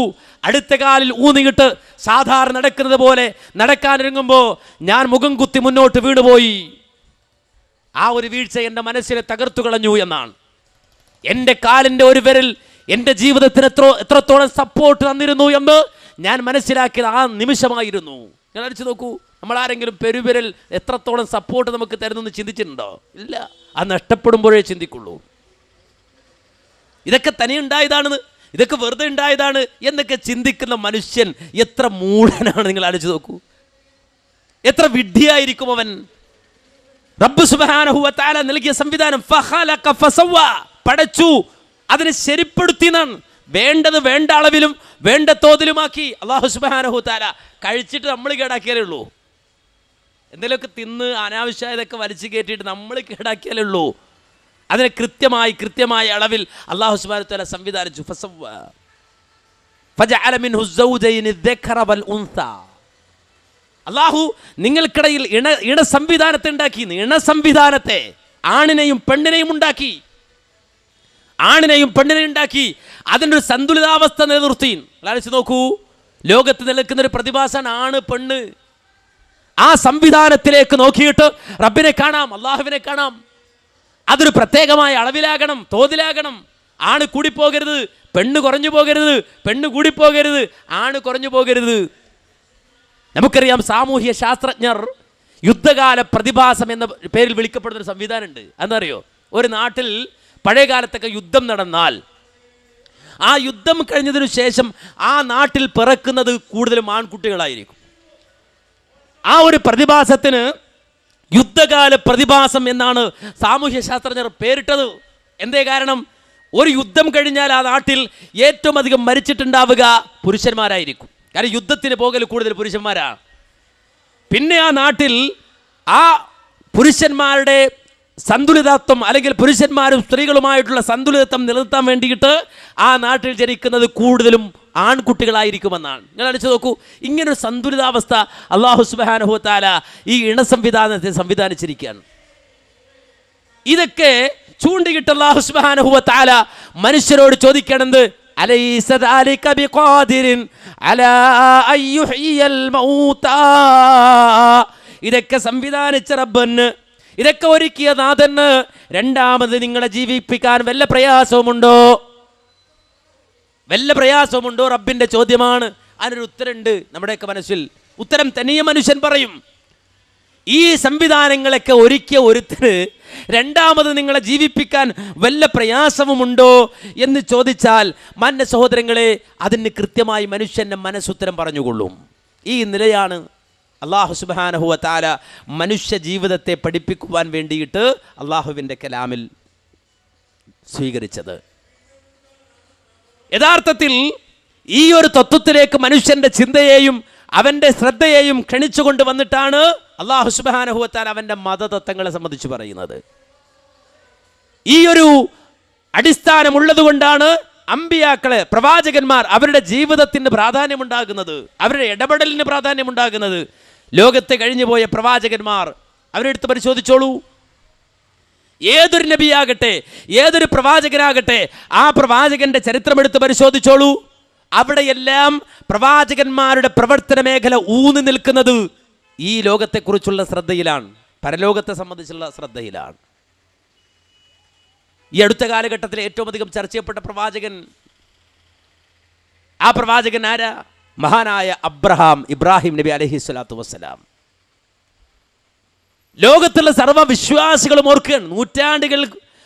അടുത്ത കാലിൽ ഊന്നിയിട്ട് സാധാരണ നടക്കുന്നത് പോലെ നടക്കാനിറങ്ങുമ്പോൾ ഞാൻ മുഖം കുത്തി മുന്നോട്ട് വീണുപോയി. ആ ഒരു വീഴ്ച എൻ്റെ മനസ്സിനെ തകർത്തു കളഞ്ഞു എന്നാണ്. എൻ്റെ കാലിൻ്റെ ഒരു വിരൽ എൻ്റെ ജീവിതത്തിന് എത്രത്തോളം സപ്പോർട്ട് തന്നിരുന്നു എന്ന് ഞാൻ മനസ്സിലാക്കിയത് ആ നിമിഷമായിരുന്നു. ഞാൻ അടിച്ചു നോക്കൂ, നമ്മളാരെങ്കിലും പെരുവിരൽ എത്രത്തോളം സപ്പോർട്ട് നമുക്ക് തരുന്നെന്ന് ചിന്തിച്ചിട്ടുണ്ടോ? ഇല്ല, അത് നഷ്ടപ്പെടുമ്പോഴേ ചിന്തിക്കുള്ളൂ. ഇതൊക്കെ തനിയുണ്ടായതാണെന്ന്, ഇതൊക്കെ വെറുതെ ഉണ്ടായതാണ് എന്നൊക്കെ ചിന്തിക്കുന്ന മനുഷ്യൻ എത്ര മൂഢനാണ്. നിങ്ങൾ ആലോചിച്ച് നോക്കൂ, എത്ര വിഡ്ഢിയായിരിക്കും അവൻ. റബ്ബ് സുബ്ഹാനഹു വ തആല നൽകിയ സംവിധാനം ഫഖലഖ ഫസവ്വ, പടച്ചു, അതിനെ ശരിപ്പെടുത്തിയെന്നാണ്. വേണ്ടത് വേണ്ട അളവിലും വേണ്ട തോതിലുമാക്കി അല്ലാഹു സുബ്ഹാനഹു വ തആല. കഴിച്ചിട്ട് നമ്മൾ കേടാക്കിയാലേ ഉള്ളൂ, എന്തെങ്കിലുമൊക്കെ തിന്ന് അനാവശ്യമായതൊക്കെ വലിച്ചു കയറ്റിയിട്ട് നമ്മൾ കേടാക്കിയാലേ ഉള്ളൂ. അതിനെ കൃത്യമായ അളവിൽ അല്ലാഹു സുബ്ഹാനഹു വ തആല സംവിധാനിച്ചു. ഫസവ്വ ഫജഅല മിൻഹു الزوجين الذكر والانثى. അല്ലാഹു നിങ്ങൾക്കിടയിൽ ഇണ സംവിധാനത്തെ ഉണ്ടാക്കി. ഇണ സംവിധാനത്തെ ആണിനെയും പെണ്ണിനെയും ഉണ്ടാക്കി, അതിൻ്റെ ഒരു സന്തുലിതാവസ്ഥ നിലനിർത്തി. ആലോചിച്ച് നോക്കൂ, ലോകത്ത് നിലനിൽക്കുന്ന ഒരു പ്രതിഭാസമാണ് ആണ് പെണ്ണ്. ആ സംവിധാനത്തിലേക്ക് നോക്കിയിട്ട് റബ്ബിനെ കാണാം, അള്ളാഹുവിനെ കാണാം. അതൊരു പ്രത്യേകമായ അളവിലാകണം, തോതിലാകണം. ആണ് കൂടിപ്പോകരുത്, പെണ്ണ് കുറഞ്ഞു പോകരുത്, പെണ്ണ് കൂടിപ്പോകരുത്, ആണ് കുറഞ്ഞു പോകരുത്. നമുക്കറിയാം, സാമൂഹ്യ ശാസ്ത്രജ്ഞർ യുദ്ധകാല പ്രതിഭാസം എന്ന പേരിൽ വിളിക്കപ്പെടുന്നൊരു സംവിധാനമുണ്ട്. എന്നറിയോ? ഒരു നാട്ടിൽ പഴയ കാലത്തൊക്കെ യുദ്ധം നടന്നാൽ ആ യുദ്ധം കഴിഞ്ഞതിനു ശേഷം ആ നാട്ടിൽ പിറക്കുന്നത് കൂടുതലും ആൺകുട്ടികളായിരിക്കും. ആ ഒരു പ്രതിഭാസത്തിന് യുദ്ധകാല പ്രതിഭാസം എന്നാണ് സാമൂഹ്യ ശാസ്ത്രജ്ഞർ പേരിട്ടത്. എന്തേ കാരണം? ഒരു യുദ്ധം കഴിഞ്ഞാൽ ആ നാട്ടിൽ ഏറ്റവും അധികം മരിച്ചിട്ടുണ്ടാവുക പുരുഷന്മാരായിരിക്കും. കാരണം യുദ്ധത്തിന് പോകൽ കൂടുതൽ പുരുഷന്മാരാണ്. പിന്നെ ആ നാട്ടിൽ ആ പുരുഷന്മാരുടെ സന്തുലിതത്വം, അല്ലെങ്കിൽ പുരുഷന്മാരും സ്ത്രീകളുമായിട്ടുള്ള സന്തുലിതത്വം നിലനിർത്താൻ വേണ്ടിയിട്ട് ആ നാട്ടിൽ ജനിക്കുന്നത് കൂടുതലും ആൺകുട്ടികളായിരിക്കുമെന്നാണ്. നിങ്ങൾ അടിച്ചു നോക്കൂ, ഇങ്ങനൊരു സന്തുലിതാവസ്ഥ അല്ലാഹു സുബ്ഹാനഹു വ തആല ഈ ഇണ സംവിധാനത്തെ സംവിധാനിച്ചിരിക്കുകയാണ്. ഇതൊക്കെ ചൂണ്ടിയിട്ട് അല്ലാഹു സുബ്ഹാനഹു വ തആല മനുഷ്യരോട് ചോദിക്കണത്, അലൈസ ദാലിക ബിഖാദിരിൻ അലാ അയ്യുഹ്യിയൽ മൗതാ. ഇതൊക്കെ സംവിധാനിച്ച റബ്ബന്, ഇതൊക്കെ ഒരുക്കിയ നാഥന് രണ്ടാമത് നിങ്ങളെ ജീവിപ്പിക്കാൻ വല്ല പ്രയാസവുമുണ്ടോ? വല്ല പ്രയാസവുമുണ്ടോ? റബ്ബിന്റെ ചോദ്യമാണ്. അതിനൊരു ഉത്തരമുണ്ട് നമ്മുടെയൊക്കെ മനസ്സിൽ. ഉത്തരം തനിയെ മനുഷ്യൻ പറയും. ഈ സംവിധാനങ്ങളൊക്കെ ഒരുക്കിയ ഒരുത്തന് രണ്ടാമത് നിങ്ങളെ ജീവിപ്പിക്കാൻ വല്ല പ്രയാസവുമുണ്ടോ എന്ന് ചോദിച്ചാൽ, മാന്യ സഹോദരങ്ങളെ, അതിന് കൃത്യമായി മനുഷ്യൻ്റെ മനസ്സുത്തരം പറഞ്ഞുകൊള്ളും. ഈ നിലയാണ് അല്ലാഹു സുബ്ഹാനഹു വ തആല മനുഷ്യ ജീവിതത്തെ പഠിപ്പിക്കുവാൻ വേണ്ടിയിട്ട് അള്ളാഹുവിൻ്റെ കലാമിൽ സ്വീകരിച്ചത്. യഥാർത്ഥത്തിൽ ഈ ഒരു തത്വത്തിലേക്ക് മനുഷ്യൻ്റെ ചിന്തയെയും അവൻ്റെ ശ്രദ്ധയെയും ക്ഷണിച്ചുകൊണ്ട് വന്നിട്ടാണ് അല്ലാഹു സുബ്ഹാനഹു വ തആല അവൻ്റെ മതതത്വങ്ങളെ സംബന്ധിച്ച് പറയുന്നത്. ഈ ഒരു അടിസ്ഥാനമുള്ളത് കൊണ്ടാണ് അമ്പിയാക്കളെ, പ്രവാചകന്മാർ, അവരുടെ ജീവിതത്തിന് പ്രാധാന്യമുണ്ടാകുന്നത്, അവരുടെ ഇടപെടലിന് പ്രാധാന്യമുണ്ടാകുന്നത്. ലോകത്തെ കഴിഞ്ഞുപോയ പ്രവാചകന്മാർ അവരെടുത്ത് പരിശോധിച്ചോളൂ. ഏതൊരു നബിയാകട്ടെ, ഏതൊരു പ്രവാചകനാകട്ടെ, ആ പ്രവാചകന്റെ ചരിത്രമെടുത്ത് പരിശോധിച്ചോളൂ. അവിടെയെല്ലാം പ്രവാചകന്മാരുടെ പ്രവർത്തന മേഖല ഊന്നി നിൽക്കുന്നത് ഈ ലോകത്തെക്കുറിച്ചുള്ള ശ്രദ്ധയിലാണ്, പരലോകത്തെ സംബന്ധിച്ചുള്ള ശ്രദ്ധയിലാണ്. ഈ അടുത്ത കാലഘട്ടത്തിൽ ഏറ്റവും അധികം ചർച്ച ചെയ്യപ്പെട്ട പ്രവാചകൻ, ആ പ്രവാചകൻ ആരാ? മഹാനായ ഇബ്രാഹിം നബി അലൈഹിസ്സലാത്തു വസ്സലാം. ലോകത്തുള്ള സർവ്വവിശ്വാസികളും ഓർക്കുകയാണ്,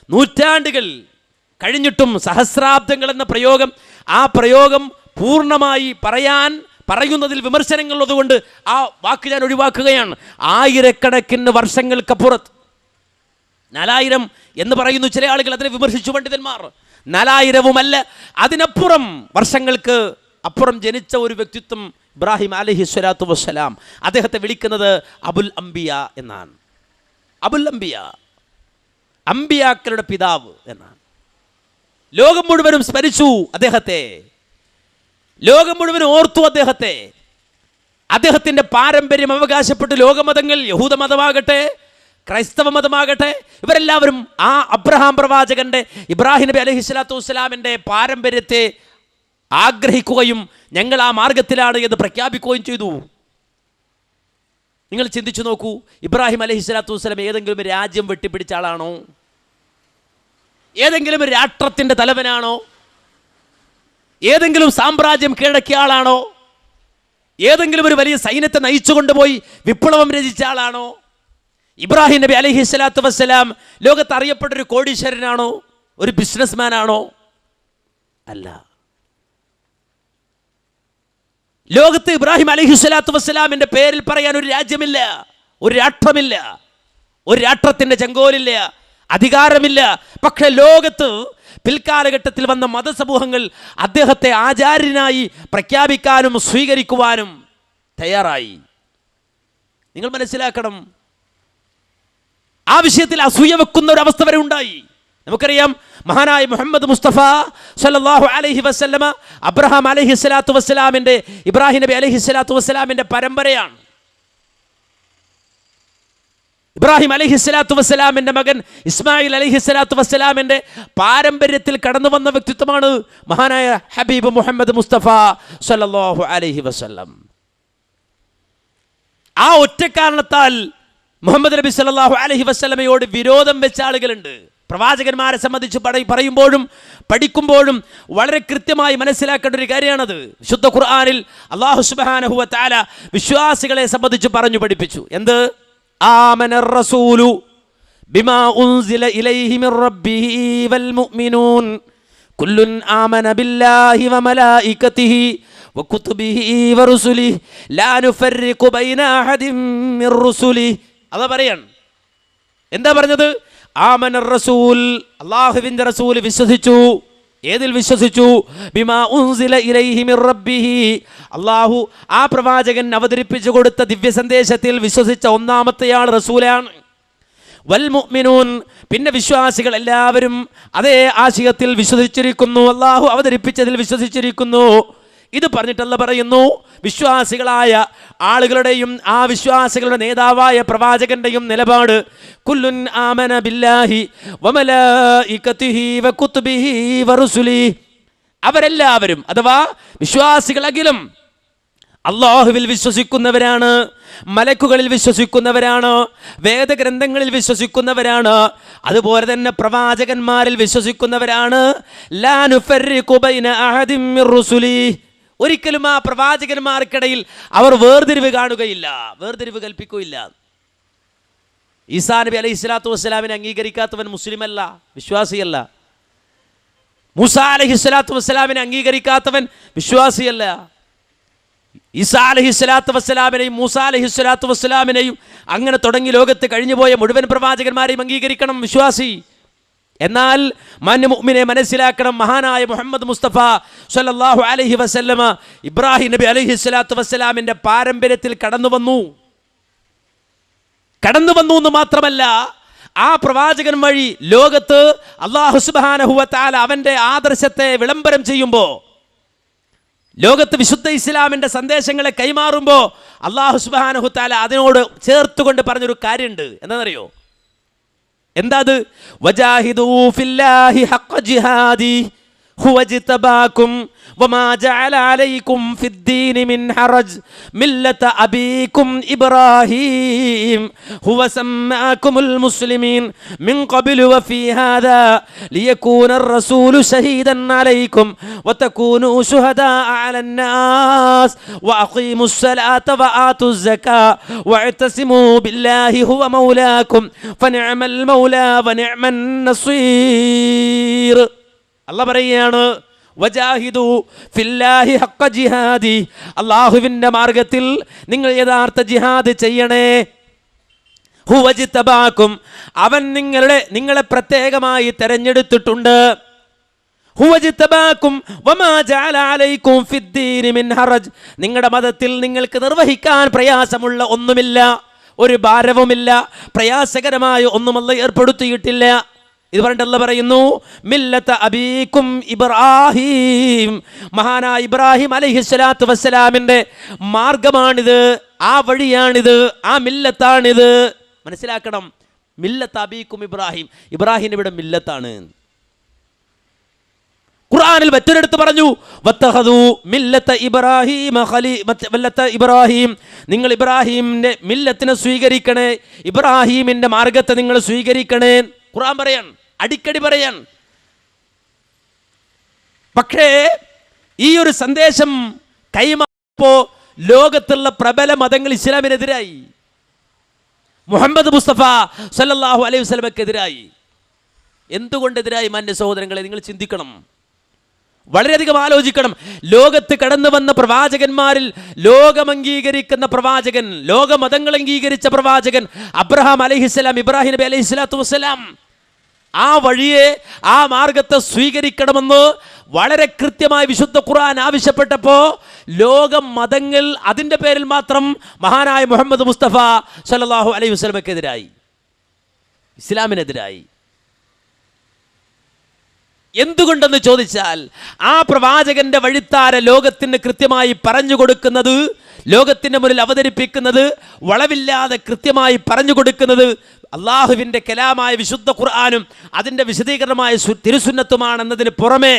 നൂറ്റാണ്ടുകൾ കഴിഞ്ഞിട്ടും സഹസ്രാബ്ദങ്ങൾ എന്ന പ്രയോഗം, ആ പ്രയോഗം പൂർണ്ണമായി പറയുന്നതിൽ വിമർശനങ്ങളുള്ളതുകൊണ്ട് ആ വാക്ക് ഞാൻ ഒഴിവാക്കുകയാണ്. ആയിരക്കണക്കിന് വർഷങ്ങൾക്കപ്പുറത്ത്, 4000 എന്ന് പറയുന്നു ചില ആളുകൾ, അതിനെ വിമർശിച്ചു പണ്ഡിതന്മാർ. 4000-വുമല്ല, അതിനപ്പുറം വർഷങ്ങൾക്ക് അപ്പുറം ജനിച്ച ഒരു വ്യക്തിത്വം ഇബ്രാഹിം അലൈഹിസ്സലാത്തു വസ്സലാം. അദ്ദേഹത്തെ വിളിക്കുന്നത് അബുൽ അംബിയ എന്നാണ്. അബുൽ അംബിയ, അംബിയാക്കളുടെ പിതാവ് എന്നാണ്. ലോകം മുഴുവനും സ്മരിച്ചു അദ്ദേഹത്തെ, ലോകം മുഴുവനും ഓർത്തു അദ്ദേഹത്തെ. അദ്ദേഹത്തിൻ്റെ പാരമ്പര്യം അവകാശപ്പെട്ട് ലോകമതങ്ങൾ, യഹൂദ മതമാകട്ടെ, ക്രൈസ്തവ മതമാകട്ടെ, ഇവരെല്ലാവരും ആ അബ്രഹാം പ്രവാചകന്റെ, ഇബ്രാഹിം നബി അലൈഹിസ്സലാത്തു വസ്സലാമിൻ്റെ പാരമ്പര്യത്തെ ആഗ്രഹിക്കുകയും ഞങ്ങൾ ആ മാർഗത്തിലാണ് എന്ന് പ്രഖ്യാപിക്കുകയും ചെയ്തു. നിങ്ങൾ ചിന്തിച്ചു നോക്കൂ, ഇബ്രാഹിം അലൈഹിസ്സലാത്തു വസ്സലാം ഏതെങ്കിലും രാജ്യം വെട്ടിപ്പിടിച്ച ആളാണോ? ഏതെങ്കിലും രാഷ്ട്രത്തിൻ്റെ തലവനാണോ? ഏതെങ്കിലും സാമ്രാജ്യം കീഴടക്കിയ ആളാണോ? ഏതെങ്കിലും ഒരു വലിയ സൈന്യത്തെ നയിച്ചു കൊണ്ടുപോയി വിപ്ലവം രചിച്ച ആളാണോ? ഇബ്രാഹിം നബി അലൈഹിസ്സലാത്തു വസ്സലാം ലോകത്ത് അറിയപ്പെട്ടൊരു കോടീശ്വരനാണോ? ഒരു ബിസിനസ്മാൻ ആണോ? അല്ല. ലോകത്ത് ഇബ്രാഹിം അലൈഹിസ്സലാത്തു വസ്സലാമിൻ്റെ പേരിൽ പറയാൻ ഒരു രാജ്യമില്ല, ഒരു രാഷ്ട്രമില്ല, ഒരു രാഷ്ട്രത്തിൻ്റെ ചെങ്കോലില്ല, അധികാരമില്ല. പക്ഷെ ലോകത്ത് പിൽക്കാലഘട്ടത്തിൽ വന്ന മതസമൂഹങ്ങൾ അദ്ദേഹത്തെ ആചാര്യനായി പ്രഖ്യാപിക്കാനും സ്വീകരിക്കുവാനും തയ്യാറായി. നിങ്ങൾ മനസ്സിലാക്കണം, ആ വിഷയത്തിൽ അസൂയ വെക്കുന്ന ഒരു അവസ്ഥ വരെ ഉണ്ടായി. നമുക്കറിയാം, മഹാനായ മുഹമ്മദ് മുസ്തഫ സല്ലല്ലാഹു അലൈഹി വസല്ലമ അബ്രഹാം അലൈഹിസ്സലാത്തു വസ്സലാമിൻ്റെ, ഇബ്രാഹിം നബി അലൈഹിസ്സലാത്തു വസ്സലാമിൻ്റെ പരമ്പരയാണ്. ഇബ്രാഹിം അലൈഹിസ്സലാത്തു വസ്സലാമിൻ്റെ മകൻ ഇസ്മായിൽ അലൈഹിസ്സലാത്തു വസ്സലാമിൻ്റെ പാരമ്പര്യത്തിൽ കടന്നു വന്ന വ്യക്തിത്വമാണ് മഹാനായ ഹബീബ് മുഹമ്മദ് മുസ്തഫ സല്ലല്ലാഹു അലൈഹി വസല്ലം. ആ ഒറ്റ കാരണത്താൽ മുഹമ്മദ് നബി സല്ലല്ലാഹു അലൈഹി വസല്ലമയോട് വിരോധം വെച്ച ആളുകളുണ്ട്. പ്രവാചകന്മാരെ സംബന്ധിച്ച് പറയുമ്പോഴും പഠിക്കുമ്പോഴും വളരെ കൃത്യമായി മനസ്സിലാക്കേണ്ട ഒരു കാര്യമാണത്. വിശുദ്ധ ഖുർആനിൽ അല്ലാഹു സുബ്ഹാനഹു വ തആല വിശ്വാസികളെ സംബന്ധിച്ച് പറഞ്ഞു പഠിപ്പിച്ചു. എന്ത്? ആമനർ റസൂലു ബിമാ ഉൻസില ഇലൈഹി മിർ റബ്ബിഹി വൽ മുഅ്മിനൂൻ കുല്ലുൻ ആമന ബില്ലാഹി വ മലായികതിഹി വ കുതുബിഹി വ റുസുലിഹി ലാ നുഫർരിഖു ബൈന അഹദിൻ മിർ റുസുലിഹി. അതാ പറയാൻ. എന്താ പറഞ്ഞത്? ആമനർ റസൂൽ, അല്ലാഹുവിന്റെ റസൂൽ വിശ്വസിച്ചു. ഏതിൽ വിശ്വസിച്ചു? ബിമാ ഉൻസില ഇലൈഹി മിർ റബ്ബിഹി, അല്ലാഹു ആ പ്രവാചകൻ അവതരിപ്പിച്ചു കൊടുത്ത ദിവ്യ സന്ദേശത്തിൽ വിശ്വസിച്ച ഒന്നാമത്തെയാൾ റസൂലാണ്. വൽ മുഅ്മിനൂൻ, പിന്നെ വിശ്വാസികൾ എല്ലാവരും അതേ ആശയത്തിൽ വിശ്വസിച്ചിരിക്കുന്നു, അല്ലാഹു അവതരിപ്പിച്ചതിൽ വിശ്വസിച്ചിരിക്കുന്നു. ഇത് പറഞ്ഞിട്ടല്ല പറയുന്നു, വിശ്വാസികളായ ആളുകളുടെയും ആ വിശ്വാസികളുടെ നേതാവായ പ്രവാചകന്റെയും നിലപാട് കുല്ലുൻ ആമന ബില്ലാഹി വ മലായികതിഹി വ കുതുബിഹി വ റുസുലിഹി, അവരെല്ലാവരും അഥവാ വിശ്വാസികളെങ്കിലും അല്ലാഹുവിൽ വിശ്വസിക്കുന്നവരാണ്, മലക്കുകളിൽ വിശ്വസിക്കുന്നവരാണ്, വേദഗ്രന്ഥങ്ങളിൽ വിശ്വസിക്കുന്നവരാണ്, അതുപോലെ തന്നെ പ്രവാചകന്മാരിൽ വിശ്വസിക്കുന്നവരാണ്. ലാ നുഫർരിഖു ബൈന അഹദിൻ മിർ റുസുലിഹി, ഒരിക്കലും ആ പ്രവാചകന്മാർക്കിടയിൽ അവർ വേർതിരിവ് കാണുകയില്ല, വേർതിരിവ് കൽപ്പിക്കുകയില്ല. ഈസാ നബി അലൈഹി സ്വലാത്തു വസ്സലാമിനെ അംഗീകരിക്കാത്തവൻ മുസ്ലിമല്ല, വിശ്വാസിയല്ല. മൂസാ അലൈഹി സ്വലാത്തു വസ്സലാമിനെ അംഗീകരിക്കാത്തവൻ വിശ്വാസിയല്ല. ഈസാ അലൈഹി സ്വലാത്തു വസ്സലാമിനെയും മൂസാ അലൈഹി സ്വലാത്തു വസ്സലാമിനെയും അങ്ങനെ തുടങ്ങി ലോകത്ത് കഴിഞ്ഞുപോയ മുഴുവൻ പ്രവാചകന്മാരെയും അംഗീകരിക്കണം വിശ്വാസി. എന്നാൽ മാന്യ മുഅ്മിനെ മനസ്സിലാക്കണം, മഹാനായ മുഹമ്മദ് മുസ്തഫ സ്വല്ലല്ലാഹു അലൈഹി വസല്ലമ ഇബ്രാഹിം നബി അലൈഹി സ്വലാത്തു വസ്സലാമിന്റെ പാരമ്പര്യത്തിൽ കടന്നു വന്നു എന്ന് മാത്രമല്ല, ആ പ്രവാചകൻ വഴി ലോകത്ത് അല്ലാഹു സുബ്ഹാനഹു വ തആല അവന്റെ ആദർശത്തെ വിളംബരം ചെയ്യുമ്പോൾ, ലോകത്ത് വിശുദ്ധ ഇസ്ലാമിന്റെ സന്ദേശങ്ങളെ കൈമാറുമ്പോൾ അല്ലാഹു സുബ്ഹാനഹു തആല അതിനോട് ചേർത്തുകൊണ്ട് പറഞ്ഞൊരു കാര്യമുണ്ട്. എന്താണെന്നറിയോ? എന്താ അത്? വജാഹിദൂ ഫില്ലാഹി ഹഖ്ഖ ജിഹാദി ഹുവ ജ്തബാകും വമാ ജഅല അലൈക്കും ഫിദ്ദീനി മിൻ ഹറജ് മില്ലത അബീകും ഇബ്രാഹീം ഹുവ സമ്മാകുമുൽ മുസ്ലിമീൻ മിൻ ഖബ്ലു വഫീ ഹാദാ ലിയകൂന അർ-റസൂലു ശഹീദൻ അലൈക്കും വതകൂനൂ ശുഹദാഅ അലൻ നാസ് വഅഖീമുസ് സ്വലാത്ത വആതുസ് സകാ വഅതസിമൂ ബില്ലാഹി ഹുവ മൗലാകും ഫനിഅമൽ മൗലാ വനിഅമൻ നസീർ. അല്ലാഹ് പറയുകയാണ്, വജാഹിദു ഫില്ലാഹി ഹഖ്ഖ ജിഹാദി, അല്ലാഹുവിന്റെ മാർഗത്തിൽ നിങ്ങൾ യഥാർത്ഥ ജിഹാദ് ചെയ്യണേ. ഹുവ ജ്തബാകും, അവൻ നിങ്ങളെ പ്രത്യേകമായി തെരഞ്ഞെടുത്തിട്ടുണ്ട്. ഹുവ ജ്തബാകും വമാ ജഅല അലൈക്കും ഫിദ്ദീനി മിൻ ഹറജ്, നിങ്ങളുടെ മതത്തിൽ നിങ്ങൾക്ക് നിർവഹിക്കാൻ പ്രയാസമുള്ള ഒന്നുമില്ല, ഒരു ഭാരവുമില്ല, പ്രയാസകരമായ ഒന്നും അല്ലാഹു ഏർപ്പെടുത്തിയിട്ടില്ല. ഇത് പറഞ്ഞിട്ടല്ല പറയുന്നു, മില്ലത അബീകും ഇബ്രാഹീം, മഹാനായ ഇബ്രാഹിം അലൈഹി സ്വലാത്തു വസ്സലാമിന്റെ മാർഗമാണിത്, ആ വഴിയാണിത്, ആ മില്ലത്താണിത്. മനസ്സിലാക്കണം, മില്ലത്ത് അബീകും ഇബ്രാഹിം, ഇബ്രാഹിം ഇവിടെ മില്ലത്താണ്. ഖുർആനിൽ മറ്റൊരിടത്ത് പറഞ്ഞു, വത്തഖദു മില്ലത ഇബ്രാഹിം, നിങ്ങൾ ഇബ്രാഹിമിന്റെ മില്ലത്തിനെ സ്വീകരിക്കണേ, ഇബ്രാഹിമിന്റെ മാർഗത്തെ നിങ്ങൾ സ്വീകരിക്കണേ. ഖുർആൻ പറയാൻ, അടിക്കടി പറയാൻ. പക്ഷേ ഈ ഒരു സന്ദേശം കൈമാറപ്പോ ലോകത്തുള്ള പ്രബല മതങ്ങൾ ഇസ്ലാമിനെതിരായി, മുഹമ്മദ് മുസ്തഫ സല്ലല്ലാഹു അലൈഹി വസല്ലമക്കെതിരായി. എന്തുകൊണ്ടെതിരായി? മാന്യ സഹോദരങ്ങളെ, നിങ്ങൾ ചിന്തിക്കണം, വളരെയധികം ആലോചിക്കണം. ലോകത്ത് കടന്നു വന്ന പ്രവാചകന്മാരിൽ ലോകം അംഗീകരിക്കുന്ന പ്രവാചകൻ, ലോകമതങ്ങൾ അംഗീകരിച്ച പ്രവാചകൻ അബ്രഹാം അലൈഹിസ്സലാം, ഇബ്രാഹിം നബി അലൈഹി സ്വലാത്തു വസ്സലാം, ആ വഴിയെ, ആ മാർഗത്തെ സ്വീകരിക്കണമെന്ന് വളരെ കൃത്യമായി വിശുദ്ധ ഖുർആൻ ആവശ്യപ്പെട്ടപ്പോൾ ലോക മതങ്ങൾ അതിൻ്റെ പേരിൽ മാത്രം മഹാനായ മുഹമ്മദ് മുസ്തഫ സല്ലല്ലാഹു അലൈഹി വസല്ലമക്കെതിരായി, ഇസ്ലാമിനെതിരായി. എന്തുകൊണ്ടെന്ന് ചോദിച്ചാൽ, ആ പ്രവാചകന്റെ വഴിത്താര ലോകത്തിന് കൃത്യമായി പറഞ്ഞു കൊടുക്കുന്നത്, ലോകത്തിന്റെ മുന്നിൽ അവതരിപ്പിക്കുന്നത്, വളവില്ലാതെ കൃത്യമായി പറഞ്ഞു കൊടുക്കുന്നത് അള്ളാഹുവിന്റെ കലാമായ വിശുദ്ധ ഖുർആനും അതിന്റെ വിശദീകരണമായ തിരുസുന്നത്തുമാണെന്നതിന് പുറമേ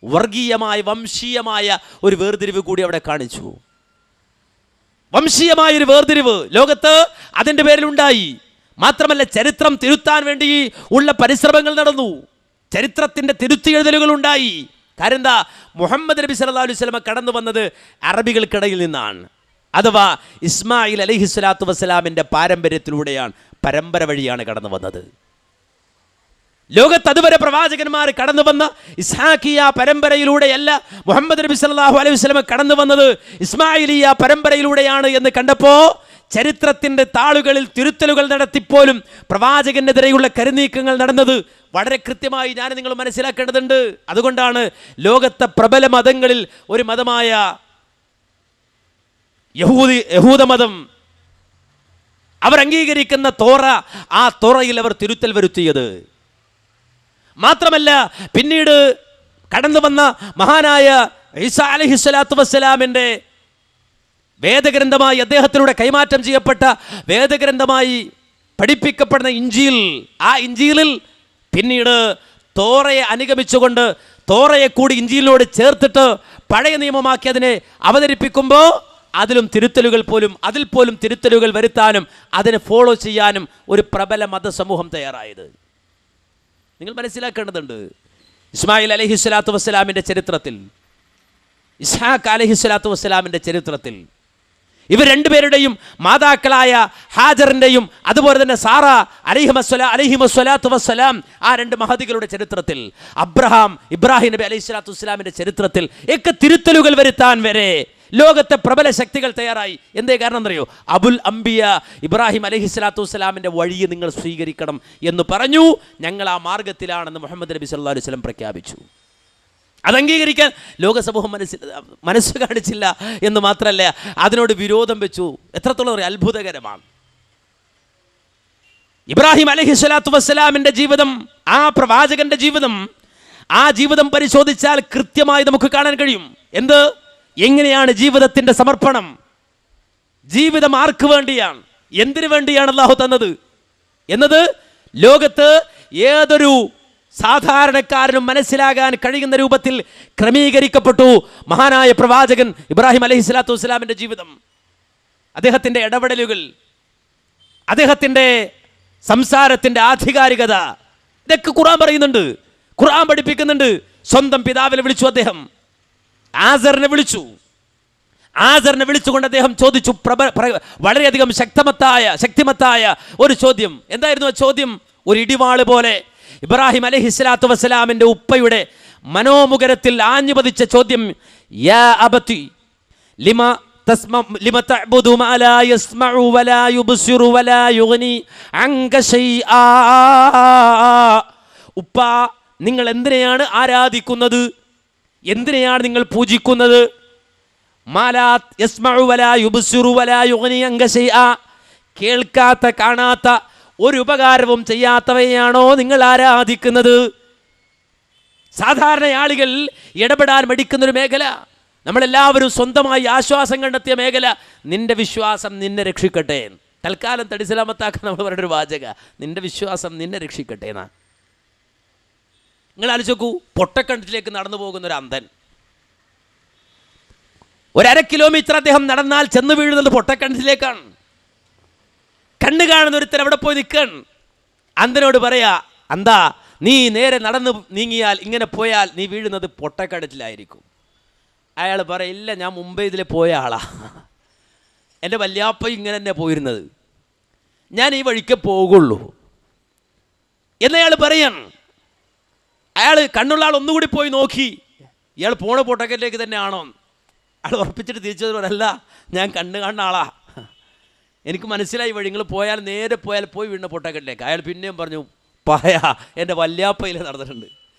വർഗീയമായ, വംശീയമായ ഒരു വേർതിരിവ് കൂടി അവിടെ കാണിച്ചു. വംശീയമായൊരു വേർതിരിവ് ലോകത്ത് അതിൻ്റെ പേരിലുണ്ടായി. മാത്രമല്ല ചരിത്രം തിരുത്താൻ വേണ്ടി ഉള്ള പരിശ്രമങ്ങൾ നടന്നു. ചരിത്രത്തിൻ്റെ തിരുത്തിയെഴുതലുകൾ ഉണ്ടായി. കാര്യം എന്താ? മുഹമ്മദ് നബി സല്ലല്ലാഹു അലൈഹി വസല്ലം കടന്നു വന്നത് അറബികൾക്കിടയിൽ നിന്നാണ്. അഥവാ ഇസ്മായിൽ അലൈഹിസ്സലാത്തു വസ്സലാമിൻ്റെ പാരമ്പര്യത്തിലൂടെയാണ്, പരമ്പര വഴിയാണ് കടന്നു വന്നത്. ലോകത്ത് അതുവരെ പ്രവാചകന്മാർ കടന്നു വന്ന ഇസ്ഹാഖിയ പരമ്പരയിലൂടെയല്ല മുഹമ്മദ് നബി സല്ലല്ലാഹു അലൈഹി വസല്ലം കടന്നു വന്നത് ഇസ്മായിലിയ പരമ്പരയിലൂടെയാണ് എന്ന് കണ്ടപ്പോൾ ചരിത്രത്തിൻ്റെ താളുകളിൽ തിരുത്തലുകൾ നടത്തിപ്പോലും പ്രവാചകനെതിരെയുള്ള കരുനീക്കങ്ങൾ നടന്നത് വളരെ കൃത്യമായി ഞാൻ നിങ്ങൾ മനസ്സിലാക്കേണ്ടതുണ്ട്. അതുകൊണ്ടാണ് ലോകത്തെ പ്രബല മതങ്ങളിൽ ഒരു മതമായ യഹൂദമതം അവർ അംഗീകരിക്കുന്ന തോറ, ആ തോറയിൽ അവർ തിരുത്തൽ വരുത്തിയത്. മാത്രമല്ല പിന്നീട് കടന്നു വന്ന മഹാനായ ഈസാ അലൈഹിസ്സലാത്തു വസ്സലാമിൻ്റെ വേദഗ്രന്ഥമായി അദ്ദേഹത്തിലൂടെ കൈമാറ്റം ചെയ്യപ്പെട്ട വേദഗ്രന്ഥമായി പഠിപ്പിക്കപ്പെടുന്ന ഇഞ്ചീൽ, ആ ഇഞ്ചീലിൽ പിന്നീട് തോറയെ അനുഗമിച്ചുകൊണ്ട് തോറയെ കൂടി ഇഞ്ചീലിനോട് ചേർത്തിട്ട് പഴയ നിയമമാക്കി അതിനെ അവതരിപ്പിക്കുമ്പോൾ അതിൽ പോലും തിരുത്തലുകൾ വരുത്താനും അതിനെ ഫോളോ ചെയ്യാനും ഒരു പ്രബല മതസമൂഹം തയ്യാറായത് നിങ്ങൾ മനസ്സിലാക്കേണ്ടതുണ്ട്. ഇസ്മായിൽ അലൈഹിസ്സലാത്തു വസ്സലാമിൻ്റെ ചരിത്രത്തിൽ, ഇസ്ഹാഖ് അലൈഹിസ്സലാത്തു വസ്സലാമിൻ്റെ ചരിത്രത്തിൽ, ഇവർ രണ്ടുപേരുടെയും മാതാക്കളായ ഹാജറിൻ്റെയും അതുപോലെ തന്നെ സാറ അലൈഹിമസ്സലാത്തു വസ്സലാം, ആ രണ്ട് മഹദികളുടെ ചരിത്രത്തിൽ, ഇബ്രാഹിം നബി അലൈഹിസ്സലാത്തു വസ്സലാമിൻ്റെ ചരിത്രത്തിൽ ഒക്കെ തിരുത്തലുകൾ വരുത്താൻ വരെ ലോകത്തെ പ്രബല ശക്തികൾ തയ്യാറായി. എന്തേ കാരണം എന്നറിയോ? അബുൽ അംബിയ ഇബ്രാഹിം അലൈഹിസ്സലാത്തു വസ്സലാമിൻ്റെ വഴിയെ നിങ്ങൾ സ്വീകരിക്കണം എന്ന് പറഞ്ഞു. ഞങ്ങൾ ആ മാർഗത്തിലാണെന്ന് മുഹമ്മദ് നബി സല്ലല്ലാഹു അലൈഹി വസല്ലം പ്രഖ്യാപിച്ചു. അത് അംഗീകരിക്കാൻ ലോകസമൂഹം മനസ്സ് കാണിച്ചില്ല എന്ന് മാത്രമല്ല, അതിനോട് വിരോധം വെച്ചു. എത്രത്തോളം അത്ഭുതകരമാണ്. ഇബ്രാഹിം അലൈഹിസ്സലാത്തു വസ്സലാമിൻ്റെ ജീവിതം, ആ പ്രവാചകന്റെ ജീവിതം, ആ ജീവിതം പരിശോധിച്ചാൽ കൃത്യമായി നമുക്ക് കാണാൻ കഴിയും. എങ്ങനെയാണ് ജീവിതത്തിൻ്റെ സമർപ്പണം? ജീവിതം ആർക്ക് വേണ്ടിയാണ്, എന്തിനു വേണ്ടിയാണ് അല്ലാഹു തന്നത് എന്നത് ലോകത്ത് ഏതൊരു സാധാരണക്കാരനും മനസ്സിലാകാൻ കഴിയുന്ന രൂപത്തിൽ ക്രമീകരിക്കപ്പെട്ടു. മഹാനായ പ്രവാചകൻ ഇബ്രാഹിം അലൈഹിസ്സലാത്തു വസ്സലാമിൻ്റെ ജീവിതം, അദ്ദേഹത്തിൻ്റെ ഇടപെടലുകൾ, അദ്ദേഹത്തിൻ്റെ സംസാരത്തിൻ്റെ ആധികാരികത, ഇതൊക്കെ ഖുർആൻ പറയുന്നുണ്ട്, ഖുർആൻ പഠിപ്പിക്കുന്നുണ്ട്. സ്വന്തം പിതാവിനെ വിളിച്ചു അദ്ദേഹം, ആസറിനെ വിളിച്ചുകൊണ്ട് അദ്ദേഹം ചോദിച്ചു വളരെയധികം ശക്തിമത്തായ ഒരു ചോദ്യം. എന്തായിരുന്നു ആ ചോദ്യം? ഒരു ഇടിവാള് പോലെ ഇബ്രാഹിം അലൈഹിസ്സലാത്തു വസ്സലാമിൻ്റെ ഉപ്പയുടെ മനോമുഖരത്തിൽ ആഞ്ഞു പതിച്ച ചോദ്യം, യാ അബതി ലിമ തഅബുദു മാ ലാ യസ്മഉ വലാ യുബ്സിറു വലാ യുഗ്നി അൻക ശൈആ. ഉപ്പ, നിങ്ങൾ എന്തിനെയാണ് ആരാധിക്കുന്നത്? എന്തിനെയാണ് നിങ്ങൾ പൂജിക്കുന്നത്? മാലാ യസ്മഉ വലാ യുബ്സിറു വലാ യുഗ്നി അൻക ശൈആ. കേൾക്കാത്ത, കാണാത്ത, ഒരു ഉപകാരവും ചെയ്യാത്തവയാണോ നിങ്ങൾ ആരാധിക്കുന്നത്? സാധാരണ ആളുകൾ ഇടപെടാൻ മടിക്കുന്നൊരു മേഖല, നമ്മളെല്ലാവരും സ്വന്തമായി ആശ്വാസം കണ്ടെത്തിയ മേഖല. നിന്റെ വിശ്വാസം നിന്നെ രക്ഷിക്കട്ടെ. തൽക്കാലം തടിസലാമത്താക്കാൻ നമ്മൾ പറഞ്ഞൊരു വാചക, നിന്റെ വിശ്വാസം നിന്നെ രക്ഷിക്കട്ടെ എന്നാ. നിങ്ങൾ ആലോചിച്ച് നോക്കൂ, പൊട്ടക്കിണറ്റിലേക്ക് നടന്നു പോകുന്ന ഒരു അന്ധൻ, 1.5 കിലോമീറ്റർ അദ്ദേഹം നടന്നാൽ ചെന്ന് വീഴുന്നത് പൊട്ടക്കിണറ്റിലേക്കാണ്. കണ്ണ് കാണുന്ന ഒരുത്തൻ അവിടെ പോയി നിൽക്കാൻ അന്ധനോട് പറയാ, അന്താ നീ നേരെ നടന്ന് നീങ്ങിയാൽ, ഇങ്ങനെ പോയാൽ നീ വീഴുന്നത് പൊട്ടക്കിണറ്റിലായിരിക്കും. അയാൾ പറയില്ല, ഞാൻ മുമ്പേ ഇതിൽ പോയ ആളാ, എൻ്റെ വല്യാപ്പ ഇങ്ങനെ തന്നെ പോയിരുന്നത്, ഞാൻ ഈ വഴിക്ക് പോകുള്ളൂ എന്നയാൾ പറയാണ്. അയാൾ കണ്ണുള്ള ആൾ ഒന്നുകൂടി പോയി നോക്കി, ഇയാൾ പോണ പൊട്ടക്കിണറ്റിലേക്ക് തന്നെയാണോ? അയാൾ ഉറപ്പിച്ചിട്ട് തിരിച്ചു പറയല്ല, ഞാൻ കണ്ണ് കാണുന്ന ആളാ, എനിക്ക് മനസ്സിലായി വഴി, നിങ്ങൾ പോയാൽ നേരെ പോയി വീണ പൊട്ടക്കിണറ്റിലേക്ക്. അയാൾ പിന്നെയും പറഞ്ഞു, പായ എൻ്റെ വല്യാപ്പ ഇതിലെ നടന്നിട്ടുണ്ട്,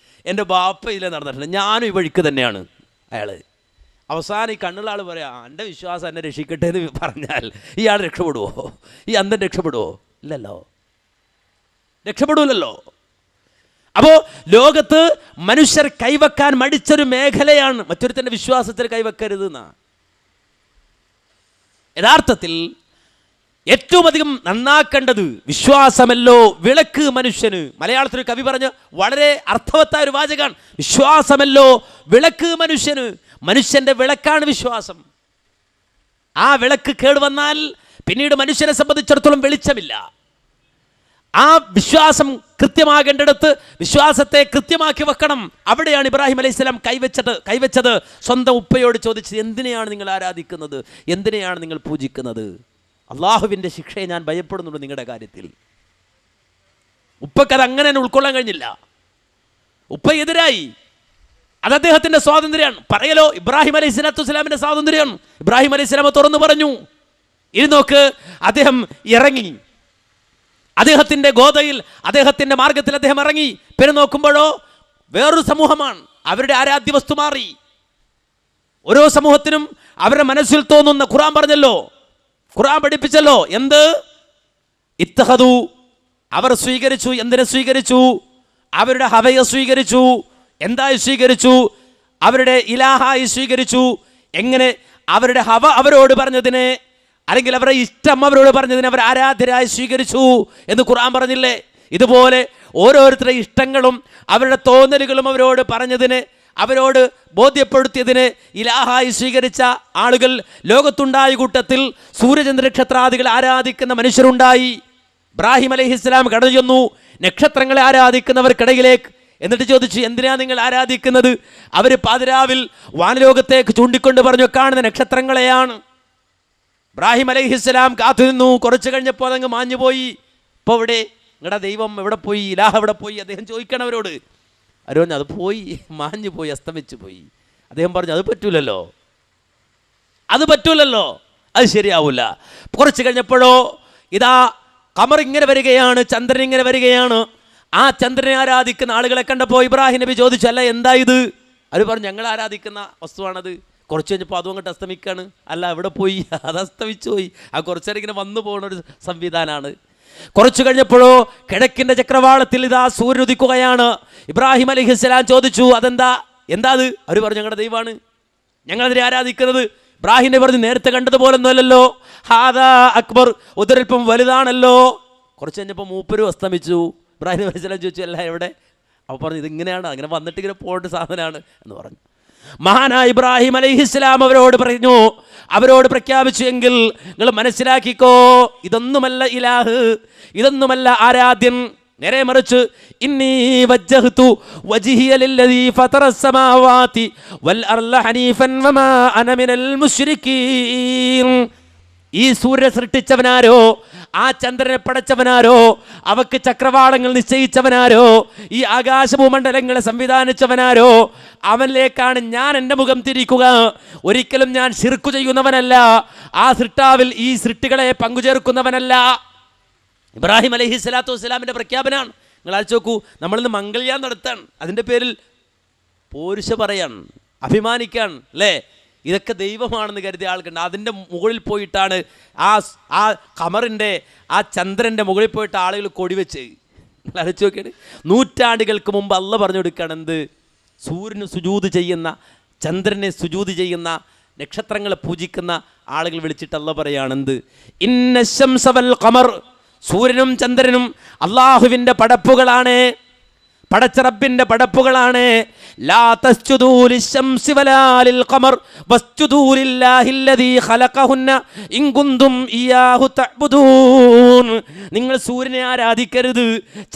എൻ്റെ ബാപ്പ ഇതിലെ നടന്നിട്ടുണ്ട്, ഞാനും ഈ വഴിക്ക് തന്നെയാണ്. അയാൾ അവസാനം ഈ കണ്ണുള്ള ആൾ പറയാം, എൻ്റെ വിശ്വാസം എന്നെ രക്ഷിക്കട്ടെ എന്ന് പറഞ്ഞാൽ ഇയാൾ രക്ഷപ്പെടുവോ? ഈ അന്ധൻ രക്ഷപ്പെടുവോ? ഇല്ലല്ലോ, രക്ഷപ്പെടൂലല്ലോ. അപ്പോൾ ലോകത്ത് മനുഷ്യർ കൈവെക്കാൻ മടിച്ചൊരു മേഖലയാണ് മറ്റൊരുത്തൻ്റെ വിശ്വാസത്തിൽ കൈവെക്കരുത് എന്നാ. യഥാർത്ഥത്തിൽ ഏറ്റവും അധികം നന്നാക്കേണ്ടത് വിശ്വാസമല്ലോ വിളക്ക് മനുഷ്യന്. മലയാളത്തിൽ കവി പറഞ്ഞ വളരെ അർത്ഥവത്തായ ഒരു വാചകമാണ്, വിശ്വാസമല്ലോ വിളക്ക് മനുഷ്യന്. മനുഷ്യൻ്റെ വിളക്കാണ് വിശ്വാസം. ആ വിളക്ക് കേടുവന്നാൽ പിന്നീട് മനുഷ്യനെ സംബന്ധിച്ചിടത്തോളം വെളിച്ചമില്ല. ആ വിശ്വാസം കൃത്യമാകേണ്ടിടത്ത് വിശ്വാസത്തെ കൃത്യമാക്കി വെക്കണം. അവിടെയാണ് ഇബ്രാഹിം അലൈഹിസ്സലാം കൈവച്ചത്. സ്വന്തം ഉപ്പയോട് ചോദിച്ചത്, എന്തിനെയാണ് നിങ്ങൾ ആരാധിക്കുന്നത്, എന്തിനെയാണ് നിങ്ങൾ പൂജിക്കുന്നത്? അള്ളാഹുവിൻ്റെ ശിക്ഷയെ ഞാൻ ഭയപ്പെടുന്നുണ്ട് നിങ്ങളുടെ കാര്യത്തിൽ. ഉപ്പക്കത് അങ്ങനെ തന്നെ ഉൾക്കൊള്ളാൻ കഴിഞ്ഞില്ല. ഉപ്പ എതിരായി. അത് അദ്ദേഹത്തിൻ്റെ സ്വാതന്ത്ര്യമാണ്. പറയലോ ഇബ്രാഹിം അലൈഹി സ്വലാത്തു വസ്സലാമിൻ്റെ സ്വാതന്ത്ര്യമാണ്. ഇബ്രാഹിം അലൈഹി സ്വലാമ തുറന്നു പറഞ്ഞു. ഇത് നോക്ക്, അദ്ദേഹം ഇറങ്ങി, അദ്ദേഹത്തിൻ്റെ ഗോതയിൽ, അദ്ദേഹത്തിൻ്റെ മാർഗത്തിൽ അദ്ദേഹം ഇറങ്ങി. പിന്നെ നോക്കുമ്പോഴോ വേറൊരു സമൂഹമാണ്. അവരുടെ ആരാധ്യ വസ്തു മാറി. ഓരോ സമൂഹത്തിനും അവരുടെ മനസ്സിൽ തോന്നുന്ന ഖുർആൻ പറഞ്ഞല്ലോ, ഖുർആൻ പഠിപ്പിച്ചല്ലോ. എന്ത്? ഇത്തഖദു, അവർ സ്വീകരിച്ചു. എന്തിനെ സ്വീകരിച്ചു? അവരുടെ ഹവയെ സ്വീകരിച്ചു. എന്തായി സ്വീകരിച്ചു? അവരുടെ ഇലാഹായി സ്വീകരിച്ചു. എങ്ങനെ? അവരുടെ ഹവ അവരോട് പറഞ്ഞതിനെ, അല്ലെങ്കിൽ അവരുടെ ഇഷ്ടം അവരോട് പറഞ്ഞതിനെ അവർ ആരാധ്യരായി സ്വീകരിച്ചു എന്ന് ഖുർആൻ പറഞ്ഞില്ലേ? ഇതുപോലെ ഓരോരുത്തരുടെ ഇഷ്ടങ്ങളും അവരുടെ തോന്നലുകളും അവരോട് പറഞ്ഞതിനെ, അവരോട് ബോധ്യപ്പെടുത്തിയതിന് ഇലാഹായി സ്വീകരിച്ച ആളുകൾ ലോകത്തുണ്ടായ കൂട്ടത്തിൽ സൂര്യചന്ദ്ര നക്ഷത്രാദികൾ ആരാധിക്കുന്ന മനുഷ്യരുണ്ടായി. ഇബ്രാഹിം അലൈഹിസ്സലാം കടന്നു ചെന്നു നക്ഷത്രങ്ങളെ ആരാധിക്കുന്നവർക്കിടയിലേക്ക്. എന്നിട്ട് ചോദിച്ചു, എന്തിനാ നിങ്ങൾ ആരാധിക്കുന്നത്? അവർ പാതിരാവിൽ വാനലോകത്തേക്ക് ചൂണ്ടിക്കൊണ്ട് പറഞ്ഞു, കാണുന്ന നക്ഷത്രങ്ങളെയാണ്. ഇബ്രാഹിം അലൈഹിസ്സലാം കാത്തു നിന്നു. കുറച്ച് കഴിഞ്ഞപ്പോൾ അതങ്ങ് മാഞ്ഞുപോയി. ഇപ്പോൾ ഇവിടെ നിങ്ങളുടെ ദൈവം എവിടെ പോയി, ഇലാഹ എവിടെ പോയി? അദ്ദേഹം ചോദിക്കണം അവരോട്. അവർ പറഞ്ഞു, അത് പോയി, മാഞ്ഞു പോയി, അസ്തമിച്ചു പോയി. അദ്ദേഹം പറഞ്ഞു, അത് പറ്റൂലല്ലോ, അത് പറ്റൂലല്ലോ, അത് ശരിയാവില്ല. കുറച്ച് കഴിഞ്ഞപ്പോഴോ ഇതാ ഖമർ ഇങ്ങനെ വരികയാണ്, ചന്ദ്രൻ ഇങ്ങനെ വരികയാണ്. ആ ചന്ദ്രനെ ആരാധിക്കുന്ന ആളുകളെ കണ്ടപ്പോൾ ഇബ്രാഹിം നബി ചോദിച്ചു, അല്ല എന്താ ഇത്? അവർ പറഞ്ഞു, ഞങ്ങൾ ആരാധിക്കുന്ന വസ്തുവാണത്. കുറച്ച് കഴിഞ്ഞപ്പോൾ അതും അങ്ങോട്ട് അസ്തമിക്കാണ്. അല്ല എവിടെ പോയി? അത് അസ്തമിച്ചു പോയി. ആ കുറച്ചേരം ഇങ്ങനെ വന്നു പോകുന്ന ഒരു സംവിധാനമാണ്. കുറച്ച് കഴിഞ്ഞപ്പോഴോ കിഴക്കിൻ്റെ ചക്രവാളത്തിൽ ഇതാ സൂര്യൻ ഉദിക്കുകയാണ്. ഇബ്രാഹിം അലൈഹിസ്സലാം ചോദിച്ചു, അതെന്താ, എന്താ അത്? അവർ പറഞ്ഞു, ഞങ്ങളുടെ ദൈവമാണ്, ഞങ്ങളതിനെ ആരാധിക്കുന്നത്. ഇബ്രാഹിം നബി പറഞ്ഞു, നേരത്തെ കണ്ടതുപോലൊന്നുമല്ലല്ലോ, ഹാദാ അക്ബർ, ഉദരൽപ്പം വലുതാണല്ലോ. കുറച്ച് കഴിഞ്ഞപ്പോൾ മൂപ്പരും അസ്തമിച്ചു. ഇബ്രാഹിം അലൈഹിസ്സലാം ചോദിച്ചു, അല്ല എവിടെ? അപ്പോൾ പറഞ്ഞു, ഇതിങ്ങനെയാണ്, അങ്ങനെ വന്നിട്ട് ഇങ്ങനെ പോകേണ്ട സാധനമാണ് എന്ന് പറഞ്ഞു. മഹാനായ ഇബ്രാഹിം അലൈഹിസ്സലാം അവരോട് പറഞ്ഞു, അവരോട് പ്രഖ്യാപിച്ചു, എങ്കിൽ നിങ്ങൾ മനസ്സിലാക്കിക്കോ, ഇതൊന്നുമല്ല ഇലാഹ്, ഇതൊന്നുമല്ല ആരാധ്യൻ. നേരെ മറിച്ച് ഇന്നി വജ്ജഹ്തു വജ്ഹിയ ലില്ലദീ ഫതറസ് സമാവാതി വൽ അർള ഹനീഫൻ വമാ അന മിനൽ മുശ്രിക്കീൻ. ഈ സൂര്യനെ സൃഷ്ടിച്ചവനാരോ, ആ ചന്ദ്രനെ പടച്ചവനാരോ, അവക്ക് ചക്രവാളങ്ങൾ നിശ്ചയിച്ചവനാരോ, ഈ ആകാശഭൂമണ്ഡലങ്ങളെ സംവിധാനിച്ചവനാരോ, അവനിലേക്കാണ് ഞാൻ എൻ്റെ മുഖം തിരിക്കുക. ഒരിക്കലും ഞാൻ ശിർക്ക് ചെയ്യുന്നവനല്ല, ആ സൃഷ്ടാവിൽ ഈ സൃഷ്ടികളെ പങ്കുചേർക്കുന്നവനല്ല. ഇബ്രാഹിം അലൈഹി സ്വലാത്തു വസ്സലാമിൻ്റെ പ്രഖ്യാപനമാണ്. നിങ്ങൾ ആലോചിച്ച് നോക്കൂ, നമ്മളിന്ന് മംഗൾയാൻ നടത്താണ്, അതിൻ്റെ പേരിൽ പോരുഷ പറയാൻ, അഭിമാനിക്കാൻ, അല്ലേ? ഇതൊക്കെ ദൈവമാണെന്ന് കരുതിയ ആൾക്കുണ്ട്. അതിൻ്റെ മുകളിൽ പോയിട്ടാണ് ആ ഖമറിൻ്റെ, ആ ചന്ദ്രൻ്റെ മുകളിൽ പോയിട്ട് ആളുകൾ കൊടിവെച്ച്. ആലോചിച്ച് നോക്കിയാണ്, നൂറ്റാണ്ടുകൾക്ക് മുമ്പ് അള്ള പറഞ്ഞു കൊടുക്കുകയാണ്, എന്ത്? സൂര്യന് സുജൂദ് ചെയ്യുന്ന, ചന്ദ്രനെ സുജൂദ് ചെയ്യുന്ന, നക്ഷത്രങ്ങളെ പൂജിക്കുന്ന ആളുകൾ വിളിച്ചിട്ട് അള്ള പറയാണ്, എന്ത്? ഇന്ന ശംസ വൽ ഖമർ, സൂര്യനും ചന്ദ്രനും അള്ളാഹുവിൻ്റെ പടപ്പുകളാണ്, പടച്ച റബ്ബിൻ്റെ പടപ്പുകളാണ്. ലാ തസ്ജുദൂ ലിശംസി വലാ ലിൽ ഖമർ വസ്ജുദൂ ലില്ലാഹില്ലദീ ഖലഖഹുന്ന ഇൻ കുന്തും ഇയ്യാഹു തഅ്ബുദൂൻ. നിങ്ങൾ സൂര്യനെ ആരാധിക്കരുത്,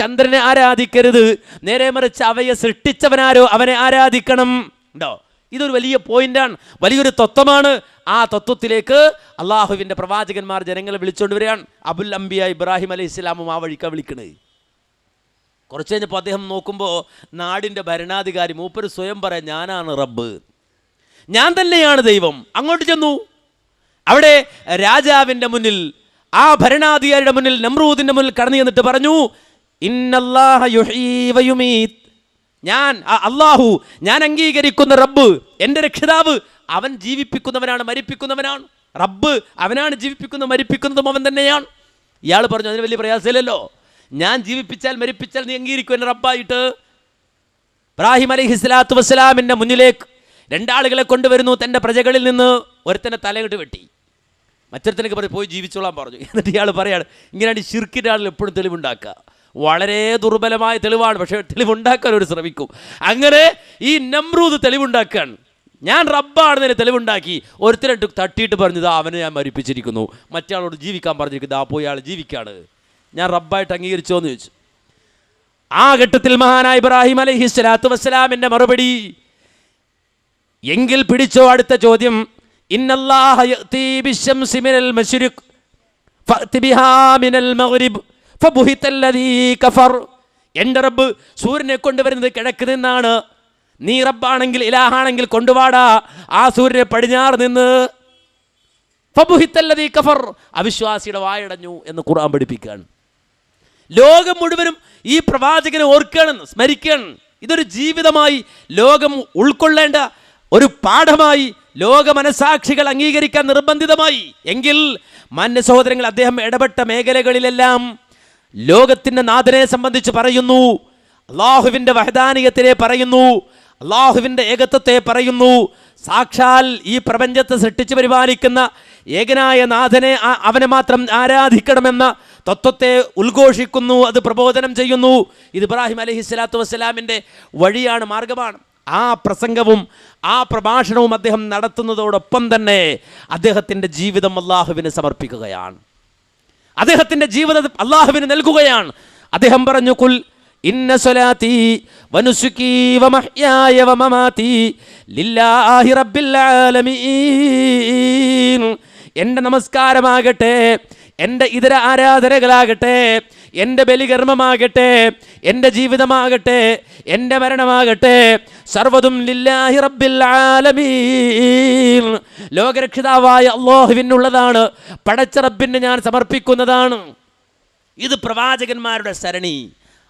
ചന്ദ്രനെ ആരാധിക്കരുത്, നേരെ മറിച്ച് അവയെ സൃഷ്ടിച്ചവനാരോ അവനെ ആരാധിക്കണം. ഉണ്ടോ? ഇതൊരു വലിയ പോയിന്റാണ്, വലിയൊരു തത്വമാണ്. ആ തത്വത്തിലേക്ക് അള്ളാഹുവിൻ്റെ പ്രവാചകന്മാർ ജനങ്ങളെ വിളിച്ചുകൊണ്ട് വരികയാണ്. അബുൽ അംബിയ ഇബ്രാഹിം അലൈഹിസ്സലാമും ആ വഴിക്കാണ് വിളിക്കണേ. കുറച്ച് കഴിഞ്ഞപ്പോൾ അദ്ദേഹം നോക്കുമ്പോൾ നാടിൻ്റെ ഭരണാധികാരി മൂപ്പര് സ്വയം പറയാം, ഞാനാണ് റബ്ബ്, ഞാൻ തന്നെയാണ് ദൈവം. അങ്ങോട്ട് ചെന്നു. അവിടെ രാജാവിൻ്റെ മുന്നിൽ, ആ ഭരണാധികാരിയുടെ മുന്നിൽ, നമ്രൂദിൻ്റെ മുന്നിൽ കടന്നു ചെന്നിട്ട് പറഞ്ഞു, ഇന്നല്ലാഹ യുഹ്യീ വയുമീത്, ഞാൻ അള്ളാഹു, ഞാൻ അംഗീകരിക്കുന്ന റബ്ബ്, എൻ്റെ രക്ഷിതാവ്, അവൻ ജീവിപ്പിക്കുന്നവനാണ്, മരിപ്പിക്കുന്നവനാണ്. റബ്ബ് അവനാണ് ജീവിപ്പിക്കുന്നതും മരിപ്പിക്കുന്നതും അവൻ തന്നെയാണ്. ഇയാൾ പറഞ്ഞു, അതിന് വലിയ പ്രയാസമില്ലല്ലോ, ഞാൻ ജീവിപ്പിച്ചാൽ മരിപ്പിച്ചാൽ നീ അംഗീകരിക്കും എന്നെ റബ്ബായിട്ട്. ഇബ്രാഹിം അലൈഹി സ്വലാത്തു വസ്സലാമിൻ്റെ മുന്നിലേക്ക് രണ്ടാളുകളെ കൊണ്ടുവരുന്നു. തൻ്റെ പ്രജകളിൽ നിന്ന് ഒരുത്തനെ തലകിട്ട് വെട്ടി, മറ്റൊരുത്തനൊക്കെ പറഞ്ഞു പോയി ജീവിച്ചോളാൻ പറഞ്ഞു. എന്നിട്ട് ഇയാൾ പറയാണ്, ഇങ്ങനെയാണ് ഈ ശിർക്കിൻ്റെ ആളിൽ എപ്പോഴും തെളിവുണ്ടാക്കുക. വളരെ ദുർബലമായ തെളിവാണ്, പക്ഷേ തെളിവുണ്ടാക്കാൻ ഒരു ശ്രമിക്കും. അങ്ങനെ ഈ നമ്രൂദ് തെളിവുണ്ടാക്കുകയാണ്. ഞാൻ റബ്ബാണെന്നതിന് തെളിവുണ്ടാക്കി. ഒരുത്തരട്ട് തട്ടിയിട്ട് പറഞ്ഞത് അവനെ ഞാൻ മരിപ്പിച്ചിരിക്കുന്നു, മറ്റേ ആളോട് ജീവിക്കാൻ പറഞ്ഞിരിക്കുന്നത്, ആ പോയി ആൾ ജീവിക്കാണ്, ഞാൻ റബ്ബായിട്ട് അംഗീകരിച്ചോ എന്ന് ചോദിച്ചു. ആ ഘട്ടത്തിൽ മഹാനായ ഇബ്രാഹിം അലൈഹിസ്സലാത്തു വസ്സലാമിന്റെ മറുപടി, എങ്കിൽ പിടിച്ചോ അടുത്ത ചോദ്യം. ഇന്നല്ലാഹ യഅതി ബിശ്ശംസി മിനൽ മശ്രിഖ് ഫഅതി ബിഹാ മിനൽ മഗ്രിബ് ഫബുഹിതല്ലദീ കഫർ. എൻ്റെ റബ്ബ് സൂര്യനെ കൊണ്ടുവരുന്നത് കിഴക്ക് നിന്നാണ്, നീ റബ്ബാണെങ്കിൽ ഇലാഹാണെങ്കിൽ കൊണ്ടുവാടാ ആ സൂര്യനെ പടിഞ്ഞാറ് നിന്ന്. ഫബുഹിതല്ലദീ കഫർ, അവിശ്വാസിയുടെ വായടഞ്ഞു എന്ന് ഖുർആൻ പഠിപ്പിക്കുകയാണ്. ലോകം മുഴുവനും ഈ പ്രവാചകനെ ഓർക്കണം, സ്മരിക്കണം. ഇതൊരു ജീവിതമായി ലോകം ഉൾക്കൊള്ളേണ്ട ഒരു പാഠമായി ലോക മനസാക്ഷികൾ അംഗീകരിക്കാൻ നിർബന്ധിതമായി. എങ്കിൽ മാന്യ സഹോദരങ്ങൾ, അദ്ദേഹം ഇടപെട്ട മേഖലകളിലെല്ലാം ലോകത്തിൻ്റെ നാഥനെ സംബന്ധിച്ച് പറയുന്നു, അള്ളാഹുവിൻ്റെ വഹദാനിയത്തിനെ പറയുന്നു, അള്ളാഹുവിൻ്റെ ഏകത്വത്തെ പറയുന്നു. സാക്ഷാൽ ഈ പ്രപഞ്ചത്തെ സൃഷ്ടിച്ച് പരിപാലിക്കുന്ന ഏകനായ നാഥനെ, അവനെ മാത്രം ആരാധിക്കണമെന്ന തത്വത്തെ ഉദ്ഘോഷിക്കുന്നു, അത് പ്രബോധനം ചെയ്യുന്നു. ഇത് ഇബ്രാഹിം അലൈഹിസ്സലാത്തു വസ്സലാമിൻ്റെ വഴിയാണ്, മാർഗമാണ്. ആ പ്രസംഗവും ആ പ്രഭാഷണവും അദ്ദേഹം നടത്തുന്നതോടൊപ്പം തന്നെ അദ്ദേഹത്തിൻ്റെ ജീവിതം അള്ളാഹുവിന് സമർപ്പിക്കുകയാണ്, അദ്ദേഹത്തിൻ്റെ ജീവിതം അള്ളാഹുവിന് നൽകുകയാണ്. അദ്ദേഹം പറഞ്ഞു, കുൽ ഇന്ന സ്വലാത്തി വനുസുകി വമഹ്യായ വമമാതി ലില്ലാഹി റബ്ബിൽ ആലമീൻ. എൻ്റെ നമസ്കാരമാകട്ടെ, എൻ്റെ ഇതര ആരാധനകളാകട്ടെ, എൻ്റെ ബലികർമ്മമാകട്ടെ, എൻ്റെ ജീവിതമാകട്ടെ, എൻ്റെ മരണമാകട്ടെ, സർവ്വതും ലില്ലാഹി റബ്ബിൽ ആലമീൻ, ലോകരക്ഷിതാവായ അല്ലാഹുവിനുള്ളതാണ്, പടച്ച റബ്ബിന് ഞാൻ സമർപ്പിക്കുന്നതാണ്. ഇത് പ്രവാചകന്മാരുടെ സരണി,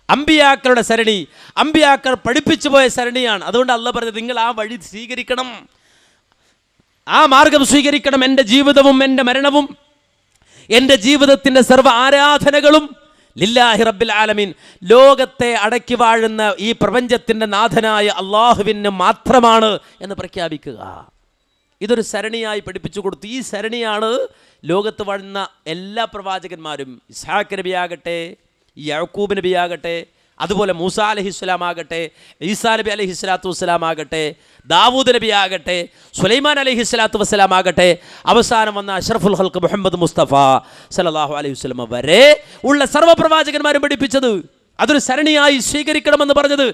അമ്പിയാക്കളുടെ സരണി, അമ്പിയാക്കൾ പഠിപ്പിച്ചു പോയ സരണിയാണ്. അതുകൊണ്ട് അല്ലാഹ് പറഞ്ഞത്, നിങ്ങൾ ആ വഴി സ്വീകരിക്കണം, ആ മാർഗം സ്വീകരിക്കണം. എൻ്റെ ജീവിതവും എൻ്റെ മരണവും എൻ്റെ ജീവിതത്തിൻ്റെ സർവ്വ ആരാധനകളും ലില്ലാഹി റബ്ബിൽ ആലമീൻ, ലോകത്തെ അടക്കി വാഴുന്ന ഈ പ്രപഞ്ചത്തിൻ്റെ നാഥനായ അള്ളാഹുവിന് മാത്രമാണ് എന്ന് പ്രഖ്യാപിക്കുക. ഇതൊരു സരണിയായി പഠിപ്പിച്ചു കൊടുത്തു. ഈ സരണിയാണ് ലോകത്ത് വാഴുന്ന എല്ലാ പ്രവാചകന്മാരും, ഇസ്ഹാഖ് നബിയാകട്ടെ, യഅ്കൂബ് നബിയാകട്ടെ, അതുപോലെ മൂസ അലൈഹിസ്സലാം ആകട്ടെ, ഈസാ നബി അലൈഹിസ്സലാത്തു വസ്സലാം ആകട്ടെ, ദാവൂദ് നബി ആകട്ടെ, സുലൈമാൻ അലൈഹിസ്സലാത്തു വസ്സലാം ആകട്ടെ, അവസാനം വന്ന അഷ്റഫുൽ ഖൽഖ് മുഹമ്മദ് മുസ്തഫ സല്ലല്ലാഹു അലൈഹി വസല്ലം വരെ ഉള്ള സർവ്വപ്രവാചകന്മാരും പഠിപ്പിച്ചത്, അതൊരു സരണിയായി സ്വീകരിക്കണമെന്ന് പറഞ്ഞത്.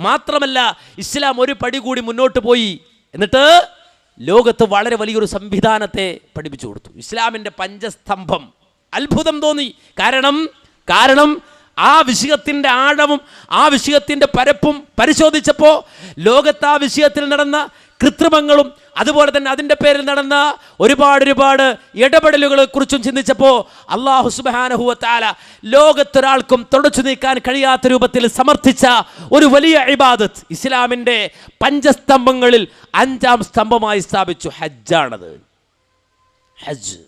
മാത്രമല്ല, ഇസ്ലാം ഒരു പടി കൂടി മുന്നോട്ട് പോയി. എന്നിട്ട് ലോകത്ത് വളരെ വലിയൊരു സംവിധാനത്തെ പഠിപ്പിച്ചു കൊടുത്തു. ഇസ്ലാമിൻ്റെ പഞ്ചസ്തംഭം. അത്ഭുതം തോന്നി. കാരണം ആ വിഷയത്തിൻ്റെ ആഴവും ആ വിഷയത്തിൻ്റെ പരപ്പും പരിശോധിച്ചപ്പോൾ ലോകത്ത് ആ വിഷയത്തിൽ നടന്ന കൃത്രിമങ്ങളും അതുപോലെ തന്നെ അതിൻ്റെ പേരിൽ നടന്ന ഒരുപാട് ഇടപെടലുകളെ കുറിച്ചും ചിന്തിച്ചപ്പോൾ അല്ലാഹു സുബ്ഹാനഹു വ തആല ലോകത്തൊരാൾക്കും തുടച്ചു നീക്കാൻ കഴിയാത്ത രൂപത്തിൽ സമർത്ഥിച്ച ഒരു വലിയ ഇബാദത്ത് ഇസ്ലാമിൻ്റെ പഞ്ചസ്തംഭങ്ങളിൽ 5ാം സ്തംഭമായി സ്ഥാപിച്ചു. ഹജ്ജാണത്. ഹജ്ജ്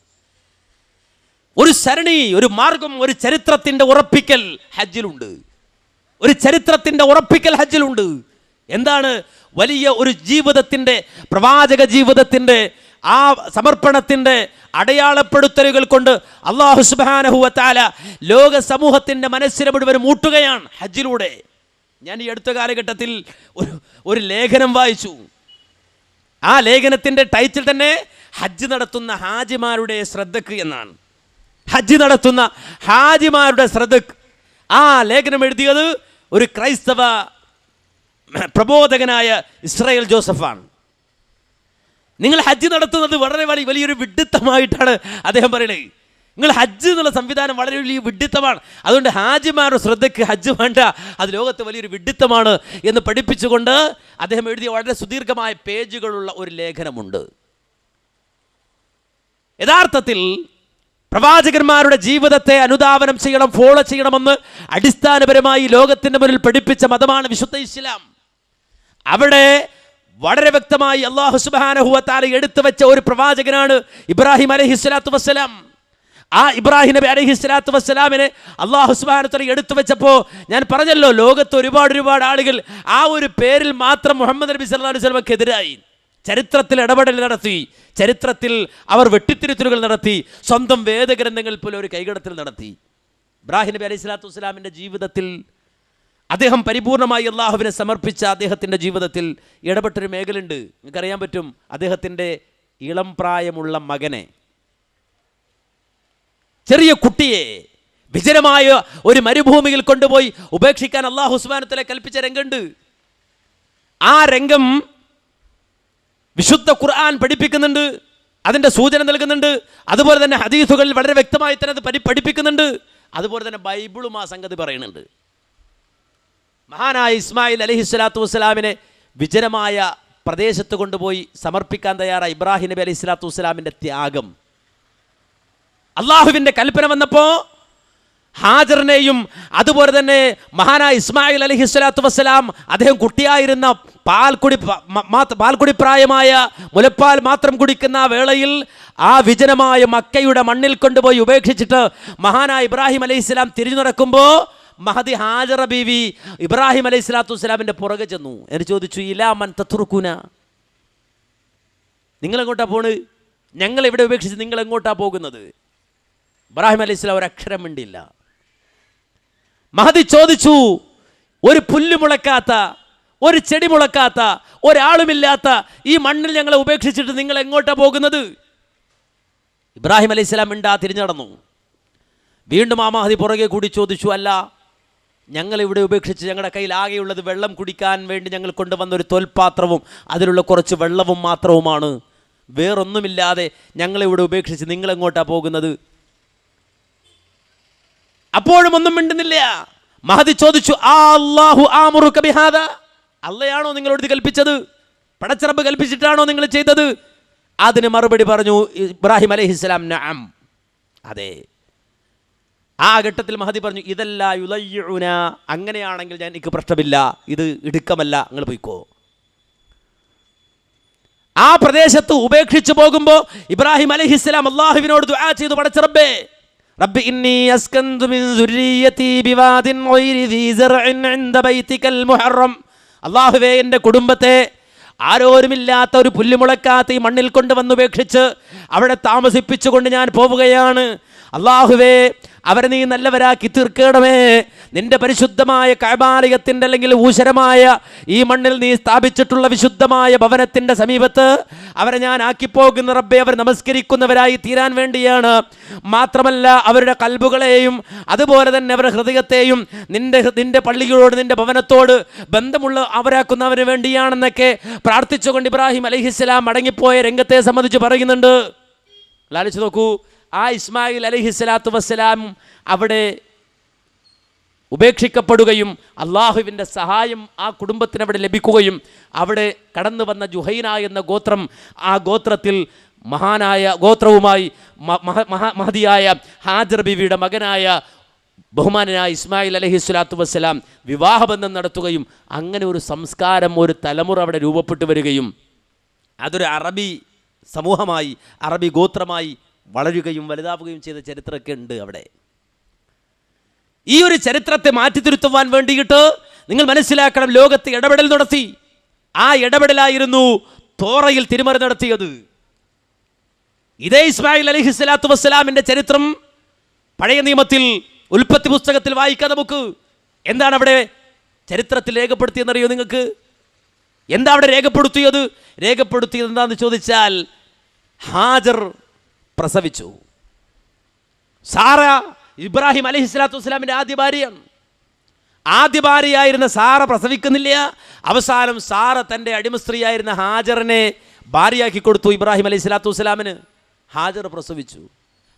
ഒരു സരണി, ഒരു മാർഗം, ഒരു ചരിത്രത്തിൻ്റെ ഉറപ്പിക്കൽ ഹജ്ജിലുണ്ട്. ഒരു ചരിത്രത്തിൻ്റെ ഉറപ്പിക്കൽ ഹജ്ജിലുണ്ട്. എന്താണ്? വലിയ ഒരു ജീവിതത്തിൻ്റെ, പ്രവാചക ജീവിതത്തിൻ്റെ ആ സമർപ്പണത്തിൻ്റെ അടയാളപ്പെടുത്തലുകൾ കൊണ്ട് അല്ലാഹു സുബ്ഹാനഹു വ തആല ലോക സമൂഹത്തിൻ്റെ മനസ്സിനെ മുഴുവൻ മൂട്ടുകയാണ് ഹജ്ജിലൂടെ. ഞാൻ ഈ അടുത്ത കാലഘട്ടത്തിൽ ഒരു ലേഖനം വായിച്ചു. ആ ലേഖനത്തിൻ്റെ ടൈറ്റിൽ തന്നെ ഹജ്ജ് നടത്തുന്ന ഹാജിമാരുടെ ശ്രദ്ധക്ക് എന്നാണ്. ഹജ്ജ് നടത്തുന്ന ഹാജിമാരുടെ ശ്രദ്ധക്ക്. ആ ലേഖനം എഴുതിയത് ഒരു ക്രൈസ്തവ പ്രബോധകനായ ഇസ്രായേൽ ജോസഫാണ്. നിങ്ങൾ ഹജ്ജ് നടത്തുന്നത് വളരെ വലിയൊരു വിഡ്ഢിത്തമായിട്ടാണ് അദ്ദേഹം പറയുന്നത്. നിങ്ങൾ ഹജ്ജ് എന്നുള്ള സംവിധാനം വളരെ വലിയ വിഡ്ഢിത്തമാണ്, അതുകൊണ്ട് ഹാജിമാരുടെ ശ്രദ്ധയ്ക്ക് ഹജ്ജ് വേണ്ട, അത് ലോകത്ത് വലിയൊരു വിഡ്ഢിത്തമാണ് എന്ന് പഠിപ്പിച്ചുകൊണ്ട് അദ്ദേഹം എഴുതിയ വളരെ സുദീർഘമായ പേജുകളുള്ള ഒരു ലേഖനമുണ്ട്. യഥാർത്ഥത്തിൽ പ്രവാചകന്മാരുടെ ജീവിതത്തെ അനുധാവനം ചെയ്യണം, ഫോളോ ചെയ്യണമെന്ന് അടിസ്ഥാനപരമായി ലോകത്തിൻ്റെ മുന്നിൽ പഠിപ്പിച്ച മതമാണ് വിശുദ്ധ ഇസ്ലാം. അവിടെ വളരെ വ്യക്തമായി അല്ലാഹു സുബ്ഹാനഹു വ തആല എടുത്തു വെച്ച ഒരു പ്രവാചകനാണ് ഇബ്രാഹിം അലൈഹിസ്സലാത്തു വസ്സലാം. ആ ഇബ്രാഹിം നബി അലൈഹിസ്സലാത്തു വസ്സലാമിനെ അല്ലാഹു സുബ്ഹാനഹു വ തആല എടുത്തു വെച്ചപ്പോൾ ഞാൻ പറഞ്ഞല്ലോ, ലോകത്ത് ഒരുപാട് ആളുകൾ ആ ഒരു പേരിൽ മാത്രം മുഹമ്മദ് നബി സല്ലല്ലാഹു അലൈഹി വസല്ലമക്കെതിരായി ചരിത്രത്തിൽ ഇടപെടൽ നടത്തി, ചരിത്രത്തിൽ അവർ വെട്ടിത്തിരുത്തലുകൾ നടത്തി, സ്വന്തം വേദഗ്രന്ഥങ്ങളിൽ പോലും ഒരു കൈകടത്തൽ നടത്തി. ഇബ്രാഹിം നബി അലൈഹി സ്വലാത്തു വസ്സലാമിൻ്റെ ജീവിതത്തിൽ അദ്ദേഹം പരിപൂർണമായി അള്ളാഹുവിനെ സമർപ്പിച്ച അദ്ദേഹത്തിൻ്റെ ജീവിതത്തിൽ ഇടപെട്ടൊരു മേഖലയുണ്ട്. നിങ്ങൾക്കറിയാൻ പറ്റും, അദ്ദേഹത്തിൻ്റെ ഇളം പ്രായമുള്ള മകനെ, ചെറിയ കുട്ടിയെ വിജനമായ ഒരു മരുഭൂമിയിൽ കൊണ്ടുപോയി ഉപേക്ഷിക്കാൻ അള്ളാഹു സുബ്ഹാനഹു വ തആല കൽപ്പിച്ച രംഗമുണ്ട്. ആ രംഗം വിശുദ്ധ ഖുർആൻ പഠിപ്പിക്കുന്നുണ്ട്, അതിൻ്റെ സൂചന നൽകുന്നുണ്ട്. അതുപോലെ തന്നെ ഹദീസുകളിൽ വളരെ വ്യക്തമായി തന്നെ അത് പഠിപ്പിക്കുന്നുണ്ട്. അതുപോലെ തന്നെ ബൈബിളും ആ സംഗതി പറയുന്നുണ്ട്. മഹാനായ ഇസ്മായിൽ അലൈഹിസ്സലാത്തു വസ്സലാമിനെ വിജനമായ പ്രദേശത്ത് കൊണ്ടുപോയി സമർപ്പിക്കാൻ തയ്യാറായ ഇബ്രാഹിം നബി അലൈഹി സ്വലാത്തു വസ്സലാമിൻ്റെ ത്യാഗം, അള്ളാഹുവിൻ്റെ കൽപ്പന വന്നപ്പോൾ ഹാജറിനെയും അതുപോലെ തന്നെ മഹാനായ ഇസ്മായിൽ അലൈഹി സ്വലാത്തു വസ്സലാം അദ്ദേഹം കുട്ടിയായിരുന്ന പാൽക്കുടി പ്രായമായ മുലപ്പാൽ മാത്രം കുടിക്കുന്ന വേളയിൽ ആ വിജനമായ മക്കയുടെ മണ്ണിൽ കൊണ്ടുപോയി ഉപേക്ഷിച്ചിട്ട് മഹാനായ ഇബ്രാഹിം അലൈഹി സ്വലാം തിരിഞ്ഞു നടക്കുമ്പോൾ മഹദി ഹാജറ ബീവി ഇബ്രാഹിം അലൈഹി സ്വലാത്തു വസ്സലാമിൻ്റെ പുറകെ ചെന്നു. എന്ന് ചോദിച്ചു, ഇലാ മൻ തത്റുകുന, നിങ്ങളെങ്ങോട്ടാ പോണ്? ഞങ്ങൾ ഇവിടെ ഉപേക്ഷിച്ച് നിങ്ങൾ എങ്ങോട്ടാ പോകുന്നത്? ഇബ്രാഹിം അലൈഹി സ്വലാം ഒരക്ഷരം മിണ്ടില്ല. മഹദി ചോദിച്ചു, ഒരു പുല്ല് മുളക്കാത്ത, ഒരു ചെടി മുളക്കാത്ത, ഒരാളുമില്ലാത്ത ഈ മണ്ണിൽ ഞങ്ങളെ ഉപേക്ഷിച്ചിട്ട് നിങ്ങൾ എങ്ങോട്ടാ പോകുന്നത്? ഇബ്രാഹിം അലൈഹി സ്വലാം മിണ്ടാ തിരിഞ്ഞടന്നു. വീണ്ടും ആ മഹദി പുറകെ കൂടി ചോദിച്ചു, അല്ല, ഞങ്ങൾ ഇവിടെ ഉപേക്ഷിച്ച് ഞങ്ങളുടെ കയ്യിൽ ആകെയുള്ളത് വെള്ളം കുടിക്കാൻ വേണ്ടി ഞങ്ങൾ കൊണ്ടുവന്നൊരു തോൽപാത്രവും അതിലുള്ള കുറച്ച് വെള്ളവും മാത്രവുമാണ്, വേറൊന്നുമില്ലാതെ ഞങ്ങളിവിടെ ഉപേക്ഷിച്ച് നിങ്ങളെങ്ങോട്ടാ പോകുന്നത്? അപ്പോഴും ഒന്നും മിണ്ടുന്നില്ല. മഹദി ചോദിച്ചു, അല്ലാഹു ആമുറുക ബിഹാദ, അള്ളയാണോ നിങ്ങളോട് ഇത് കൽപ്പിച്ചത്? പടച്ചറബ് കൽപ്പിച്ചിട്ടാണോ നിങ്ങൾ ചെയ്തത്? അതിന് മറുപടി പറഞ്ഞു ഇബ്രാഹിം അലൈഹിസ്സലാം, നഅം, അതെ. ആ ഘട്ടത്തിൽ മഹദി പറഞ്ഞു, ഇതല്ല യുലയ്യുന, അങ്ങനെയാണെങ്കിൽ എനിക്ക് പ്രശ്നമില്ല, ഇത് ഇടുക്കമല്ല, നിങ്ങൾ പോയിക്കോ. ആ പ്രദേശത്ത് ഉപേക്ഷിച്ചു പോകുമ്പോൾ ഇബ്രാഹിം അലൈഹിസ്സലാം അല്ലാഹുവിനോട് ദുആ ചെയ്തു, പടച്ചറബ്ബേ, റബ്ബി ഇന്നി അസ്കന്തു മിൻ ദുർരിയതി ബിവാദിൻ ഗൈരി ദീ സർഇൻ ഇൻദ ബൈതികൽ മുഹറം, അല്ലാഹുവേ, എൻ്റെ കുടുംബത്തെ ആരോരുമില്ലാത്ത ഒരു പുല്ലുമുളക്കാത്ത ഈ മണ്ണിൽ കൊണ്ടുവന്ന് ഉപേക്ഷിച്ച് അവിടെ താമസിപ്പിച്ചുകൊണ്ട് ഞാൻ പോവുകയാണ്. അല്ലാഹുവേ, അവരെ നീ നല്ലവരാക്കി തീർക്കണമേ. നിന്റെ പരിശുദ്ധമായ കഅബാലയത്തിൻ്റെ അല്ലെങ്കിൽ ഊശരമായ ഈ മണ്ണിൽ നീ സ്ഥാപിച്ചിട്ടുള്ള വിശുദ്ധമായ ഭവനത്തിൻ്റെ സമീപത്ത് അവരെ ഞാൻ ആക്കിപ്പോകുന്ന റബ്ബേ, അവർ നമസ്കരിക്കുന്നവരായി തീരാൻ വേണ്ടിയാണ്. മാത്രമല്ല അവരുടെ കൽബുകളെയും അതുപോലെ തന്നെ അവരുടെ ഹൃദയത്തെയും നിന്റെ പള്ളികളോട് നിന്റെ ഭവനത്തോട് ബന്ധമുള്ള അവരാക്കുന്നവന് വേണ്ടിയാണെന്നൊക്കെ പ്രാർത്ഥിച്ചുകൊണ്ട് ഇബ്രാഹിം അലൈഹിസ്സലാം മടങ്ങിപ്പോയ രംഗത്തെ സംബന്ധിച്ച് പറയുന്നുണ്ട്. ആലോചിച്ച് നോക്കൂ, ആ ഇസ്മായിൽ അലൈഹിസ്സലാത്തു വസ്സലാം അവിടെ ഉപേക്ഷിക്കപ്പെടുകയും അള്ളാഹുവിൻ്റെ സഹായം ആ കുടുംബത്തിന് അവിടെ ലഭിക്കുകയും അവിടെ കടന്നു വന്ന ജുഹൈന എന്ന ഗോത്രം, ആ ഗോത്രത്തിൽ മഹാനായ ഗോത്രവുമായി മഹദിയായ ഹാജർ ബീവിയുടെ മകനായ ബഹുമാനായ ഇസ്മായിൽ അലൈഹിസ്സലാത്തു വസ്സലാം വിവാഹബന്ധം നടത്തുകയും അങ്ങനെ ഒരു സംസ്കാരം, ഒരു തലമുറ അവിടെ രൂപപ്പെട്ടു വരികയും അതൊരു അറബി സമൂഹമായി, അറബി ഗോത്രമായി വളരുകയും വലുതാവുകയും ചെയ്ത ചരിത്രമൊക്കെ ഉണ്ട് അവിടെ. ഈ ഒരു ചരിത്രത്തെ മാറ്റിത്തിരുത്തുവാൻ വേണ്ടിയിട്ട് നിങ്ങൾ മനസ്സിലാക്കണം, ലോകത്ത് ഇടപെടൽ നടത്തി. ആ ഇടപെടലായിരുന്നു തോറയിൽ തിരുമറി നടത്തിയത്. ഇതേ ഇസ്മായിൽ അലൈഹിസ്സലാത്തു വസ്സലാമിൻ്റെ ചരിത്രം പഴയ നിയമത്തിൽ ഉൽപ്പത്തി പുസ്തകത്തിൽ വായിക്കാം നമുക്ക്. എന്താണ് അവിടെ ചരിത്രത്തിൽ രേഖപ്പെടുത്തിയെന്നറിയോ നിങ്ങൾക്ക്? എന്താ അവിടെ രേഖപ്പെടുത്തിയത്? രേഖപ്പെടുത്തിയത് എന്താണെന്ന് ചോദിച്ചാൽ, ഹാജർ പ്രസവിച്ചു. സാറ ഇബ്രാഹിം അലൈഹിസ്സലാത്തു വസ്സലാമിൻ്റെ ആദ്യ ഭാര്യയാണ്. ആദ്യ ഭാര്യയായിരുന്ന സാറ പ്രസവിക്കുന്നില്ല. അവസാനം സാറ തൻ്റെ അടിമസ്ത്രീയായിരുന്ന ഹാജറിനെ ഭാര്യയാക്കി കൊടുത്തു ഇബ്രാഹിം അലൈഹിസ്സലാത്തു വസ്സലാമിന്. ഹാജർ പ്രസവിച്ചു.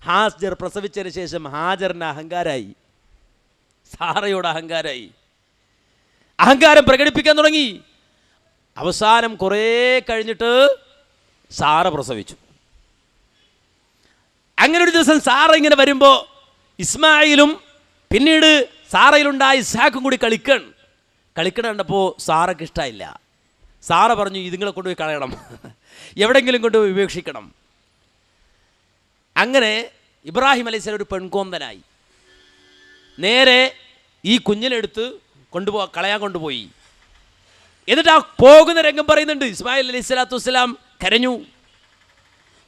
ഹാജർ പ്രസവിച്ചതിന് ശേഷം ഹാജറിന് അഹങ്കാരമായി, സാറയോട് അഹങ്കാരമായി, അഹങ്കാരം പ്രകടിപ്പിക്കാൻ തുടങ്ങി. അവസാനം കുറേ കഴിഞ്ഞിട്ട് സാറ പ്രസവിച്ചു. അങ്ങനെ ഒരു ദിവസം സാറ ഇങ്ങനെ വരുമ്പോൾ ഇസ്മായിലും പിന്നീട് സാറയിലുണ്ടായ ഇസ്ഹാക്കും കൂടി കളിക്കണ കണ്ടപ്പോൾ സാറയ്ക്ക് ഇഷ്ടമായില്ല. സാറ പറഞ്ഞു, ഇതുങ്ങളെ കൊണ്ടുപോയി കളയണം, എവിടെയെങ്കിലും കൊണ്ടുപോയി ഉപേക്ഷിക്കണം. അങ്ങനെ ഇബ്രാഹിം അലൈഹിസ്സലാം ഒരു പെൺകോന്തനായി നേരെ ഈ കുഞ്ഞിനെടുത്ത് കളയാൻ കൊണ്ടുപോയി. എന്നിട്ട് ആ പോകുന്ന രംഗം പറയുന്നുണ്ട്. ഇസ്മായിൽ അലൈഹിസ്സലാത്തു വസ്സലാം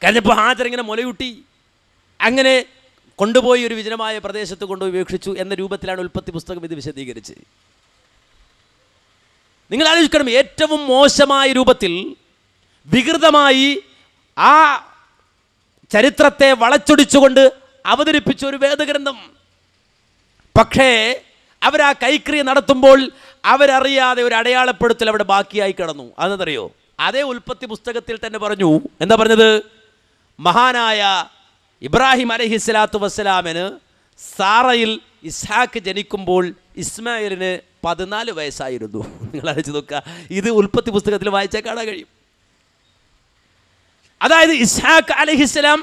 കരഞ്ഞപ്പോൾ ഹാജർ ഇങ്ങനെ മുലയൂട്ടി. അങ്ങനെ കൊണ്ടുപോയി ഒരു വിജനമായ പ്രദേശത്ത് കൊണ്ടുപോയി ഉപേക്ഷിച്ചു എന്ന രൂപത്തിലാണ് ഉൽപ്പത്തി പുസ്തകം ഇത് വിശദീകരിച്ച്. നിങ്ങൾ ആലോചിക്കണം, ഏറ്റവും മോശമായ രൂപത്തിൽ വികൃതമായി ആ ചരിത്രത്തെ വളച്ചൊടിച്ചുകൊണ്ട് അവതരിപ്പിച്ച ഒരു വേദഗ്രന്ഥം. പക്ഷേ അവരാ കൈക്രിയ നടത്തുമ്പോൾ അവരറിയാതെ ഒരു അടയാളപ്പെടുത്തൽ അവിടെ ബാക്കിയായി കിടന്നു. അതെന്നറിയോ? അതേ ഉൽപ്പത്തി പുസ്തകത്തിൽ തന്നെ പറഞ്ഞു. എന്താ പറഞ്ഞത്? മഹാനായ ഇബ്രാഹിം അലൈഹിസ്സലാത്തു വസ്സലാമിന് സാറയിൽ ഇസ്ഹാക്ക് ജനിക്കുമ്പോൾ ഇസ്മായിലിന് 14 വയസ്സായിരുന്നു. നിങ്ങൾ ആലോചിച്ച് നോക്കുക, ഇത് ഉൽപ്പത്തി പുസ്തകത്തിൽ വായിച്ചാൽ കാണാൻ കഴിയും. അതായത് ഇസ്ഹാക്ക് അലൈഹിസ്സലാം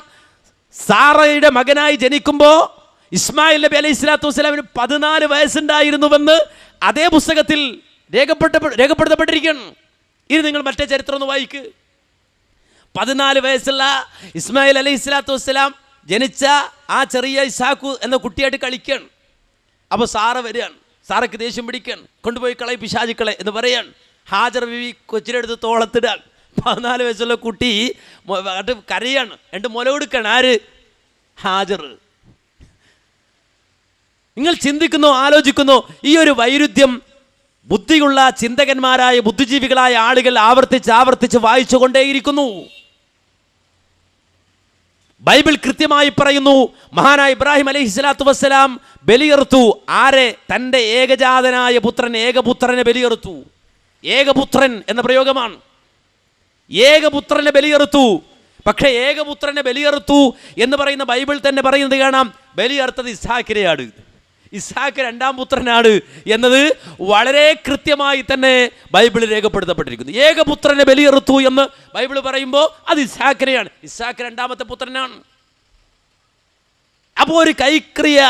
സാറയുടെ മകനായി ജനിക്കുമ്പോൾ ഇസ്മായിൽ നബി അലൈഹി സ്വലാത്തു വസ്സലാമിന് 14 വയസ്സുണ്ടായിരുന്നുവെന്ന് അതേ പുസ്തകത്തിൽ രേഖപ്പെടുത്തപ്പെട്ടിരിക്കുകയാണ്. ഇനി നിങ്ങൾ മറ്റേ ചരിത്രം ഒന്ന് വായിക്ക്. 14 വയസ്സുള്ള ഇസ്മായിൽ അലൈഹി സ്വലാത്തു വസ്സലാം ജനിച്ച ആ ചെറിയ ഇസ്ഹാഖു എന്ന കുട്ടിയായിട്ട് കളിക്കുകയാണ്. അപ്പോൾ സാറ വരികയാണ്. സാറയ്ക്ക് ദേഷ്യം പിടിക്കുകയാണ്. കൊണ്ടുപോയി കളയി പിശാചുക്കളെ എന്ന് പറയാൻ. ഹാജർ ബിവി കൊച്ചിനെടുത്ത് തോളത്തിടാൻ. 14 വയസ്സുള്ള കുട്ടി കരയാണ്. എന്നിട്ട് മുല കൊടുക്കുകയാണ്. ആര്? ഹാജർ. നിങ്ങൾ ചിന്തിക്കുന്നോ, ആലോചിക്കുന്നോ? ഈ ഒരു വൈരുദ്ധ്യം ബുദ്ധിയുള്ള ചിന്തകന്മാരായ ബുദ്ധിജീവികളായ ആളുകൾ ആവർത്തിച്ച് വായിച്ചു കൊണ്ടേയിരിക്കുന്നു. ബൈബിൾ കൃത്യമായി പറയുന്നു, മഹാനായ ഇബ്രാഹിം അലൈഹി സ്വലാത്തു വസ്സലാം ബലിയറുത്തു. ആരെ? തൻ്റെ ഏകജാതനായ പുത്രൻ, ഏകപുത്രനെ ബലിയറുത്തു. ഏകപുത്രൻ എന്ന പ്രയോഗമാണ്. ഏകപുത്രനെ ബലിയറുത്തു. പക്ഷേ ഏകപുത്രനെ ബലിയറുത്തു എന്ന് പറയുന്ന ബൈബിൾ തന്നെ പറയുന്നത് കാണാം, ബലിയറുത്തത് ഇസ്ഹാക്കിനെയാണ്. ഇസ്ഹാക്ക് 2ാം പുത്രനാണ് എന്നത് വളരെ കൃത്യമായി തന്നെ ബൈബിളിൽ രേഖപ്പെടുത്തപ്പെട്ടിരിക്കുന്നു. ഏകപുത്രനെ ബലിയറുത്തു എന്ന് ബൈബിൾ പറയുമ്പോൾ അത് ഇസ്ഹാക്കിനെയാണ്. ഇസ്ഹാക്ക് 2ാമത്തെ പുത്രനാണ്. അപ്പോൾ ഒരു കൈക്രിയ,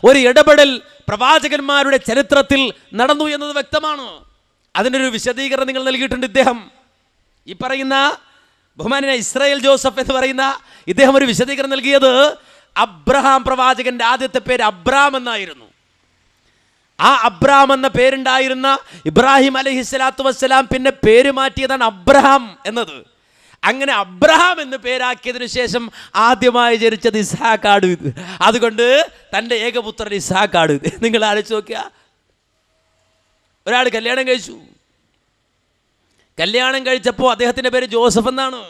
ഒരു ഇടപെടൽ പ്രവാചകന്മാരുടെ ചരിത്രത്തിൽ നടന്നു എന്നത് വ്യക്തമാണ്. അതിനൊരു വിശദീകരണം നിങ്ങൾ നൽകിയിട്ടുണ്ട്. ഇദ്ദേഹം ഈ പറയുന്ന ബഹുമാനായ ഇസ്രായേൽ ജോസഫ് എന്ന് പറയുന്ന ഇദ്ദേഹം ഒരു വിശദീകരണം നൽകിയത്, അബ്രഹാം പ്രവാചകന്റെ ആദ്യത്തെ പേര് അബ്രാം എന്നായിരുന്നു. ആ അബ്രാം എന്ന പേരുണ്ടായിരുന്ന ഇബ്രാഹിം അലൈഹി സ്വലാത്തു വസ്സലാം പിന്നെ പേര് മാറ്റിയതാണ് അബ്രഹാം എന്നത്. അങ്ങനെ അബ്രഹാം എന്ന് പേരാക്കിയതിനു ശേഷം ആദ്യമായി ജനിച്ചത് ഇസ്ഹാഖാണ്. അതുകൊണ്ട് തൻ്റെ ഏകപുത്രൻ ഇസ്ഹാഖാണ്. നിങ്ങൾ ആലോചിച്ച് നോക്കിയ, ഒരാൾ കല്യാണം കഴിച്ചു. കല്യാണം കഴിച്ചപ്പോൾ അദ്ദേഹത്തിൻ്റെ പേര് ജോസഫ് എന്നാണ്.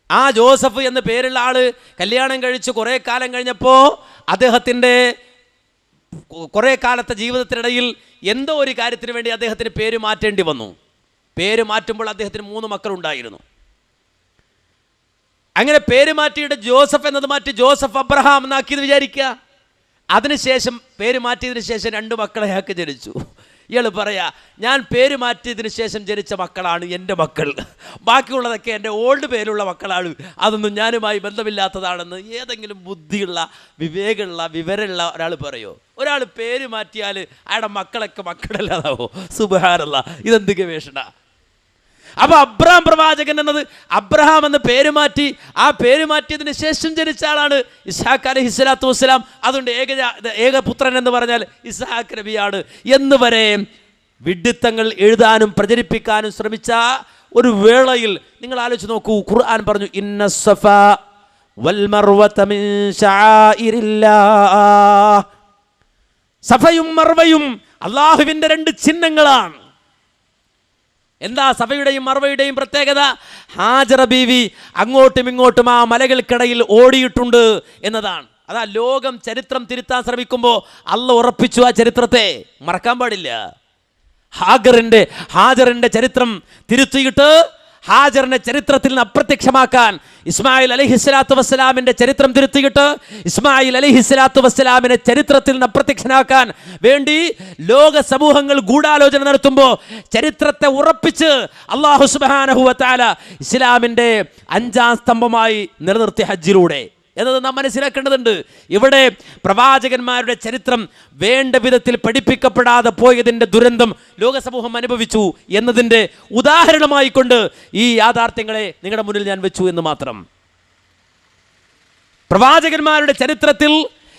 ആ ജോസഫ് എന്ന പേരുള്ള ആള് കല്യാണം കഴിച്ച് കുറേ കാലം കഴിഞ്ഞപ്പോൾ അദ്ദേഹത്തിൻ്റെ കുറേ കാലത്തെ ജീവിതത്തിനിടയിൽ എന്തോ ഒരു കാര്യത്തിന് വേണ്ടി അദ്ദേഹത്തിന് പേര് മാറ്റേണ്ടി വന്നു. പേര് മാറ്റുമ്പോൾ അദ്ദേഹത്തിന് 3 മക്കളുണ്ടായിരുന്നു. അങ്ങനെ പേര് മാറ്റിയിട്ട് ജോസഫ് എന്നത് മാറ്റി ജോസഫ് അബ്രഹാം എന്നാക്കിയെന്ന് വിചാരിക്കുക. അതിനുശേഷം പേര് മാറ്റിയതിന് ശേഷം 2 മക്കളെ അയാൾക്ക് ജനിച്ചു. ഇയാൾ പറയാ, ഞാൻ പേര് മാറ്റിയതിന് ശേഷം ജനിച്ച മക്കളാണ് എൻ്റെ മക്കൾ, ബാക്കിയുള്ളതൊക്കെ എൻ്റെ ഓൾഡ് പേരുള്ള മക്കളാണ്, അതൊന്നും ഞാനുമായി ബന്ധമില്ലാത്തതാണെന്ന് ഏതെങ്കിലും ബുദ്ധിയുള്ള, വിവേകമുള്ള, വിവരമുള്ള ഒരാൾ പറയോ? ഒരാൾ പേര് മാറ്റിയാൽ അയാളുടെ മക്കളൊക്കെ മക്കളല്ലാതാവോ? സുബ്ഹാനല്ലാഹ്, ഇതെന്ത് ഗവേഷണ! അപ്പോൾ അബ്രഹാം പ്രവാചകൻ എന്നത് അബ്രഹാം എന്ന പേര് മാറ്റി, ആ പേര് മാറ്റിയതിന് ശേഷം ജനിച്ച ആളാണ് ഇസ്ഹാഖ് അലൈഹി സ്വലാത്തു വസ്സലാം. അതുകൊണ്ട് ഏകപുത്രൻ എന്ന് പറഞ്ഞാൽ ഇസ്ഹാഖ് നബിയാണ് എന്ന് വരെ വിഡ്ഢിത്തങ്ങൾ എഴുതാനും പ്രചരിപ്പിക്കാനും ശ്രമിച്ച ഒരു വേളയിൽ നിങ്ങൾ ആലോചിച്ച് നോക്കൂ. ഖുർആൻ പറഞ്ഞു, ഇന്ന സഫാ വൽ മർവത മിൻ ശആഇരില്ലാഹ്. സഫയും മർവയും അല്ലാഹുവിൻ്റെ 2 ചിഹ്നങ്ങളാണ്. എന്താ സഫയുടെയും മർവയുടെയും പ്രത്യേകത? ഹാജറ ബീവി അങ്ങോട്ടും ഇങ്ങോട്ടും ആ മലകൾക്കിടയിൽ ഓടിയിട്ടുണ്ട് എന്നതാണ്. അതാ ലോകം ചരിത്രം തിരുത്താൻ ശ്രമിക്കുമ്പോൾ അള്ളാഹ് ഉറപ്പിച്ചു ആ ചരിത്രത്തെ മറക്കാൻ പാടില്ല. ഹാജറിന്റെ ചരിത്രം തിരുത്തിയിട്ട് ഹാജറിനെ ചരിത്രത്തിൽ നിന്ന് അപ്രത്യക്ഷമാക്കാൻ ഇസ്മായിൽ അലൈഹിസ്സലാത്തു വസ്സലാമിന്റെ ചരിത്രം തിരുത്തിയിട്ട് ഇസ്മായിൽ അലൈഹിസ്സലാത്തു വസ്സലാമിനെ ചരിത്രത്തിൽ നിന്ന് അപ്രത്യക്ഷനാക്കാൻ വേണ്ടി ലോക സമൂഹങ്ങൾ ഗൂഢാലോചന നടത്തുമ്പോൾ ചരിത്രത്തെ ഉറപ്പിച്ച് അല്ലാഹു സുബ്ഹാനഹു വ തആല ഇസ്ലാമിന്റെ 5ാം സ്തംഭമായി നിലനിർത്തിയ ഹജ്ജിലൂടെ എന്നത് നാം മനസ്സിലാക്കേണ്ടതുണ്ട്. ഇവിടെ പ്രവാചകന്മാരുടെ ചരിത്രം വേണ്ട വിധത്തിൽ പഠിപ്പിക്കപ്പെടാതെ പോയതിൻ്റെ ദുരന്തം ലോകസമൂഹം അനുഭവിച്ചു എന്നതിൻ്റെ ഉദാഹരണമായിക്കൊണ്ട് ഈ യാഥാർത്ഥ്യങ്ങളെ നിങ്ങളുടെ മുന്നിൽ ഞാൻ വെച്ചു എന്ന് മാത്രം. പ്രവാചകന്മാരുടെ ചരിത്രത്തിൽ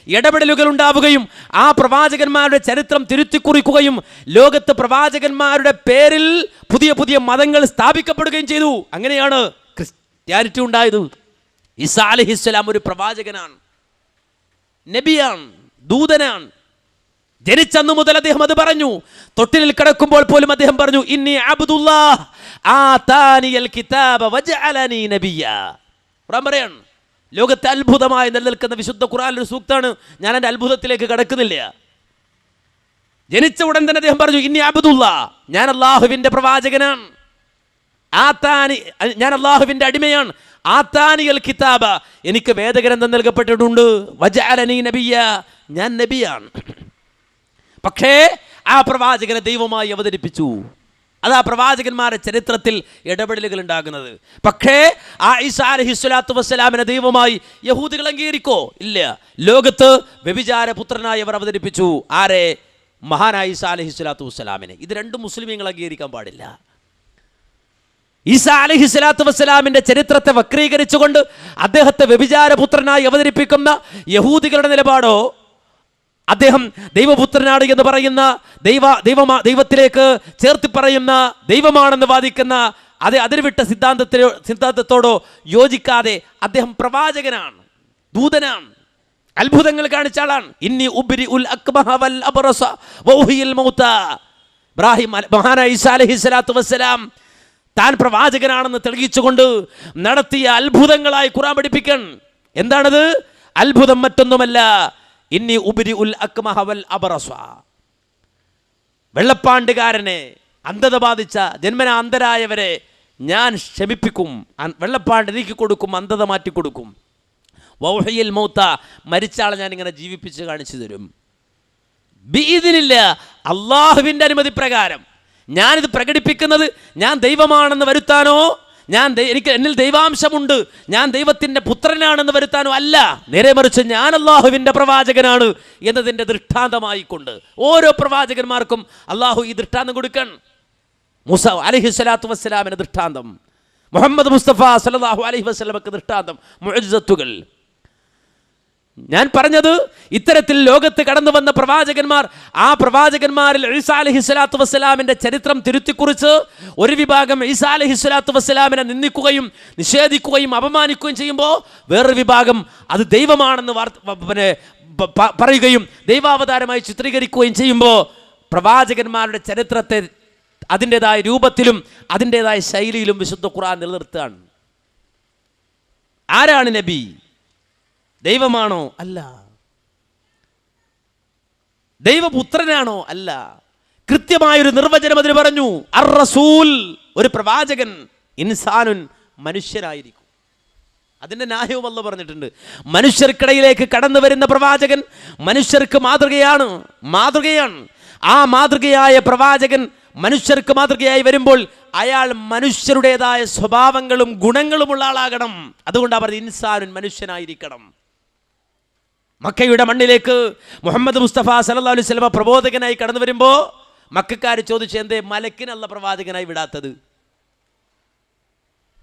ഇടപെടലുകൾ ഉണ്ടാവുകയും ആ പ്രവാചകന്മാരുടെ ചരിത്രം തിരുത്തിക്കുറിക്കുകയും ലോകത്ത് പ്രവാചകന്മാരുടെ പേരിൽ പുതിയ പുതിയ മതങ്ങൾ സ്ഥാപിക്കപ്പെടുകയും ചെയ്തു. അങ്ങനെയാണ് ക്രിസ്ത്യാനിറ്റി ഉണ്ടായത്. ഈസാ അലൈഹിസ്സലാം ഒരു പ്രവാചകനാണ്, നബിയാണ്, ദൂതനാണ്. ജനിച്ചന്നു മുതൽ അദ്ദേഹം അത് പറഞ്ഞു. തൊട്ടിലിൽ കിടക്കുമ്പോൾ പോലും അദ്ദേഹം പറഞ്ഞു, ഇന്നി അബ്ദുല്ലാഹ് ആതാനിയൽ കിതാബ വജഅലനി നബിയ്യ. ഖുർആൻ പറയാണ്, ലോകത്തെ അത്ഭുതമായി നിലനിൽക്കുന്ന വിശുദ്ധ ഖുർആനിലെ സൂക്താണ്. ഞാൻ എൻ്റെ അത്ഭുതത്തിലേക്ക് കടക്കുന്നില്ല. ജനിച്ച ഉടൻ തന്നെ അദ്ദേഹം പറഞ്ഞു, ഇന്നി അബ്ദുല്ലാഹ്, ഞാൻ അല്ലാഹുവിൻ്റെ പ്രവാചകനാണ്. ആതാനി, ഞാൻ അല്ലാഹുവിൻ്റെ അടിമയാണ്. ആതാനിയൽ കിതാബ, എനിക്ക് വേദഗ്രന്ഥം നൽകപ്പെട്ടിട്ടുണ്ട്. വജഅലനി നബിയ്യ, ഞാൻ നബിയാണ്. പക്ഷേ ആ പ്രവാചകനെ ദൈവമായി അവതരിപ്പിച്ചു. അത് ആ പ്രവാചകന്മാരുടെ ചരിത്രത്തിൽ ഇടപെടലുകൾ ഉണ്ടാകുന്നത്. പക്ഷേ ആ ഈസാ അലൈഹിസ്സലാത്തു വസ്സലാമിനെ ദൈവമായി യഹൂദികൾ അംഗീകരിക്കോ? ഇല്ല. ലോകത്ത് വ്യഭിചാര പുത്രനായി അവർ അവതരിപ്പിച്ചു. ആരെ? മഹാനായ ഈസാ അലൈഹിസ്സലാത്തു വസ്സലാമിനെ. ഇത് രണ്ടും മുസ്ലിമീങ്ങൾ അംഗീകരിക്കാൻ പാടില്ല. ഈസാ അലൈഹിസ്സലാത്തു വസ്സലാമിന്റെ ചരിത്രത്തെ വക്രീകരിച്ചുകൊണ്ട് അദ്ദേഹത്തെ വ്യഭിചാര പുത്രനായി അവതരിപ്പിക്കുന്ന യഹൂദികളുടെ നിലപാടോ, അദ്ദേഹം ദൈവപുത്രനാണ് എന്ന് പറയുന്ന ദൈവത്തിലേക്ക് ചേർത്തി പറയുന്ന ദൈവമാണെന്ന് വാദിക്കുന്ന അതിർവിട്ട സിദ്ധാന്തത്തോടോ യോജിക്കാതെ അദ്ദേഹം പ്രവാചകനാണ്, ദൂതനാണ്, അത്ഭുതങ്ങൾ കാണിച്ച ആളാണ്. ഇന്നി ഉബ്രി ഉൽ അക്മഹ വൽ അബ്റസ വഉഹിയിൽ മൗത. ഇബ്രാഹിം മഹാനായ ഈസാ അലൈഹിസ്സലാത്തു വസ്സലാം താൻ പ്രവാചകനാണെന്ന് തെളിയിച്ചുകൊണ്ട് നടത്തിയ അത്ഭുതങ്ങളായി ഖുർആൻ പഠിപ്പിക്കാൻ. എന്താണത്? അത്ഭുതം മറ്റൊന്നുമല്ല, ഇന്നി ഉബ്രി ഉൽ അക്മഹ വൽ അബ്റസ. വെള്ളപ്പാണ്ടുകാരനെ, അന്ധത ബാധിച്ച ജന്മന അന്ധരായവരെ ഞാൻ ശമിപ്പിക്കും, വെള്ളപ്പാണ്ട് നീക്കിക്കൊടുക്കും, അന്ധത മാറ്റിക്കൊടുക്കും. വൗഹിയിൽ മൗത്ത, മരിച്ചാളെ ഞാൻ ഇങ്ങനെ ജീവിപ്പിച്ച് കാണിച്ചു തരും. ബിഇദ്നില്ല, അള്ളാഹുവിൻ്റെ അനുമതി പ്രകാരം. ഞാനിത് പ്രകടിപ്പിക്കുന്നത് ഞാൻ ദൈവമാണെന്ന് വരുത്താനോ, എനിക്ക് എന്നിൽ ദൈവാംശമുണ്ട്, ഞാൻ ദൈവത്തിൻ്റെ പുത്രനാണെന്ന് വരുത്താനോ അല്ല. നേരെ മറിച്ച് ഞാൻ അള്ളാഹുവിൻ്റെ പ്രവാചകനാണ് എന്നതിൻ്റെ ദൃഷ്ടാന്തമായിക്കൊണ്ട് ഓരോ പ്രവാചകന്മാർക്കും അള്ളാഹു ഈ ദൃഷ്ടാന്തം കൊടുക്കാൻ. മൂസ അലൈഹിസ്സലാത്തു വസ്സലാമിന് ദൃഷ്ടാന്തം, മുഹമ്മദ് മുസ്തഫ സല്ലല്ലാഹു അലൈഹി വസല്ലമക്ക് ദൃഷ്ടാന്തം, മുഅ്ജിസത്തുകൾ. ഞാൻ പറഞ്ഞത്, ഇത്തരത്തിൽ ലോകത്ത് കടന്നു വന്ന പ്രവാചകന്മാർ, ആ പ്രവാചകന്മാരിൽ ഈസാ അലൈഹിസ്സലാത്തു വസ്സലാമിന്റെ ചരിത്രം തിരുത്തിക്കുറിച്ച് ഒരു വിഭാഗം ഈസാ അലൈഹിസ്സലാത്തു വസ്സലാമിനെ നിന്ദിക്കുകയും നിഷേധിക്കുകയും അപമാനിക്കുകയും ചെയ്യുമ്പോൾ വേറൊരു വിഭാഗം അത് ദൈവമാണെന്ന് പറയുകയും ദൈവാവതാരമായി ചിത്രീകരിക്കുകയും ചെയ്യുമ്പോൾ പ്രവാചകന്മാരുടെ ചരിത്രത്തെ അതിൻ്റെതായ രൂപത്തിലും അതിൻ്റെതായ ശൈലിയിലും വിശുദ്ധ ഖുർആൻ നിലനിർത്തുകയാണ്. ആരാണ് നബി? ദൈവമാണോ? അല്ല. ദൈവപുത്രനാണോ? അല്ല. കൃത്യമായൊരു നിർവചനം അതിന് പറഞ്ഞു. അർ റസൂൽ, ഒരു പ്രവാചകൻ, ഇൻസാനുൻ, മനുഷ്യനായിരിക്കും. അതിൻ്റെ ന്യായവും അല്ലാഹു പറഞ്ഞിട്ടുണ്ട്. മനുഷ്യർക്കിടയിലേക്ക് കടന്നു വരുന്ന പ്രവാചകൻ മനുഷ്യർക്ക് മാതൃകയാണ്. ആ മാതൃകയായ പ്രവാചകൻ മനുഷ്യർക്ക് മാതൃകയായി വരുമ്പോൾ അയാൾ മനുഷ്യരുടേതായ സ്വഭാവങ്ങളും ഗുണങ്ങളുമുള്ള ആളാകണം. അതുകൊണ്ടാണ് പറഞ്ഞത് ഇൻസാനുൻ, മനുഷ്യനായിരിക്കണം. മക്കയുടെ മണ്ണിലേക്ക് മുഹമ്മദ് മുസ്തഫ സല്ലല്ലാഹു അലൈഹി വസല്ലം പ്രബോധകനായി കടന്നു വരുമ്പോൾ മക്കക്കാർ ചോദിച്ചു, എന്തേ മലക്കിനല്ല പ്രവാചകനായി വിടാത്തത്?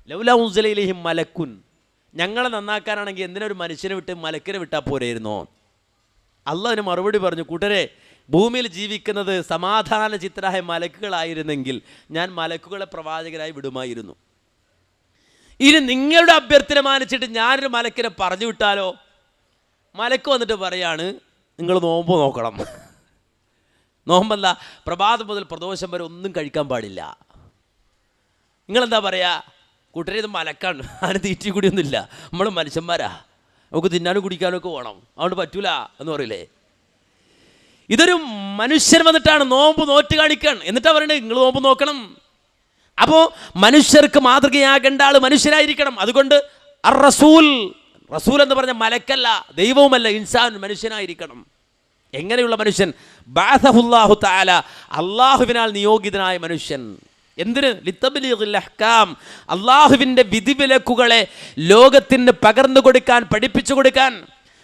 ലൗലാ ഉൻസില ഇലൈഹിം മലക്കുൻ, ഞങ്ങളെ നന്നാക്കാനാണെങ്കിൽ എന്തിനൊരു മനുഷ്യനെ വിട്ട് മലക്കിനെ വിട്ടാൽ പോരായിരുന്നോ? അള്ളാഹ് മറുപടി പറഞ്ഞു, കൂട്ടരെ, ഭൂമിയിൽ ജീവിക്കുന്നത് സമാധാന ചിത്തരായ മലക്കുകളായിരുന്നെങ്കിൽ ഞാൻ മലക്കുകളെ പ്രവാചകരായി വിടുമായിരുന്നു. ഇനി നിങ്ങളുടെ അഭ്യർത്ഥന മാനിച്ചിട്ട് ഞാനൊരു മലക്കിനെ പറഞ്ഞു വിട്ടാലോ? മലക്ക് വന്നിട്ട് പറയാണ്, നിങ്ങൾ നോമ്പ് നോക്കണം. നോമ്പല്ല, പ്രഭാതം മുതൽ പ്രദോഷം വരെ ഒന്നും കഴിക്കാൻ പാടില്ല. നിങ്ങളെന്താ പറയുക? കൂട്ടരെ, ഇത് മലക്കാണ്, അതിന് തീറ്റി കൂടിയൊന്നുമില്ല, നമ്മൾ മനുഷ്യന്മാരാ, നമുക്ക് തിന്നാനും കുടിക്കാനും ഒക്കെ വേണം, അതുകൊണ്ട് പറ്റൂല എന്ന് പറയില്ലേ? ഇതൊരു മനുഷ്യൻ വന്നിട്ടാണ് നോമ്പ് നോറ്റ് കാണിക്കാൻ. എന്നിട്ടാ പറയണേ നിങ്ങൾ നോമ്പ് നോക്കണം. അപ്പോൾ മനുഷ്യർക്ക് മാതൃകയാകേണ്ട ആൾ മനുഷ്യരായിരിക്കണം. അതുകൊണ്ട് അർ റസൂൽ, റസൂൽ എന്ന് പറഞ്ഞ മലക്കല്ല, ദൈവവുമല്ല, ഇൻസാൻ, മനുഷ്യനായിരിക്കണം. എങ്ങനെയുള്ള മനുഷ്യൻ? ബഅസഹുല്ലാഹു തആല, അള്ളാഹുവിനാൽ നിയോഗിതനായ മനുഷ്യൻ. എന്തിന്? ലിത്തബ്ലീഗിൽ അഹ്കാം, അള്ളാഹുവിൻ്റെ വിധിവിലക്കുകളെ ലോകത്തിന് പകർന്നു കൊടുക്കാൻ, പഠിപ്പിച്ചു കൊടുക്കാൻ,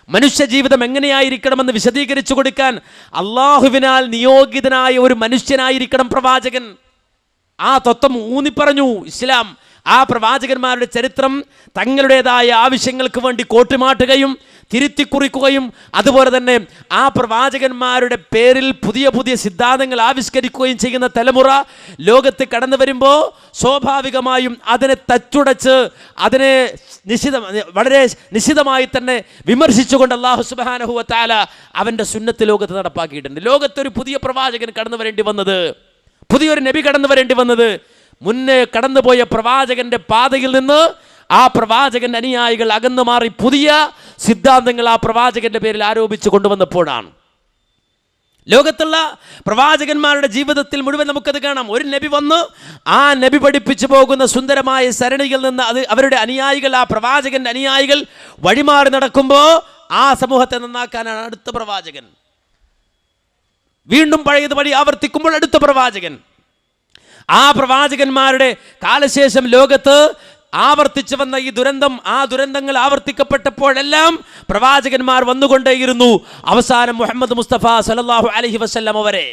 മനുഷ്യ ജീവിതം എങ്ങനെയായിരിക്കണമെന്ന് വിശദീകരിച്ചു കൊടുക്കാൻ അള്ളാഹുവിനാൽ നിയോഗിതനായ ഒരു മനുഷ്യനായിരിക്കണം പ്രവാചകൻ. ആ തത്വം ഊന്നിപ്പറഞ്ഞു ഇസ്ലാം. ആ പ്രവാചകന്മാരുടെ ചരിത്രം തങ്ങളുടേതായ ആവശ്യങ്ങൾക്ക് വേണ്ടി കോട്ടുമാട്ടുകയും തിരുത്തിക്കുറിക്കുകയും അതുപോലെ തന്നെ ആ പ്രവാചകന്മാരുടെ പേരിൽ പുതിയ പുതിയ സിദ്ധാന്തങ്ങൾ ആവിഷ്കരിക്കുകയും ചെയ്യുന്ന തലമുറ ലോകത്ത് കടന്നു വരുമ്പോൾ സ്വാഭാവികമായും അതിനെ തച്ചുടച്ച് അതിനെ വളരെ നിശിതമായി തന്നെ വിമർശിച്ചുകൊണ്ട് അല്ലാഹു സുബ്ഹാനഹു വ തആല അവൻ്റെ സുന്നത്ത് ലോകത്ത് നടപ്പാക്കിയിട്ടുണ്ട്. ലോകത്തൊരു പുതിയ പ്രവാചകൻ കടന്നു വരേണ്ടി വന്നത്, പുതിയൊരു നബി കടന്നു വരേണ്ടി വന്നത് മുന്നേ കടന്നുപോയ പ്രവാചകന്റെ പാതയിൽ നിന്ന് ആ പ്രവാചകന്റെ അനുയായികൾ അകന്നു മാറി പുതിയ സിദ്ധാന്തങ്ങൾ ആ പ്രവാചകന്റെ പേരിൽ ആരോപിച്ചു കൊണ്ടുവന്നപ്പോഴാണ്. ലോകത്തുള്ള പ്രവാചകന്മാരുടെ ജീവിതത്തിൽ മുഴുവൻ നമുക്കത് കാണാം. ഒരു നബി വന്ന് ആ നബി പഠിപ്പിച്ചു പോകുന്ന സുന്ദരമായ സരണിയിൽ നിന്ന് അവരുടെ അനുയായികൾ, ആ പ്രവാചകന്റെ അനുയായികൾ വഴിമാറി നടക്കുമ്പോൾ ആ സമൂഹത്തെ നന്നാക്കാനാണ് അടുത്ത പ്രവാചകൻ. വീണ്ടും പഴയത് വഴി ആവർത്തിക്കുമ്പോൾ അടുത്ത പ്രവാചകൻ. ആ പ്രവാചകന്മാരുടെ കാലശേഷം ലോകത്ത് ആവർത്തിച്ചു വന്ന ഈ ദുരന്തം, ആ ദുരന്തങ്ങൾ ആവർത്തിക്കപ്പെട്ടപ്പോഴെല്ലാം പ്രവാചകന്മാർ വന്നുകൊണ്ടേയിരുന്നു. അവസാനം മുഹമ്മദ് മുസ്തഫ സല്ലല്ലാഹു അലൈഹി വസല്ലം വരെ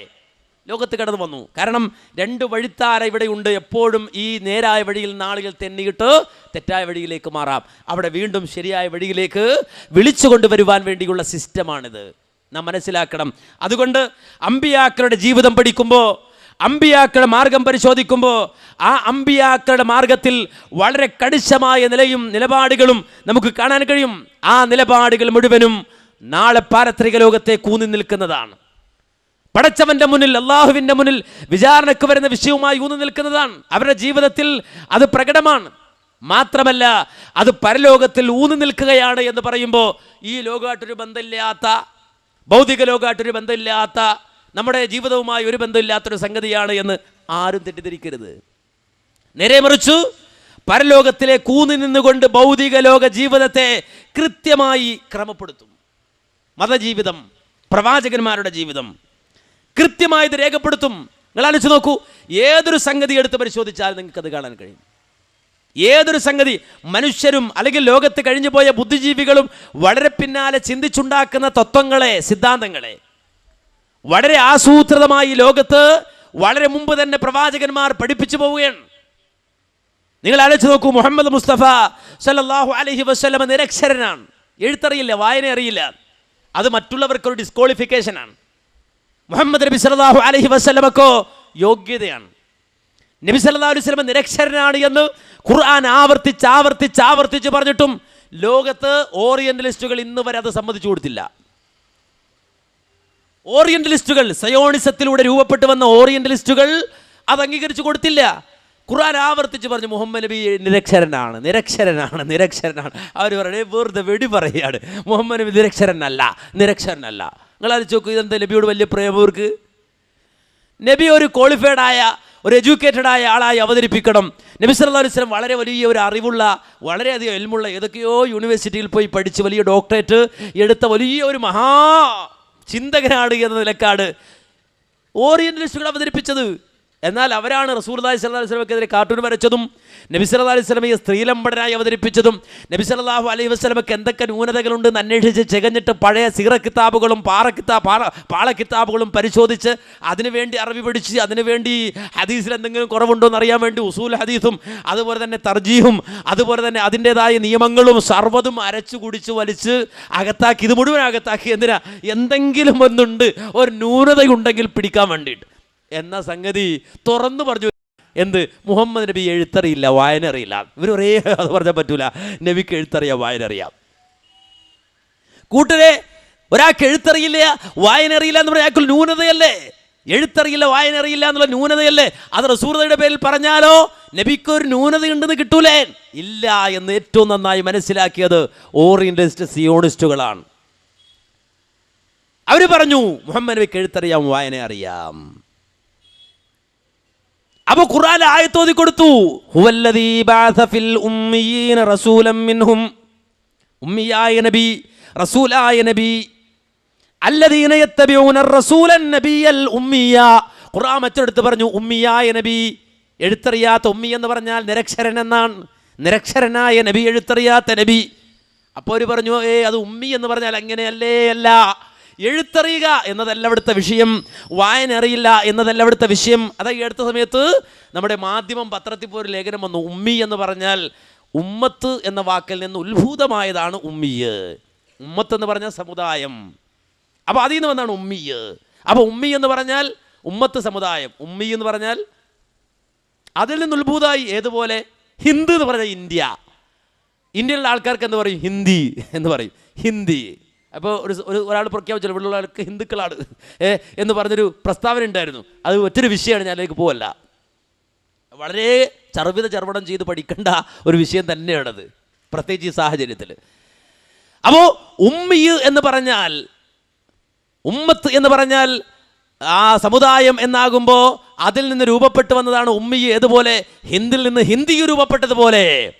ലോകത്ത് കടന്നു വന്നു. കാരണം രണ്ട് വഴിത്താര ഇവിടെയുണ്ട്. എപ്പോഴും ഈ നേരായ വഴിയിൽ നാളുകൾ തെന്നിയിട്ട് തെറ്റായ വഴിയിലേക്ക് മാറാം. അവിടെ വീണ്ടും ശരിയായ വഴിയിലേക്ക് വിളിച്ചു കൊണ്ടുവരുവാൻ വേണ്ടിയുള്ള സിസ്റ്റമാണിത്. നാം മനസ്സിലാക്കണം. അതുകൊണ്ട് അമ്പിയാക്കളുടെ ജീവിതം പഠിക്കുമ്പോൾ, അമ്പിയാക്കളുടെ മാർഗം പരിശോധിക്കുമ്പോൾ ആ അമ്പിയാക്കളുടെ മാർഗത്തിൽ വളരെ കണിശമായ നിലപാടുകളും നമുക്ക് കാണാൻ കഴിയും. ആ നിലപാടുകൾ മുഴുവനും നാളെ പാരത്രിക ലോകത്തെ കൂന്നി നിൽക്കുന്നതാണ്. പടച്ചവന്റെ മുന്നിൽ, അള്ളാഹുവിൻ്റെ മുന്നിൽ വിചാരണക്ക് വരുന്ന വിഷയവുമായി ഊന്നി നിൽക്കുന്നതാണ്. അവരുടെ ജീവിതത്തിൽ അത് പ്രകടമാണ്. മാത്രമല്ല അത് പരലോകത്തിൽ ഊന്നി നിൽക്കുകയാണ് എന്ന് പറയുമ്പോൾ ഈ ലോകമായിട്ടൊരു ബന്ധമില്ലാത്ത, ഭൗതിക ലോകമായിട്ടൊരു ബന്ധമില്ലാത്ത, നമ്മുടെ ജീവിതവുമായി ഒരു ബന്ധമില്ലാത്തൊരു സംഗതിയാണ് എന്ന് ആരും തെറ്റിദ്ധരിക്കരുത്. നേരെ മറിച്ചു പരലോകത്തിലെ കൂന്നി നിന്നുകൊണ്ട് ഭൗതിക ലോക ജീവിതത്തെ കൃത്യമായി ക്രമപ്പെടുത്തും. മതജീവിതം, പ്രവാചകന്മാരുടെ ജീവിതം കൃത്യമായി ഇത് രേഖപ്പെടുത്തും. നിങ്ങൾ ആലോചിച്ച് നോക്കൂ, ഏതൊരു സംഗതി എടുത്ത് പരിശോധിച്ചാൽ നിങ്ങൾക്കത് കാണാൻ കഴിയും. ഏതൊരു സംഗതി മനുഷ്യരും അല്ലെങ്കിൽ ലോകത്ത് കഴിഞ്ഞു പോയ ബുദ്ധിജീവികളും വളരെ പിന്നാലെ ചിന്തിച്ചുണ്ടാക്കുന്ന തത്വങ്ങളെ, സിദ്ധാന്തങ്ങളെ വളരെ ആസൂത്രിതമായി ലോകത്ത് വളരെ മുമ്പ് തന്നെ പ്രവാചകന്മാർ പഠിപ്പിച്ചു പോവുകയാണ്. നിങ്ങൾ ആലോചിച്ച് നോക്കൂ, മുഹമ്മദ് മുസ്തഫ സല്ലല്ലാഹു അലൈഹി വസല്ലം നിരക്ഷരനാണ്. എഴുത്തറിയില്ല, വായന അറിയില്ല. അത് മറ്റുള്ളവർക്കൊരു ഡിസ്ക്വാളിഫിക്കേഷനാണ്. മുഹമ്മദ് നബി സല്ലല്ലാഹു അലൈഹി വസല്ലമക്കോ യോഗ്യതയാണ്. നബി സല്ലല്ലാഹു അലൈഹി വസല്ലം നിരക്ഷരനാണ് എന്ന് ഖുർആൻ ആവർത്തിച്ച് പറഞ്ഞിട്ടും ലോകത്ത് ഓറിയന്റലിസ്റ്റുകൾ ഇന്ന് വരെ അത് സമ്മതിച്ചു കൊടുത്തില്ല. ഓറിയന്റലിസ്റ്റുകൾ, സയോണിസത്തിലൂടെ രൂപപ്പെട്ടു വന്ന ഓറിയന്റലിസ്റ്റുകൾ അത് അംഗീകരിച്ചു കൊടുത്തില്ല. ഖുർആൻ ആവർത്തിച്ച് പറഞ്ഞു മുഹമ്മദ് നബി നിരക്ഷരനാണ്. അവർ പറയണേ വെറുതെ വെടി പറയുകയാണ്. മുഹമ്മദ് നബി നിരക്ഷരനല്ല. നിങ്ങൾ ആലോചിച്ച് നോക്കൂ, ഇതെന്താ നബിയോട് വലിയ പ്രേമവർക്ക്? നബി ഒരു ക്വാളിഫൈഡ് ആയ, ഒരു എഡ്യൂക്കേറ്റഡ് ആയ ആളായി അവതരിപ്പിക്കണം. നബി സല്ലല്ലാഹു അലൈഹി വസല്ലം വളരെ വലിയ ഒരു അറിവുള്ള, വളരെയധികം എൽമുള്ള, ഏതൊക്കെയോ യൂണിവേഴ്സിറ്റിയിൽ പോയി പഠിച്ച് വലിയ ഡോക്ടറേറ്റ് എടുത്ത വലിയ ഒരു മഹാ ചിന്തകനാണ് എന്ന നിലക്കാണ് ഓറിയന്റലിസ്റ്റുകൾ അവതരിപ്പിച്ചത്. എന്നാൽ അവരാണ് റസൂലുള്ളാഹി സ്വല്ലല്ലാഹു അലൈഹി വസല്ലമക്കെതിരെ കാർട്ടൂൺ വരച്ചതും നബി സല്ലല്ലാഹു അലൈഹി വസല്ലമയെ സ്ത്രീലമ്പടനായി അവതരിപ്പിച്ചതും നബി സല്ലല്ലാഹു അലൈഹി വസല്ലമക്ക് എന്തൊക്കെ ന്യൂനതകളുണ്ടെന്ന് അന്വേഷിച്ച് ചെകഞ്ഞിട്ട് പഴയ സിറ കിതാബുകളും പാള കിതാബുകളും പരിശോധിച്ച് അതിനുവേണ്ടി അറിവ് പഠിച്ച് അതിനുവേണ്ടി ഹദീസിൽ എന്തെങ്കിലും കുറവുണ്ടോ എന്ന് അറിയാൻ വേണ്ടി ഉസൂൽ ഹദീസും അതുപോലെ തന്നെ തർജീഹും അതുപോലെ തന്നെ അതിൻ്റെതായ നിയമങ്ങളും സർവ്വതും അരച്ചു കുടിച്ച് വലിച്ച് അകത്താക്കി, ഇത് മുഴുവൻ അകത്താക്കി. എന്തിനാ? എന്തെങ്കിലും ഒന്നുണ്ട്, ഒരു ന്യൂനതയുണ്ടെങ്കിൽ പിടിക്കാൻ വേണ്ടിയിട്ട് എന്ന സംഗതി തുറന്നു പറഞ്ഞു. എന്ത്? മുഹമ്മദ് നബി എഴുത്തറിയില്ല, വായന അറിയില്ല. ഇവരൊരേ അത് പറഞ്ഞാൽ പറ്റൂല. നബിക്ക് എഴുത്തറിയാം, വായന അറിയാം. കൂട്ടരെ, ഒരാൾക്ക് എഴുത്തറിയില്ല, വായന അറിയില്ല എന്ന് പറഞ്ഞാൽ അയാൾക്ക് ന്യൂനതയല്ലേ? എഴുത്തറിയില്ല, വായന അറിയില്ല എന്നുള്ള ന്യൂനതയല്ലേ? അത് റസൂലുള്ളാഹിയുടെ പേരിൽ പറഞ്ഞാലോ നബിക്കൊരു ന്യൂനതയുണ്ടെന്ന് കിട്ടൂലേ? ഇല്ല എന്ന് ഏറ്റവും നന്നായി മനസ്സിലാക്കിയത് ഓറിയന്റലിസ്റ്റ് സിയോണിസ്റ്റുകളാണ്. അവർ പറഞ്ഞു മുഹമ്മദ് നബിക്ക് എഴുത്തറിയാം, വായന അറിയാം. അപ്പോൾ ഖുർആൻ ആയത്ത് ഓതി കൊടുത്തു. ഹുവല്ലദീ ബഅസ ഫിൽ ഉമ്മീന റസൂലൻ മിൻഹും, ഉമ്മിയായ നബി, റസൂലായ നബി, അല്ലദീന യത്തബിഊന റസൂലൻ നബിയൽ ഉമ്മിയ. ഖുർആൻ മറ്റൊരിടത്ത് പറഞ്ഞു ഉമ്മിയായ നബി. എഴുത്തറിയാത്ത ഉമ്മി എന്ന് പറഞ്ഞാൽ നിരക്ഷരൻ എന്നാണ്. നിരക്ഷരനായ നബി, എഴുത്തറിയാത്ത നബി. അപ്പോൾ അവർ പറഞ്ഞു അത് ഉമ്മി എന്ന് പറഞ്ഞാൽ അങ്ങനെയല്ലേ? അല്ല, എഴുത്തറിയുക എന്നതല്ല ഇവിടുത്തെ വിഷയം, വായന അറിയില്ല എന്നതല്ല ഇവിടുത്തെ വിഷയം. അതായത് ഈ അടുത്ത സമയത്ത് നമ്മുടെ മാധ്യമം പത്രത്തിൽ പോയൊരു ലേഖനം വന്നു. ഉമ്മി എന്ന് പറഞ്ഞാൽ ഉമ്മത്ത് എന്ന വാക്കിൽ നിന്ന് ഉത്ഭൂതമായതാണ് ഉമ്മിയ്. ഉമ്മത്ത് എന്ന് പറഞ്ഞാൽ സമുദായം. അപ്പോൾ അതിൽ നിന്ന് വന്നാണ് ഉമ്മി. അപ്പോൾ ഉമ്മി എന്ന് പറഞ്ഞാൽ ഉമ്മത്ത് സമുദായം, ഉമ്മി എന്ന് പറഞ്ഞാൽ അതിൽ നിന്ന് ഉത്ഭൂതമായി. ഏതുപോലെ ഹിന്ദു എന്ന് പറഞ്ഞാൽ ഇന്ത്യ, ഇന്ത്യയിലുള്ള ആൾക്കാർക്ക് എന്ത് പറയും? ഹിന്ദി എന്ന് പറയും, ഹിന്ദി. അപ്പോൾ ഒരാൾ പ്രഖ്യാപിച്ചല്ലോ ഇവിടെയുള്ള ആൾക്ക് ഹിന്ദുക്കളാണ് എന്ന് പറഞ്ഞൊരു പ്രസ്താവന ഉണ്ടായിരുന്നു. അത് ഒറ്റൊരു വിഷയമാണ്, ഞാനിലേക്ക് പോവല്ല. വളരെ ചർവണം ചെയ്ത് പഠിക്കേണ്ട ഒരു വിഷയം തന്നെയാണത്, പ്രത്യേകിച്ച് ഈ സാഹചര്യത്തിൽ. അപ്പോൾ ഉമ്മി എന്ന് പറഞ്ഞാൽ, ഉമ്മത്ത് എന്ന് പറഞ്ഞാൽ ആ സമുദായം എന്നാകുമ്പോൾ അതിൽ നിന്ന് രൂപപ്പെട്ടു വന്നതാണ് ഉമ്മി. ഏതുപോലെ ഹിന്ദിൽ നിന്ന് ഹിന്ദി രൂപപ്പെട്ടതുപോലെ.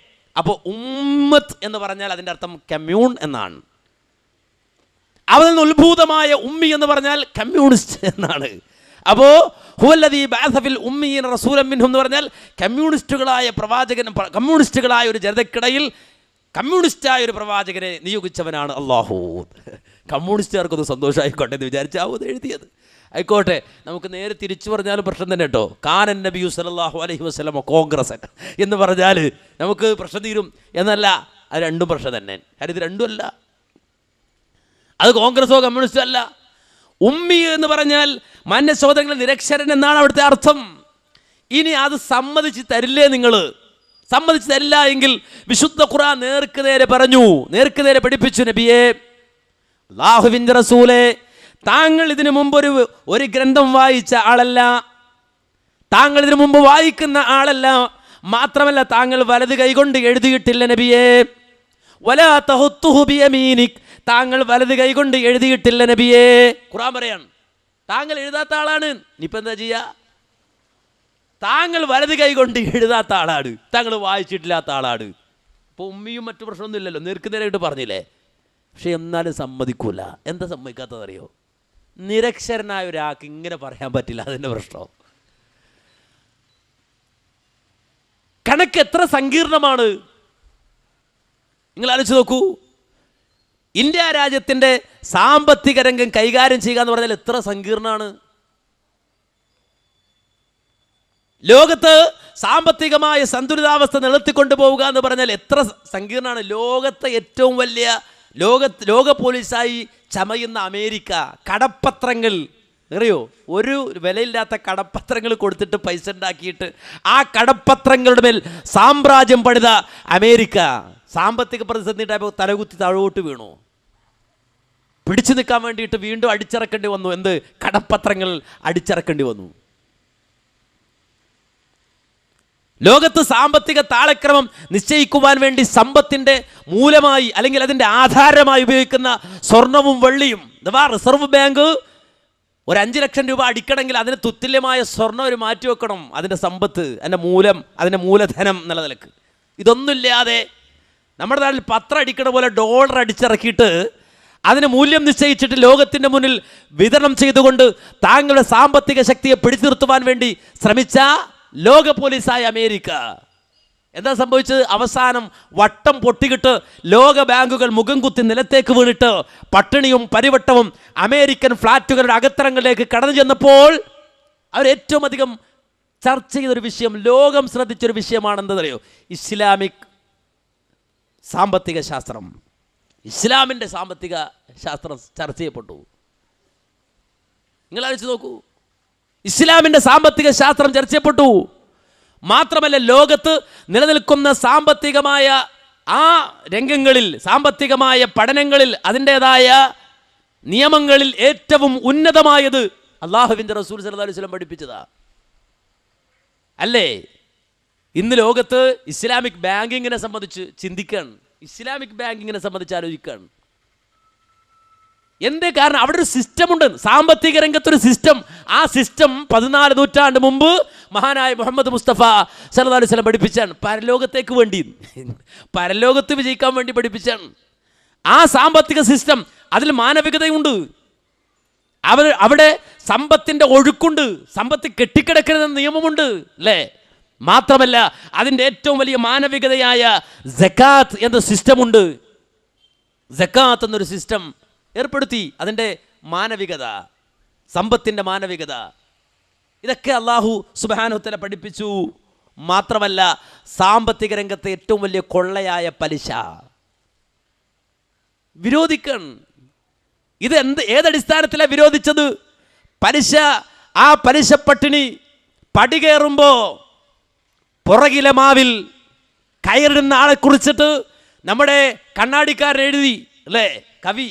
അപ്പോൾ ഉമ്മത്ത് എന്ന് പറഞ്ഞാൽ അതിൻ്റെ അർത്ഥം കമ്മ്യൂൺ എന്നാണ്. അതിൽ നിന്ന് ഉത്ഭൂതമായ ഉമ്മി എന്ന് പറഞ്ഞാൽ കമ്മ്യൂണിസ്റ്റ് എന്നാണ്. അപ്പോൾ ഹുവല്ലദീ ബഅസ ഫിൽ ഉമ്മീന റസൂലൻ മിൻഹും എന്ന് പറഞ്ഞാൽ കമ്മ്യൂണിസ്റ്റുകളായ പ്രവാചകൻ, കമ്മ്യൂണിസ്റ്റുകളായ ഒരു ജനതയ്ക്കിടയിൽ കമ്മ്യൂണിസ്റ്റായ ഒരു പ്രവാചകനെ നിയോഗിച്ചവനാണ് അല്ലാഹു. കമ്മ്യൂണിസ്റ്റുകാർക്കൊന്ന് സന്തോഷമായിക്കോട്ടെ എന്ന് വിചാരിച്ചാവും എഴുതിയത്. ആയിക്കോട്ടെ, നമുക്ക് നേരെ തിരിച്ചു പറഞ്ഞാലും പ്രശ്നം തന്നെ കേട്ടോ. കാനൻ നബിയു സല്ലല്ലാഹു അലൈഹി വസല്ലം കോൺഗ്രസൻ എന്ന് പറഞ്ഞാൽ നമുക്ക് പ്രശ്നം തീരും എന്നല്ല, അത് രണ്ടും പ്രശ്നം തന്നെ. കാര്യം ഇത് രണ്ടും അല്ല, അത് കോൺഗ്രസോ കമ്മ്യൂണിസ്റ്റോ അല്ല. ഉമ്മി എന്ന് പറഞ്ഞാൽ മാന്യസഹോദരങ്ങളെ നിരക്ഷരൻ എന്നാണ് അവിടുത്തെ അർത്ഥം. ഇനി അത് സമ്മതിച്ച് തരില്ലേ നിങ്ങൾ? സമ്മതിച്ച് തരില്ല എങ്കിൽ വിശുദ്ധ ഖുർആൻ നേർക്ക് നേരെ പറഞ്ഞു, നേർക്ക് നേരെ പഠിപ്പിച്ചു, നബിയെ, അല്ലാഹുവിൻ്റെ റസൂലേ, താങ്കൾ ഇതിനു മുമ്പ് ഒരു ഗ്രന്ഥം വായിച്ച ആളല്ല, താങ്കൾ ഇതിനു മുമ്പ് വായിക്കുന്ന ആളല്ല. മാത്രമല്ല താങ്കൾ വലത് കൈകൊണ്ട് എഴുതിയിട്ടില്ല നബിയെ. വലാ തഹുത്തുഹു ബിയമീനിക്, താങ്കൾ വലത് കൈകൊണ്ട് എഴുതിയിട്ടില്ല നബിയെ. ഖുർആൻ പറയാണ് താങ്കൾ എഴുതാത്ത ആളാണ്. ഇനിയിപ്പോൾ എന്താ ചെയ്യുക? താങ്കൾ വലത് കൈകൊണ്ട് എഴുതാത്ത ആളാണ്, താങ്കൾ വായിച്ചിട്ടില്ലാത്ത ആളാണ്. ഇപ്പോൾ ഉമ്മിയും മറ്റു പ്രശ്നമൊന്നും ഇല്ലല്ലോ, നേർക്ക് നേരായിട്ട് പറഞ്ഞില്ലേ. പക്ഷെ എന്നാലും സമ്മതിക്കൂല. എന്താ സമ്മതിക്കാത്തതറിയോ? നിരക്ഷരനായ ഒരാൾക്ക് ഇങ്ങനെ പറയാൻ പറ്റില്ല, അതിൻ്റെ പ്രശ്നം. കണക്ക് എത്ര സങ്കീർണമാണ് നിങ്ങൾ ആലോചിച്ച് നോക്കൂ. ഇന്ത്യ രാജ്യത്തിൻ്റെ സാമ്പത്തിക രംഗം കൈകാര്യം ചെയ്യുക എന്ന് പറഞ്ഞാൽ എത്ര സങ്കീർണമാണ്. ലോകത്ത് സാമ്പത്തികമായ സന്തുലിതാവസ്ഥ നിലനിർത്തിക്കൊണ്ടു പോവുക എന്ന് പറഞ്ഞാൽ എത്ര സങ്കീർണമാണ്. ലോകത്തെ ഏറ്റവും വലിയ ലോക പോലീസായി ചമയുന്ന അമേരിക്ക കടപ്പത്രങ്ങൾ, അറിയോ, ഒരു വിലയില്ലാത്ത കടപ്പത്രങ്ങൾ കൊടുത്തിട്ട് പൈസ ഉണ്ടാക്കിയിട്ട് ആ കടപ്പത്രങ്ങളുടെ മേൽ സാമ്രാജ്യം പണിത അമേരിക്ക സാമ്പത്തിക പ്രതിസന്ധി ഉണ്ടായപ്പോൾ തലകുത്തി താഴോട്ട് വീണു. പിടിച്ചു നിൽക്കാൻ വേണ്ടിയിട്ട് വീണ്ടും അടിച്ചിറക്കേണ്ടി വന്നു. എന്ത്? കടപ്പത്രങ്ങൾ അടിച്ചിറക്കേണ്ടി വന്നു. ലോകത്ത് സാമ്പത്തിക താളക്രമം നിശ്ചയിക്കുവാൻ വേണ്ടി സമ്പത്തിൻ്റെ മൂലമായി അല്ലെങ്കിൽ അതിൻ്റെ ആധാരമായി ഉപയോഗിക്കുന്ന സ്വർണവും വെള്ളിയും, അഥവാ റിസർവ് ബാങ്ക് ഒരു 5 ലക്ഷം രൂപ അടിക്കണമെങ്കിൽ അതിന് തുല്യമായ സ്വർണ്ണം ഒരു മാറ്റി വെക്കണം. അതിൻ്റെ സമ്പത്ത്, അതിൻ്റെ മൂലം, അതിൻ്റെ മൂലധനം എന്നുള്ള നിലക്ക്. ഇതൊന്നുമില്ലാതെ നമ്മുടെ നാട്ടിൽ പത്രം അടിക്കണ പോലെ ഡോളർ അടിച്ചിറക്കിയിട്ട് അതിന് മൂല്യം നിശ്ചയിച്ചിട്ട് ലോകത്തിൻ്റെ മുന്നിൽ വിതരണം ചെയ്തുകൊണ്ട് താങ്കളുടെ സാമ്പത്തിക ശക്തിയെ പിടിച്ചു നിർത്തുവാൻ വേണ്ടി ശ്രമിച്ച ലോക പോലീസായ അമേരിക്ക എന്താ സംഭവിച്ചത്? അവസാനം വട്ടം പൊട്ടിക്കിട്ട് ലോക ബാങ്കുകൾ മുഖം കുത്തി നിലത്തേക്ക് വീണിട്ട് പട്ടിണിയും പരിവട്ടവും അമേരിക്കൻ ഫ്ലാറ്റുകളുടെ അകത്തരങ്ങളിലേക്ക് കടന്നു ചെന്നപ്പോൾ അവരേറ്റവും അധികം ചർച്ച ചെയ്തൊരു വിഷയം, ലോകം ശ്രദ്ധിച്ചൊരു വിഷയമാണെന്നറിയോ? ഇസ്ലാമിക് സാമ്പത്തിക ശാസ്ത്രം. ഇസ്ലാമിൻ്റെ സാമ്പത്തിക ശാസ്ത്രം ചർച്ച ചെയ്യപ്പെട്ടു. നിങ്ങൾ ആലോചിച്ച് നോക്കൂ, ഇസ്ലാമിൻ്റെ സാമ്പത്തിക ശാസ്ത്രം ചർച്ച ചെയ്യപ്പെട്ടു. മാത്രമല്ല ലോകത്ത് നിലനിൽക്കുന്ന സാമ്പത്തികമായ ആ രംഗങ്ങളിൽ, സാമ്പത്തികമായ പഠനങ്ങളിൽ, അതിൻ്റെതായ നിയമങ്ങളിൽ ഏറ്റവും ഉന്നതമായത് അല്ലാഹുവിൻ്റെ റസൂൽ സല്ലല്ലാഹു അലൈഹി വസല്ലം പഠിപ്പിച്ചതാ അല്ലേ? ഇന്ന് ലോകത്ത് ഇസ്ലാമിക് ബാങ്കിങ്ങിനെ സംബന്ധിച്ച് ചിന്തിക്കുകയാണ്, ഇസ്ലാമിക് ബാങ്കിങ്ങിനെ സംബന്ധിച്ച് ആലോചിക്കുകയാണ്. എന്തേ? കാരണം അവിടെ ഒരു സിസ്റ്റമുണ്ട്, സാമ്പത്തിക രംഗത്തൊരു സിസ്റ്റം. ആ സിസ്റ്റം 14 നൂറ്റാണ്ട് മുമ്പ് മഹാനായ മുഹമ്മദ് മുസ്തഫ സല്ലല്ലാഹു അലൈഹി വസല്ലം പഠിപ്പിച്ചാണ്. പരലോകത്തേക്ക് വേണ്ടി, പരലോകത്ത് വിജയിക്കാൻ വേണ്ടി പഠിപ്പിച്ചാണ്. ആ സാമ്പത്തിക സിസ്റ്റം, അതിൽ മാനവികതയുണ്ട്. അവിടെ സമ്പത്തിൻ്റെ ഒഴുക്കുണ്ട്, സമ്പത്ത് കെട്ടിക്കിടക്കരുതെന്ന നിയമമുണ്ട് അല്ലേ? മാത്രമല്ല അതിൻ്റെ ഏറ്റവും വലിയ മാനവികതയായ സക്കാത്ത് എന്ന സിസ്റ്റമുണ്ട്. സക്കാത്ത് എന്നൊരു സിസ്റ്റം ഏർപ്പെടുത്തി. അതിൻ്റെ മാനവികത, സമ്പത്തിൻ്റെ മാനവികത, ഇതൊക്കെ അല്ലാഹു സുബ്ഹാനഹു വ തആല പഠിപ്പിച്ചു. മാത്രമല്ല സാമ്പത്തിക രംഗത്തെ ഏറ്റവും വലിയ കൊള്ളയായ പലിശ, വിരോധിക്കണം. ഇത് ഏതടിസ്ഥാനത്തിലാണ് വിരോധിച്ചത്? പലിശ, ആ പലിശ പട്ടിണി പടി കയറുമ്പോ പുറകിലെ മാവിൽ കയറിടുന്ന ആളെ കുറിച്ചിട്ട് നമ്മുടെ കണ്ണാടിക്കാരൻ എഴുതി അല്ലേ, കവി.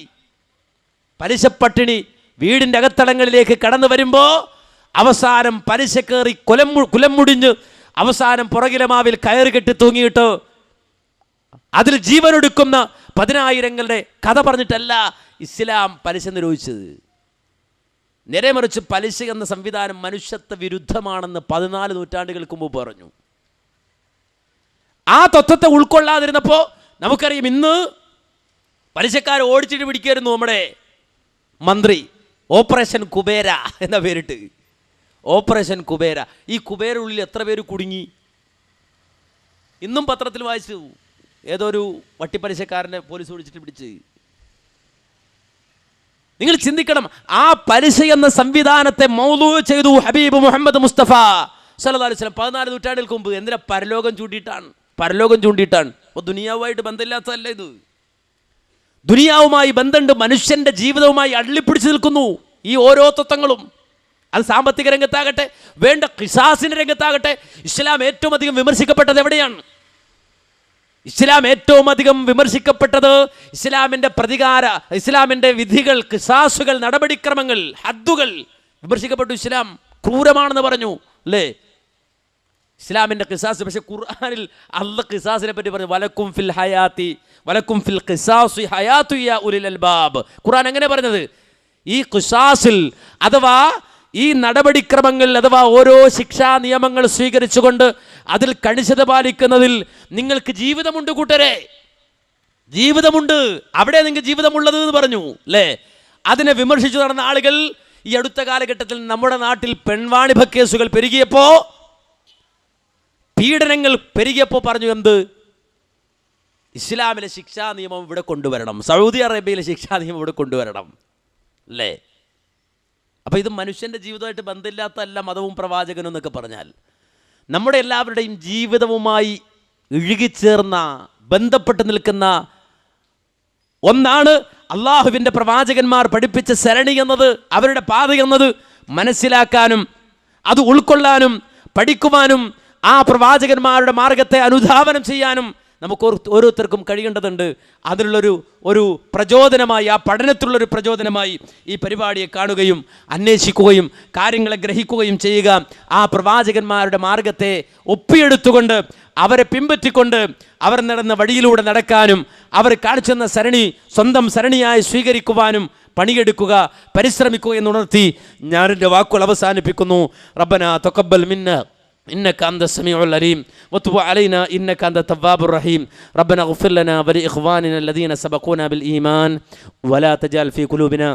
പലിശപ്പട്ടിണി വീടിൻ്റെ അകത്തളങ്ങളിലേക്ക് കടന്നു വരുമ്പോൾ അവസാനം പലിശ കയറി കുലം മുടിഞ്ഞ് അവസാനം പുറകിലെ മാവിൽ കയറി കെട്ടി തൂങ്ങിയിട്ട് അതിൽ ജീവനൊടുക്കുന്ന 10,000ങ്ങളുടെ കഥ പറഞ്ഞിട്ടല്ല ഇസ്ലാം പലിശ നിരോധിച്ചത്. നേരെ മറിച്ച് പലിശ എന്ന സംവിധാനം മനുഷ്യത്വ വിരുദ്ധമാണെന്ന് 14 നൂറ്റാണ്ടുകൾക്ക് മുമ്പ് പറഞ്ഞു. ആ തത്വത്തെ ഉൾക്കൊള്ളാതിരുന്നപ്പോൾ നമുക്കറിയാം, ഇന്ന് പലിശക്കാർ ഓടിച്ചിട്ട് പിടിക്കായിരുന്നു നമ്മുടെ മന്ത്രി. ഓപ്പറേഷൻ കുബേര എന്ന പേരിട്ട്, ഓപ്പറേഷൻ കുബേര. ഈ കുബേരയുള്ളിൽ എത്ര പേര് കുടുങ്ങി? ഇന്നും പത്രത്തിൽ വായിച്ചു, ഏതോ ഒരു വട്ടിപ്പലിശക്കാരനെ പോലീസ് ഓടിച്ചിട്ട് പിടിച്ച്. നിങ്ങൾ ചിന്തിക്കണം, ആ പലിശ എന്ന സംവിധാനത്തെ മൗലൂ ചെയ്തു ഹബീബ് മുഹമ്മദ് മുസ്തഫ സല്ലല്ലാഹു അലൈഹി വസല്ലം 14 നൂറ്റാണ്ടുകൾക്ക് മുമ്പ്. എന്തിനാ? പരലോകം ചൂണ്ടിയിട്ടാണ്. അപ്പോൾ ദുനിയാവുമായിട്ട് ബന്ധമില്ലാത്തതല്ല ഇത്. ദുനിയാവുമായി ബന്ധമുണ്ട്, മനുഷ്യൻ്റെ ജീവിതവുമായി അള്ളിപ്പിടിച്ച് നിൽക്കുന്നു ഈ ഓരോ തത്വങ്ങളും. അത് സാമ്പത്തിക രംഗത്താകട്ടെ, വേണ്ട ഖിസാസിൻ്റെ രംഗത്താകട്ടെ. ഇസ്ലാം ഏറ്റവും അധികം വിമർശിക്കപ്പെട്ടത് എവിടെയാണ്? ഇസ്ലാം ഏറ്റവും അധികം വിമർശിക്കപ്പെട്ടത് ഇസ്ലാമിൻ്റെ ഇസ്ലാമിൻ്റെ വിധികൾ, ഖിസാസുകൾ, നടപടിക്രമങ്ങൾ, ഹദ്ദുകൾ വിമർശിക്കപ്പെട്ടു. ഇസ്ലാം ക്രൂരമാണെന്ന് പറഞ്ഞു അല്ലേ, ഇസ്ലാമിൻ്റെ ഖിസാസ്. പക്ഷെ ഖുർആനിൽ അല്ലാഹ് ഖിസാസിനെ പറ്റി പറഞ്ഞു, വലക്കും ഫിൽ ഖിസാസി ഹയാത്തു യാ ഉലിൽ അൽബാബ്. ഖുർആൻ എങ്ങനെ പറഞ്ഞത്? ഈ ഖിസാസിൽ അഥവാ ഈ നടപടിക്രമങ്ങൾ അഥവാ ഓരോ ശിക്ഷാ നിയമങ്ങൾ സ്വീകരിച്ചുകൊണ്ട് അതിൽ കണിശത പാലിക്കുന്നതിൽ നിങ്ങൾക്ക് ജീവിതമുണ്ട് കൂട്ടരെ, ജീവിതമുണ്ട്. അവിടെ നിങ്ങൾക്ക് ജീവിതമുള്ളത് എന്ന് പറഞ്ഞു അല്ലേ. അതിനെ വിമർശിച്ചു നടന്ന ആളുകൾ ഈ അടുത്ത കാലഘട്ടത്തിൽ നമ്മുടെ നാട്ടിൽ പെൺവാണിഭ കേസുകൾ പെരുകിയപ്പോൾ, പീഡനങ്ങൾ പെരുകിയപ്പോൾ പറഞ്ഞു, എന്ത്? ഇസ്ലാമിലെ ശിക്ഷാ നിയമം ഇവിടെ കൊണ്ടുവരണം, സൗദി അറേബ്യയിലെ ശിക്ഷാ നിയമം ഇവിടെ കൊണ്ടുവരണം അല്ലേ. അപ്പോൾ ഇത് മനുഷ്യൻ്റെ ജീവിതമായിട്ട് ബന്ധമില്ലാത്തതല്ല മതവും പ്രവാചകനും എന്നൊക്കെ പറഞ്ഞാൽ, നമ്മുടെ എല്ലാവരുടെയും ജീവിതവുമായി ഇഴുകിച്ചേർന്ന ബന്ധപ്പെട്ട് നിൽക്കുന്ന ഒന്നാണ് അള്ളാഹുവിൻ്റെ പ്രവാചകന്മാർ പഠിപ്പിച്ച സരണി എന്നത്, അവരുടെ പാത എന്നത്. മനസ്സിലാക്കാനും അത് ഉൾക്കൊള്ളാനും പഠിക്കുവാനും ആ പ്രവാചകന്മാരുടെ മാർഗത്തെ അനുധാവനം ചെയ്യാനും നമുക്ക് ഓരോരുത്തർക്കും കഴിയേണ്ടതുണ്ട്. അതിനുള്ളൊരു പ്രചോദനമായി, ആ പഠനത്തിലുള്ളൊരു പ്രചോദനമായി ഈ പരിപാടിയെ കാണുകയും അന്വേഷിക്കുകയും കാര്യങ്ങളെ ഗ്രഹിക്കുകയും ചെയ്യുക. ആ പ്രവാചകന്മാരുടെ മാർഗത്തെ ഒപ്പിയെടുത്തുകൊണ്ട് അവരെ പിൻപറ്റിക്കൊണ്ട് അവർ നടന്ന വഴിയിലൂടെ നടക്കാനും അവർ കാണിച്ചെന്ന സരണി സ്വന്തം സരണിയായി സ്വീകരിക്കുവാനും പണിയെടുക്കുക, പരിശ്രമിക്കുക എന്നുണർത്തി ഞാനെൻ്റെ വാക്കുകൾ അവസാനിപ്പിക്കുന്നു. റബ്ബനാ തഖബ്ബൽ മിന്നാ إنك أنت السميع العليم وتب علينا إنك أنت التواب الرحيم ربنا اغفر لنا ولإخواننا الذين سبقونا بالإيمان ولا تجعل في قلوبنا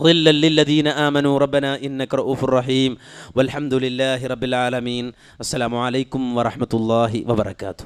غلا للذين آمنوا ربنا إنك رؤوف رحيم والحمد لله رب العالمين. السلام عليكم ورحمة الله وبركاته.